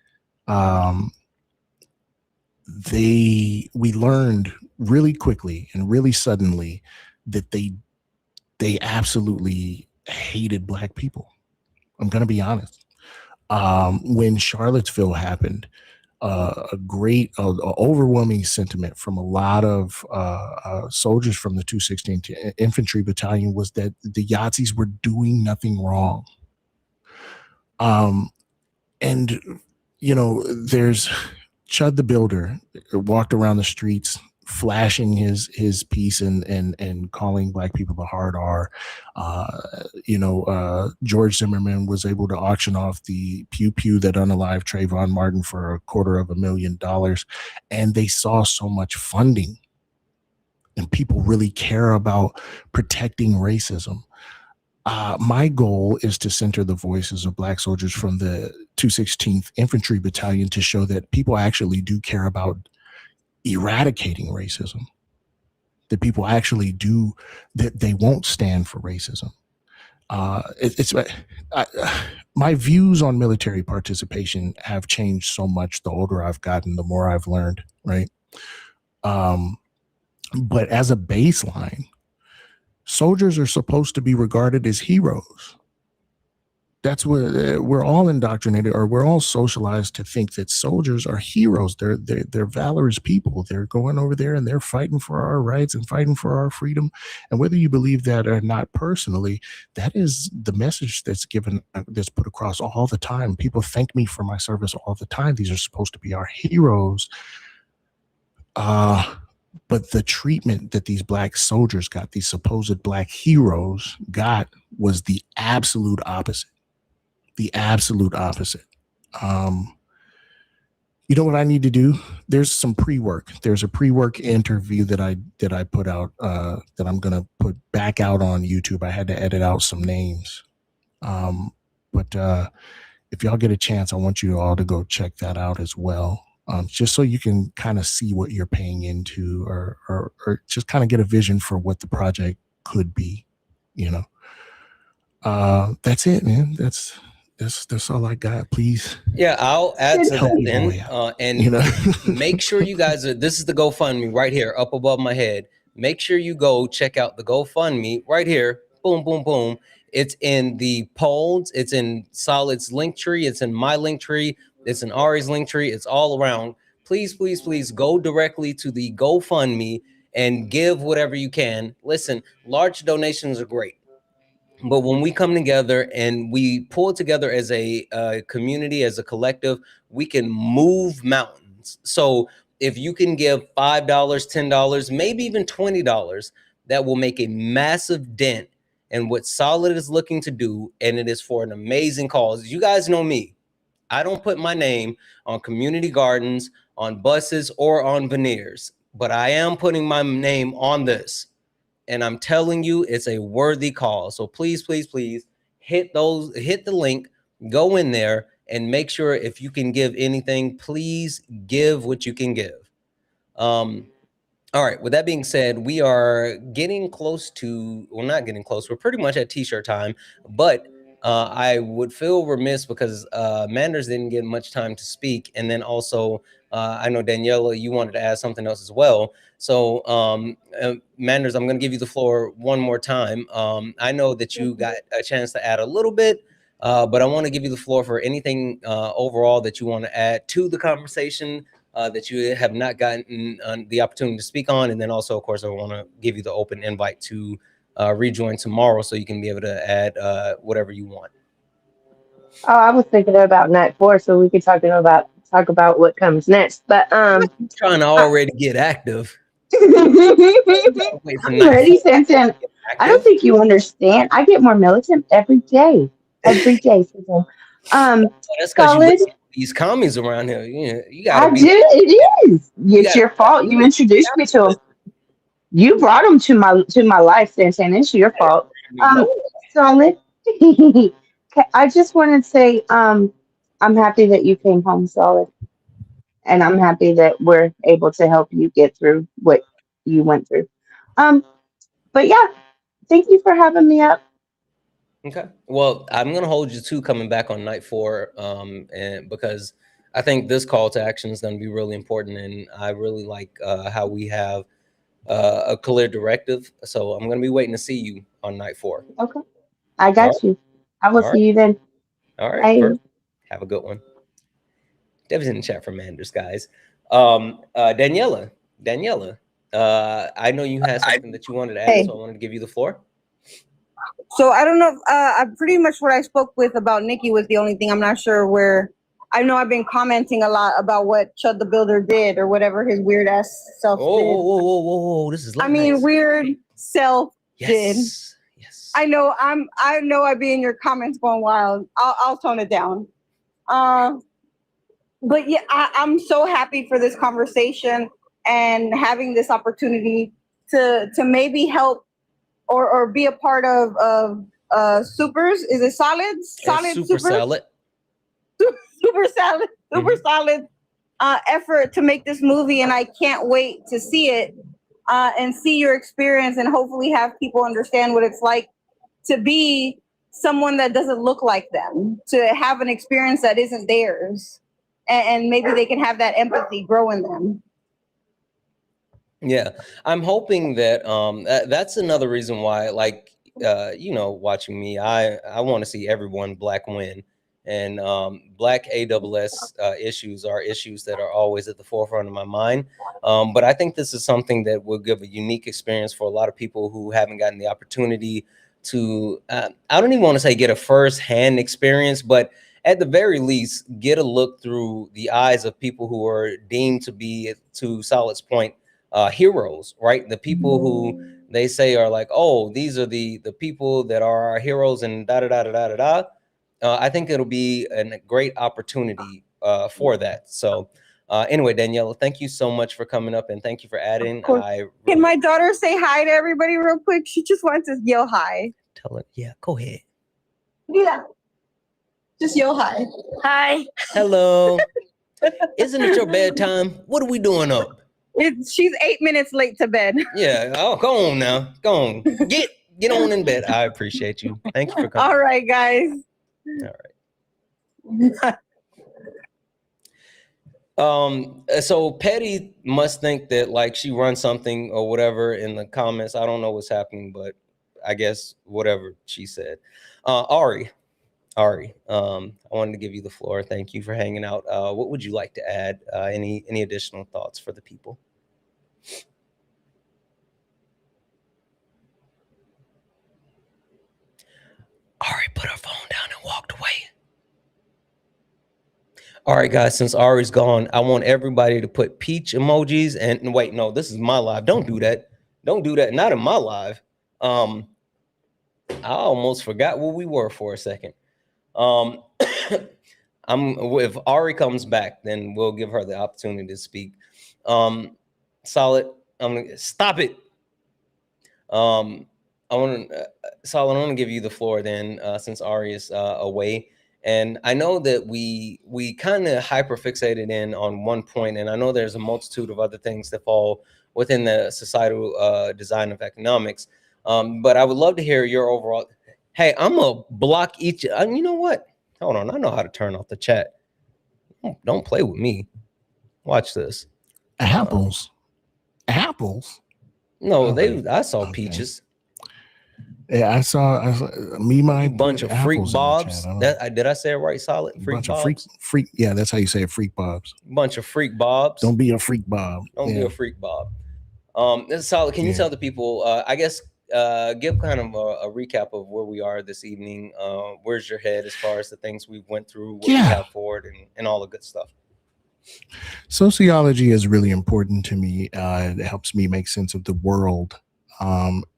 Speaker 3: We learned really quickly and really suddenly that they absolutely hated Black people. I'm going to be honest. When Charlottesville happened, a great, overwhelming sentiment from a lot of soldiers from the 216th Infantry Battalion was that the Yahtzees were doing nothing wrong. And, there's Chud the Builder walked around the streets flashing his piece and calling Black people the hard R. George Zimmerman was able to auction off the pew that unalived Trayvon Martin for $250,000, and they saw so much funding, and people really care about protecting racism. My goal is to center the voices of Black soldiers from the 216th Infantry Battalion to show that people actually do care about eradicating racism, that people actually do, that they won't stand for racism. My views on military participation have changed so much the older I've gotten, the more I've learned, right? But as a baseline, soldiers are supposed to be regarded as heroes. That's what we're all indoctrinated, or we're all socialized to think that soldiers are heroes. They're valorous people. They're going over there and they're fighting for our rights and fighting for our freedom. And whether you believe that or not personally, that is the message that's given, that's put across all the time. People thank me for my service all the time. These are supposed to be our heroes. But the treatment that these Black soldiers got, these supposed Black heroes got, was the absolute opposite. The absolute opposite. You know what I need to do? There's some pre-work. There's a pre-work interview that I put out, that I'm gonna put back out on YouTube. I had to edit out some names. But if y'all get a chance, I want you all to go check that out as well. Just so you can kind of see what you're paying into, or just kind of get a vision for what the project could be, That's it, man. That's all I got. Please.
Speaker 1: Yeah, I'll add to that then. And make sure you guys this is the GoFundMe right here up above my head. Make sure you go check out the GoFundMe right here. Boom, boom, boom. It's in the polls. It's in Solid's link tree. It's in my link tree. It's in Ari's link tree. It's all around. Please, please, please go directly to the GoFundMe and give whatever you can. Listen, large donations are great, but when we come together and we pull together as a community, as a collective, we can move mountains. So if you can give $5, $10, maybe even $20, that will make a massive dent in what Solid is looking to do, and it is for an amazing cause. You guys know me. I don't put my name on community gardens, on buses, or on veneers, but I am putting my name on this. And I'm telling you, it's a worthy cause. So please, please, please hit the link, go in there, and make sure if you can give anything, please give what you can give. All right, with that being said, we are getting close to, well, not getting close, we're pretty much at t-shirt time, but I would feel remiss because Manders didn't get much time to speak. And then also, I know Daniela, you wanted to add something else as well. So Manders, I'm gonna give you the floor one more time. I know that you got a chance to add a little bit, but I wanna give you the floor for anything overall that you wanna add to the conversation that you have not gotten the opportunity to speak on. And then also, of course, I want to give you the open invite to rejoin tomorrow so you can be able to add whatever you want.
Speaker 11: Oh, I was thinking about night 4, so we could talk about what comes next. But
Speaker 1: I'm trying to already get active.
Speaker 11: I'm ready, Santana. I don't think you understand. I get more militant every day. Every day, Santana.
Speaker 1: That's because you
Speaker 11: Solid.
Speaker 1: listen to these commies around here. You gotta
Speaker 11: I
Speaker 1: be.
Speaker 11: do. It is. It's your fault. You introduced me to them. You brought them to my life, Santana. It's your fault. Solid. I just want to say, I'm happy that you came home, Solid, and I'm happy that we're able to help you get through what you went through. But yeah, thank you for having me up.
Speaker 1: Okay. Well, I'm gonna hold you to coming back on night 4, and because I think this call to action is gonna be really important, and I really like how we have a clear directive. So I'm gonna be waiting to see you on night 4.
Speaker 11: Okay, I got you. I will see you then.
Speaker 1: All right.
Speaker 11: Bye.
Speaker 1: Perfect. Have a good one. Dev's in the chat for Manders, guys. Daniela, I know you had something that you wanted to add, so I wanted to give you the floor.
Speaker 9: So I don't know. I pretty much what I spoke with about Nikki was the only thing. I'm not sure where. I know I've been commenting a lot about what Chud the Builder did or whatever his weird ass self did.
Speaker 1: Whoa! This is.
Speaker 9: I mean, nice. Weird self did.
Speaker 1: Yes.
Speaker 9: I know. I know. I'd be in your comments going wild. I'll tone it down. But yeah, I'm so happy for this conversation and having this opportunity to maybe help or be a part of supers. Is it solids? Solid
Speaker 1: super salad.
Speaker 9: Super solid effort to make this movie, and I can't wait to see it and see your experience and hopefully have people understand what it's like to be someone that doesn't look like them, to have an experience that isn't theirs, and maybe they can have that empathy grow in them.
Speaker 1: Yeah, I'm hoping that that's another reason why, like, watching me, I want to see everyone Black win. And Black AWS issues are issues that are always at the forefront of my mind. But I think this is something that will give a unique experience for a lot of people who haven't gotten the opportunity to, I don't even want to say get a first-hand experience, but at the very least, get a look through the eyes of people who are deemed to be, to Solid's point, heroes, right? The people who they say are like, oh, these are the people that are our heroes and da-da-da-da-da-da-da. I think it'll be a great opportunity for that. So anyway, Daniela, thank you so much for coming up and thank you for adding.
Speaker 9: Can my daughter say hi to everybody real quick? She just wants to yell hi.
Speaker 1: Tell her, yeah, go ahead.
Speaker 9: Yeah. Just yell hi. Hi.
Speaker 1: Hello. Isn't it your bedtime? What are we doing up?
Speaker 9: She's 8 minutes late to bed.
Speaker 1: Yeah. Oh, go on now. Go on. Get on in bed. I appreciate you. Thank you for coming.
Speaker 9: All right, guys.
Speaker 1: All right. So Petty must think that like she runs something or whatever in the comments. I don't know what's happening, but I guess whatever she said. Ari, I wanted to give you the floor. Thank you for hanging out. What would you like to add? Any additional thoughts for the people? Ari put her phone down and walked away. All right, guys, since Ari's gone, I want everybody to put peach emojis. And wait, no, this is my live. Don't do that. Don't do that. Not in my live. I almost forgot what we were for a second. If Ari comes back, then we'll give her the opportunity to speak. Solid. I'm gonna stop it. Solid. I want to give you the floor then, since Ari is away. And I know that we kind of hyperfixated in on one point, and I know there's a multitude of other things that fall within the societal design of economics. But I would love to hear your overall. Hey, I'm gonna block each. You know what? Hold on, I know how to turn off the chat. Don't play with me. Watch this.
Speaker 3: Apples. Apples.
Speaker 1: No, I saw peaches.
Speaker 3: Yeah, I saw me my
Speaker 1: bunch of freak bobs. Did I say it right? Solid freak
Speaker 3: bunch
Speaker 1: bobs.
Speaker 3: Of freak. Yeah, that's how you say it. Freak bobs.
Speaker 1: Bunch of freak bobs.
Speaker 3: Don't be a freak bob.
Speaker 1: Don't be a freak bob. Solid. Can you tell the people? I guess give kind of a recap of where we are this evening. Where's your head as far as the things we went through, what we have forward, and all the good stuff.
Speaker 3: Sociology is really important to me. It helps me make sense of the world.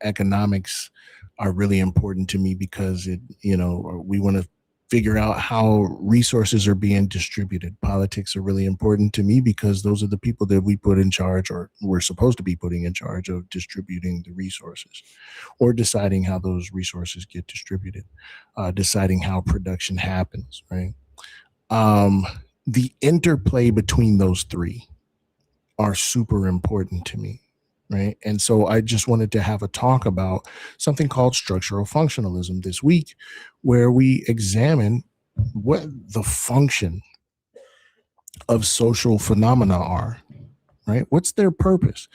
Speaker 3: Economics are really important to me because we want to figure out how resources are being distributed. Politics are really important to me because those are the people that we put in charge, or we're supposed to be putting in charge of distributing the resources, or deciding how those resources get distributed, deciding how production happens, right? The interplay between those three are super important to me. Right. And so I just wanted to have a talk about something called structural functionalism this week, where we examine what the function of social phenomena are, right? What's their purpose?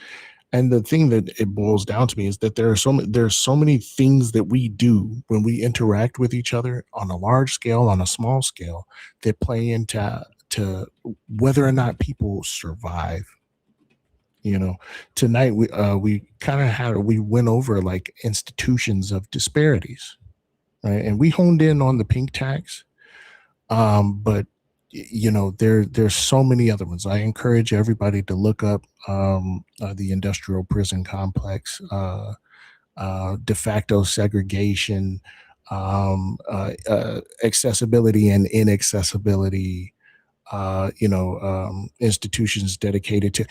Speaker 3: And the thing that it boils down to me is that there's so many things that we do when we interact with each other on a large scale, on a small scale, that play into whether or not people survive. Tonight we went over like institutions of disparities, right? And we honed in on the pink tax, but there's so many other ones. I encourage everybody to look up the industrial prison complex, de facto segregation, accessibility and inaccessibility. Institutions dedicated to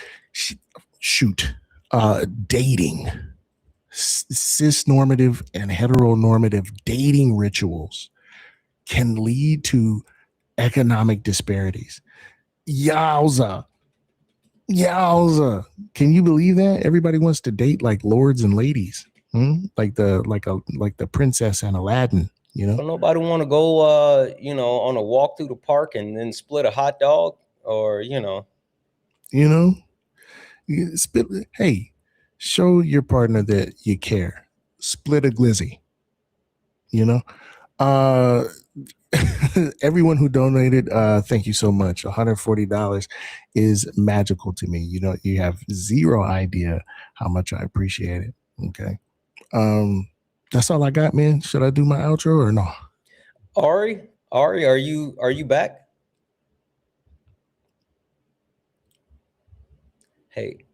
Speaker 3: dating, cis-normative and heteronormative dating rituals can lead to economic disparities. Yowza. Can you believe that? Everybody wants to date like lords and ladies, like the princess and Aladdin.
Speaker 1: But nobody want to go, on a walk through the park and then split a hot dog, or
Speaker 3: Hey, show your partner that you care. Split a glizzy. Everyone who donated, thank you so much. $140 is magical to me. You have zero idea how much I appreciate it. Okay. That's all I got, man. Should I do my outro or no?
Speaker 1: Ari, are you back? Hey,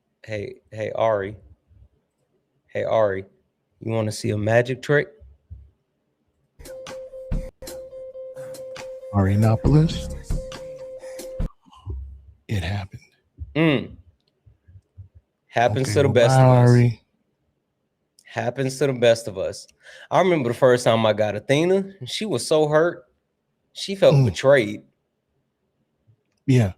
Speaker 1: Ari. Hey, Ari, you want to see a magic trick?
Speaker 3: Arinopolis. It happened.
Speaker 1: Happens to the best of us. Ari. Happens to the best of us. I remember the first time I got Athena. She was so hurt. She felt betrayed.
Speaker 3: Yeah.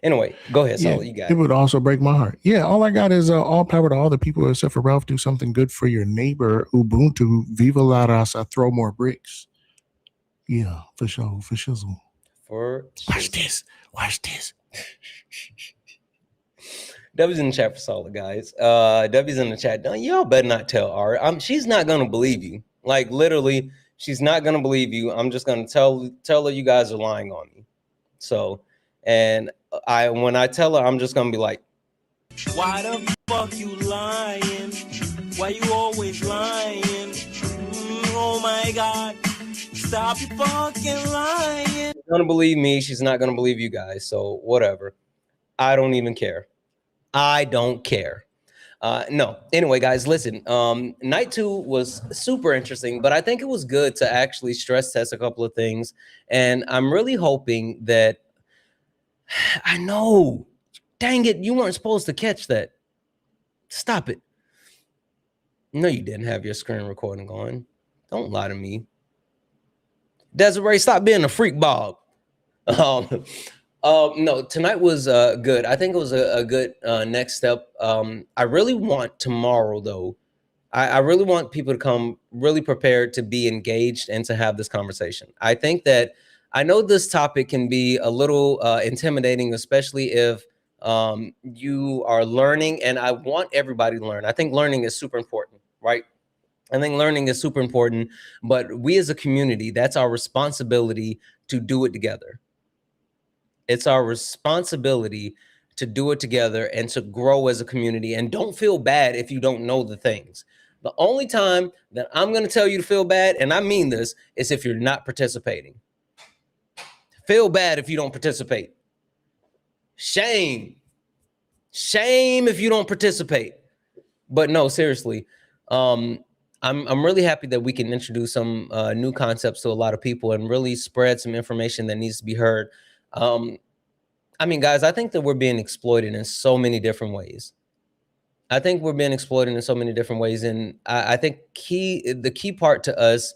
Speaker 1: Anyway, go ahead, Solid. You got it.
Speaker 3: It would also break my heart. Yeah, all I got is all power to all the people except for Ralph. Do something good for your neighbor. Ubuntu. Viva la raza. Throw more bricks. Yeah, for sure. For shizzle. Watch this.
Speaker 1: W's in the chat for Solid, guys. W's in the chat. Y'all better not tell Ari. She's not gonna believe you. Like literally, she's not gonna believe you. I'm just gonna tell her you guys are lying on me. So, and when I tell her, I'm just gonna be like,
Speaker 2: why the fuck you lying? Why you always lying? Oh my God. Stop your fucking lying.
Speaker 1: She's gonna believe me. She's not gonna believe you guys. So whatever. I don't even care. I don't care. No. Anyway, guys, listen. Night 2 was super interesting, but I think it was good to actually stress test a couple of things. And I'm really hoping that I know. Dang it, you weren't supposed to catch that. Stop it. No, you didn't have your screen recording going. Don't lie to me. Desiree, stop being a freak, Bob. No, tonight was good. I think it was a good next step. I really want tomorrow, though. I really want people to come really prepared to be engaged and to have this conversation. I think that I know this topic can be a little intimidating, especially if you are learning, and I want everybody to learn. I think learning is super important, right? I think learning is super important, but we as a community, that's our responsibility to do it together. It's our responsibility to do it together and to grow as a community. And don't feel bad if you don't know the things. The only time that I'm going to tell you to feel bad, and I mean this, is if you're not participating. Feel bad if you don't participate. Shame. Shame if you don't participate. But no, seriously, I'm really happy that we can introduce some new concepts to a lot of people and really spread some information that needs to be heard. I mean, guys, I think that we're being exploited in so many different ways. I think we're being exploited in so many different ways. And I think the key part to us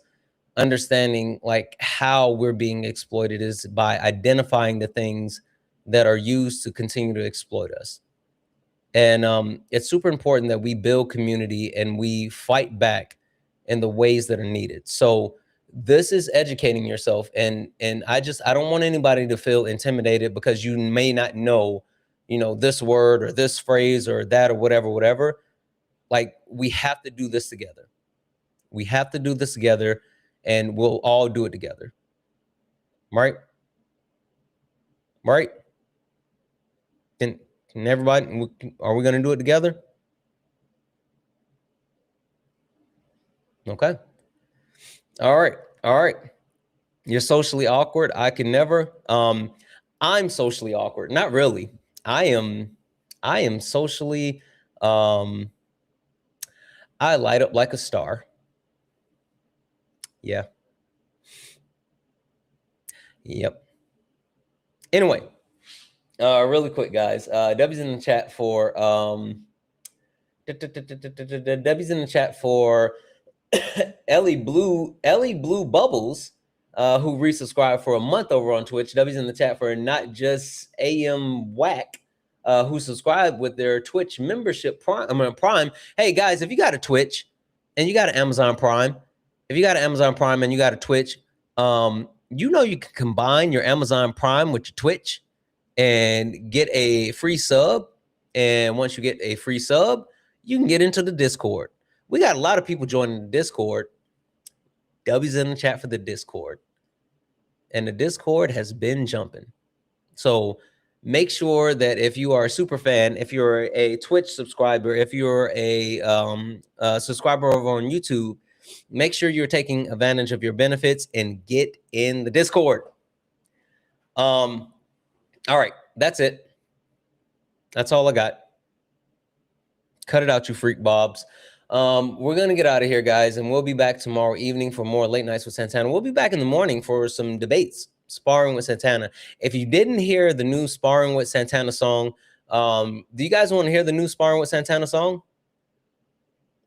Speaker 1: understanding like how we're being exploited is by identifying the things that are used to continue to exploit us. And it's super important that we build community and we fight back in the ways that are needed. So this is educating yourself. And I don't want anybody to feel intimidated because you may not know, this word or this phrase or that or whatever. Like, we have to do this together. We have to do this together, and we'll all do it together. Right? Right? Can everybody, are we going to do it together? Okay. All right. You're socially awkward. I can never. I'm socially awkward. Not really. I am socially. I light up like a star. Yeah. Yep. Anyway, really quick, guys. Debbie's in the chat for Debbie's in the chat for Ellie Blue Bubbles, who resubscribed for a month over on Twitch. W's in the chat for Not Just AM Whack, who subscribed with their Twitch membership Prime. Hey guys, if you got a Twitch and you got an Amazon Prime, and you got a Twitch, you can combine your Amazon Prime with your Twitch and get a free sub. And once you get a free sub, you can get into the Discord. We got a lot of people joining the Discord. W's in the chat for the Discord. And the Discord has been jumping. So make sure that if you are a super fan, if you're a Twitch subscriber, if you're a subscriber over on YouTube, make sure you're taking advantage of your benefits and get in the Discord. All right, that's it. That's all I got. Cut it out, you freak bobs. We're going to get out of here, guys, and we'll be back tomorrow evening for more Late Nights with Santana. We'll be back in the morning for some debates, Sparring with Santana. If you didn't hear the new Sparring with Santana song, do you guys want to hear the new Sparring with Santana song?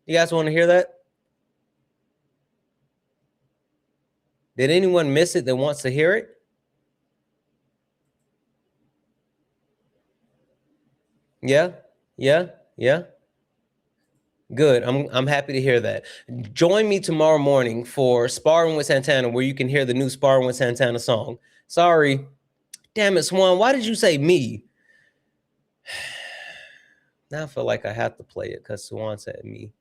Speaker 1: You guys want to hear that? Did anyone miss it that wants to hear it? Yeah. Good. I'm happy to hear that. Join me tomorrow morning for Sparring with Santana, where you can hear the new Sparring with Santana song. Sorry. Damn it, Swan. Why did you say me? Now I feel like I have to play it because Swan said me.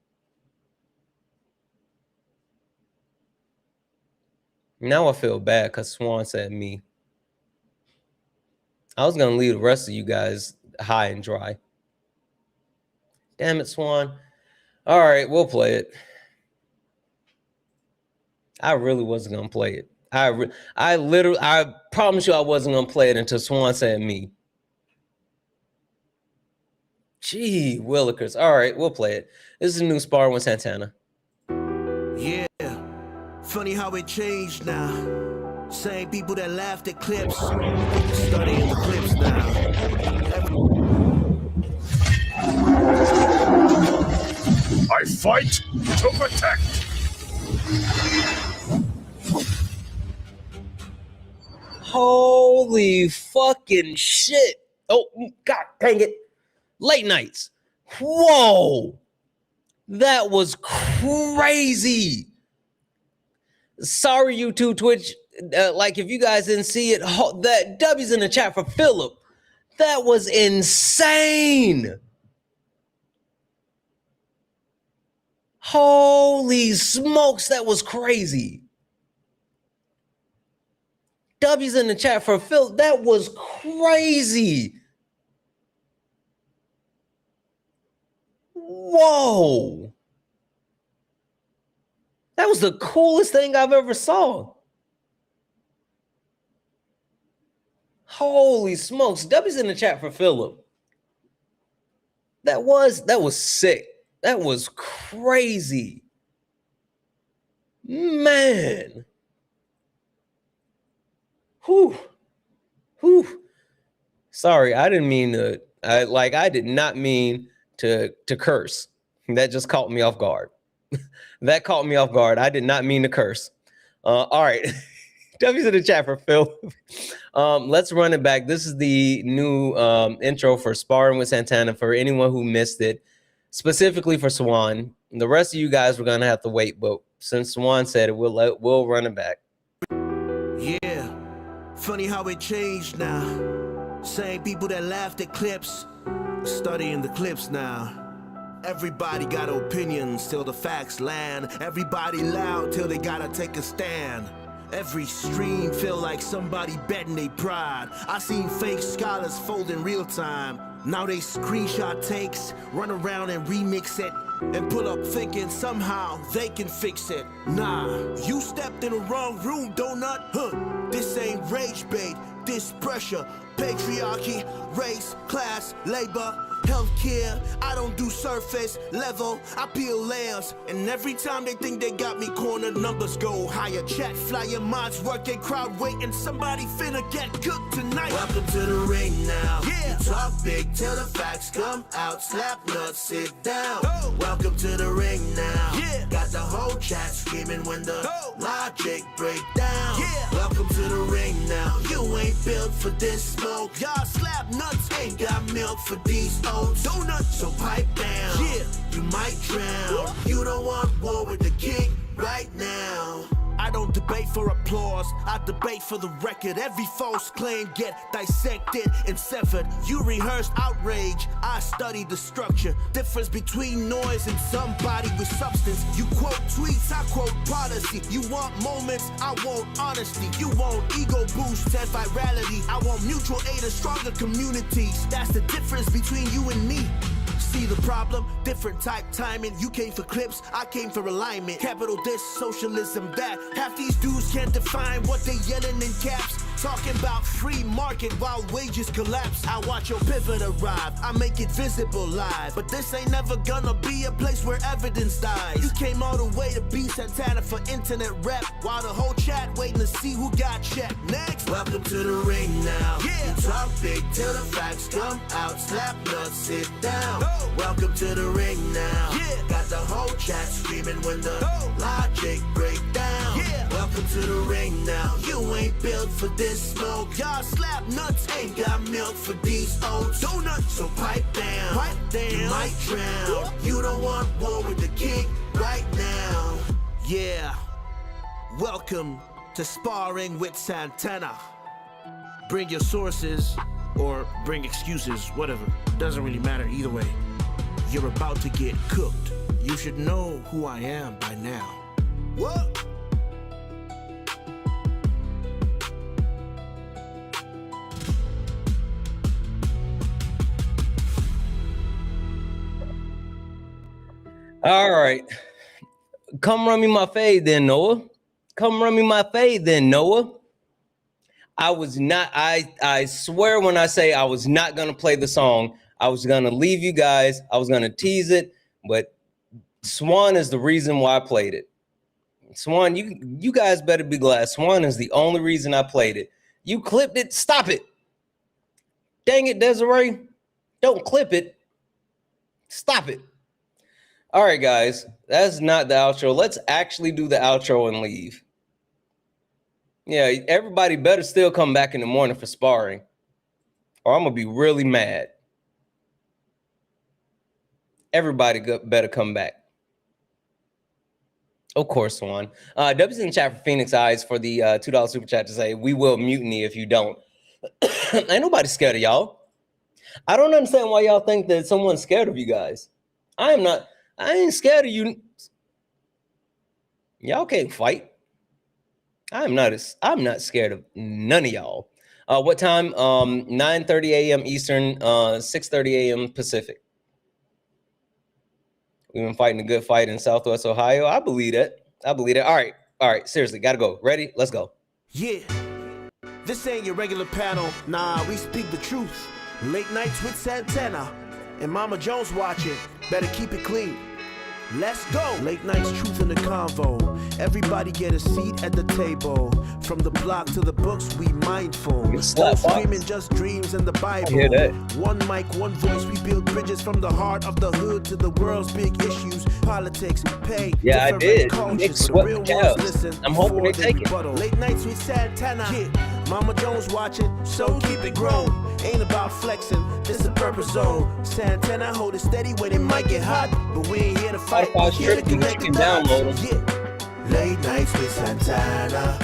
Speaker 1: Now I feel bad because Swan said me. I was going to leave the rest of you guys high and dry. Damn it, Swan. All right, we'll play it. I really wasn't gonna play it. I promise you I wasn't gonna play it until Swan said me. Gee, Willikers. All right, we'll play it. This is a new Sparring with Santana.
Speaker 2: Yeah, funny how it changed now. Same people that laughed at clips, studying the clips now.
Speaker 12: I fight to protect.
Speaker 1: Holy fucking shit. Oh, God dang it. Late nights. Whoa. That was crazy. Sorry, YouTube, Twitch. Like, if you guys didn't see it, that W's in the chat for Philip. That was insane. Holy smokes, that was crazy. W's in the chat for Phil. That was crazy. Whoa. That was the coolest thing I've ever saw. Holy smokes. W's in the chat for Philip. That was sick. That was crazy. Man. Whew. Sorry, I didn't mean to. I did not mean to curse. That just caught me off guard. That caught me off guard. I did not mean to curse. All right. W's in the chat for Phil. Let's run it back. This is the new intro for Sparring with Santana for anyone who missed it, specifically for Swan. The rest of you guys were gonna have to wait, but since Swan said it, we'll run it back.
Speaker 2: Yeah, funny how it changed now. Same people that laughed at clips, studying the clips now. Everybody got opinions till the facts land. Everybody loud till they gotta take a stand. Every stream feel like somebody betting they pride. I seen fake scholars fold in real time. Now they screenshot takes, run around and remix it, and pull up thinking somehow they can fix it. Nah, you stepped in the wrong room, donut. This ain't rage bait, this pressure. Patriarchy, race, class, labor, healthcare. I don't do surface level, I peel layers. And every time they think they got me cornered, numbers go higher. Chat flyer mods working, crowd waiting. Somebody finna get cooked tonight. Welcome to the ring now. Yeah. You talk big till the facts come out. Slap nuts, sit down. Oh. Welcome to the ring now. Yeah. Got the whole chat screaming when the logic break down. Yeah. Welcome to the ring now. You ain't built for this smoke. Y'all slap nuts, ain't got milk for these oats. Donuts, so pipe down. Yeah, you might drown. You don't want war with the king right now. I don't debate for applause, I debate for the record. Every false claim get dissected and severed. You rehearsed outrage, I studied the structure. Difference between noise and somebody with substance. You quote tweets, I quote policy. You want moments, I want honesty. You want ego boost and virality. I want mutual aid and stronger communities. That's the difference between you and me. See the problem? Different type timing. You came for clips, I came for alignment. Capital this, socialism that. Half these dudes can't define what they yelling in caps. Talking about free market while wages collapse. I watch your pivot arrive, I make it visible live. But this ain't never gonna be a place where evidence dies. You came all the way to be Santana for internet rep, while the whole chat waiting to see who got checked. Next, welcome to the ring now. Yeah. You talk big till the facts come out. Slap nuts, sit down. Oh. Welcome to the ring now. Yeah. Got the whole chat screaming when the logic break down. Yeah. Welcome to the ring now. You ain't built for this smoke. Y'all slap nuts, ain't got milk for these oats. Donuts, so pipe down. Pipe down. You might drown. You don't want war with the king right now. Yeah. Welcome to Sparring with Santana. Bring your sources or bring excuses, whatever. Doesn't really matter either way. You're about to get cooked. You should know who I am by now. What?
Speaker 1: All right. Come run me my fade then, Noah. come run me my fade then, Noah. I was not, I swear when I say I was not going to play the song, I was going to leave you guys. I was going to tease it, but Swan is the reason why I played it. Swan, you guys better be glad. Swan is the only reason I played it. You clipped it. Stop it. Dang it, Desiree. Don't clip it. Stop it. All right, guys. That's not the outro. Let's actually do the outro and leave. Yeah, everybody better still come back in the morning for sparring, or I'm going to be really mad. Everybody better come back. Of course, Swan. W's in the chat for Phoenix Eyes for the $2 super chat to say, we will mutiny if you don't. Ain't nobody scared of y'all. I don't understand why y'all think that someone's scared of you guys. I ain't scared of you. Y'all can't fight. I'm not scared of none of y'all. What time? 9:30 a.m. Eastern, 6:30 a.m. Pacific. We've been fighting a good fight in Southwest Ohio. I believe it. All right. Seriously, gotta go. Ready? Let's go.
Speaker 2: Yeah, this ain't your regular panel. Nah, we speak the truth. Late nights with Santana and Mama Jones watching. Better keep it clean. Let's go. Late nights, truth in the convo. Everybody get a seat at the table. From the block to the books, we mindful. No screaming, just dreams in the Bible.
Speaker 1: I hear that.
Speaker 2: One mic, one voice. We build bridges from the heart of the hood to the world's big issues. Politics, pay.
Speaker 1: Yeah, I did. Nick swept the cows. I'm hoping they take it.
Speaker 2: Late nights with Santana. Yeah. Mama Jones watching, so keep it grown. Ain't about flexing, this a purpose zone. Santana hold it steady when it might get hot, but we ain't here to fight.
Speaker 1: Spotify stripped you can download them.
Speaker 2: Yeah. Late nights with Santana.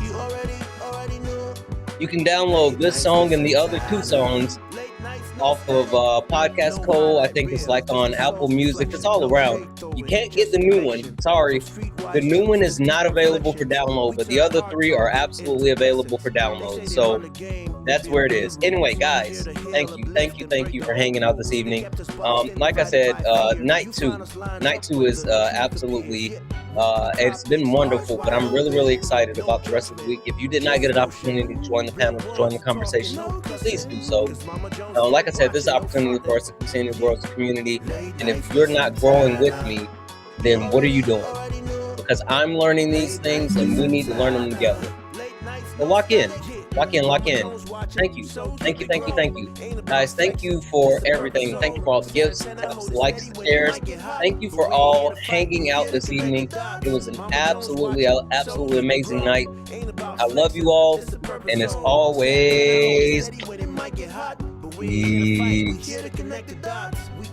Speaker 2: You already know.
Speaker 1: You can download this song and the other two songs off of Podcast Code. I think it's like on Apple Music. It's all around. You can't get the new one. Sorry. The new one is not available for download, but the other three are absolutely available for download. So that's where it is. Anyway, guys, thank you for hanging out this evening. Like I said, night two is absolutely, it's been wonderful, but I'm really excited about the rest of the week. If you did not get an opportunity to join the panel, to join the conversation, please do so. Like I said, this is an opportunity for us to continue to grow as a community. And if you're not growing with me, then what are you doing? Because I'm learning these things and we need to learn them together. So lock in. Thank you. Guys, thank you for everything. Thank you for all the gifts, taps, likes, shares. Thank you for all hanging out this evening. It was an absolutely amazing night. I love you all. And as always, peace.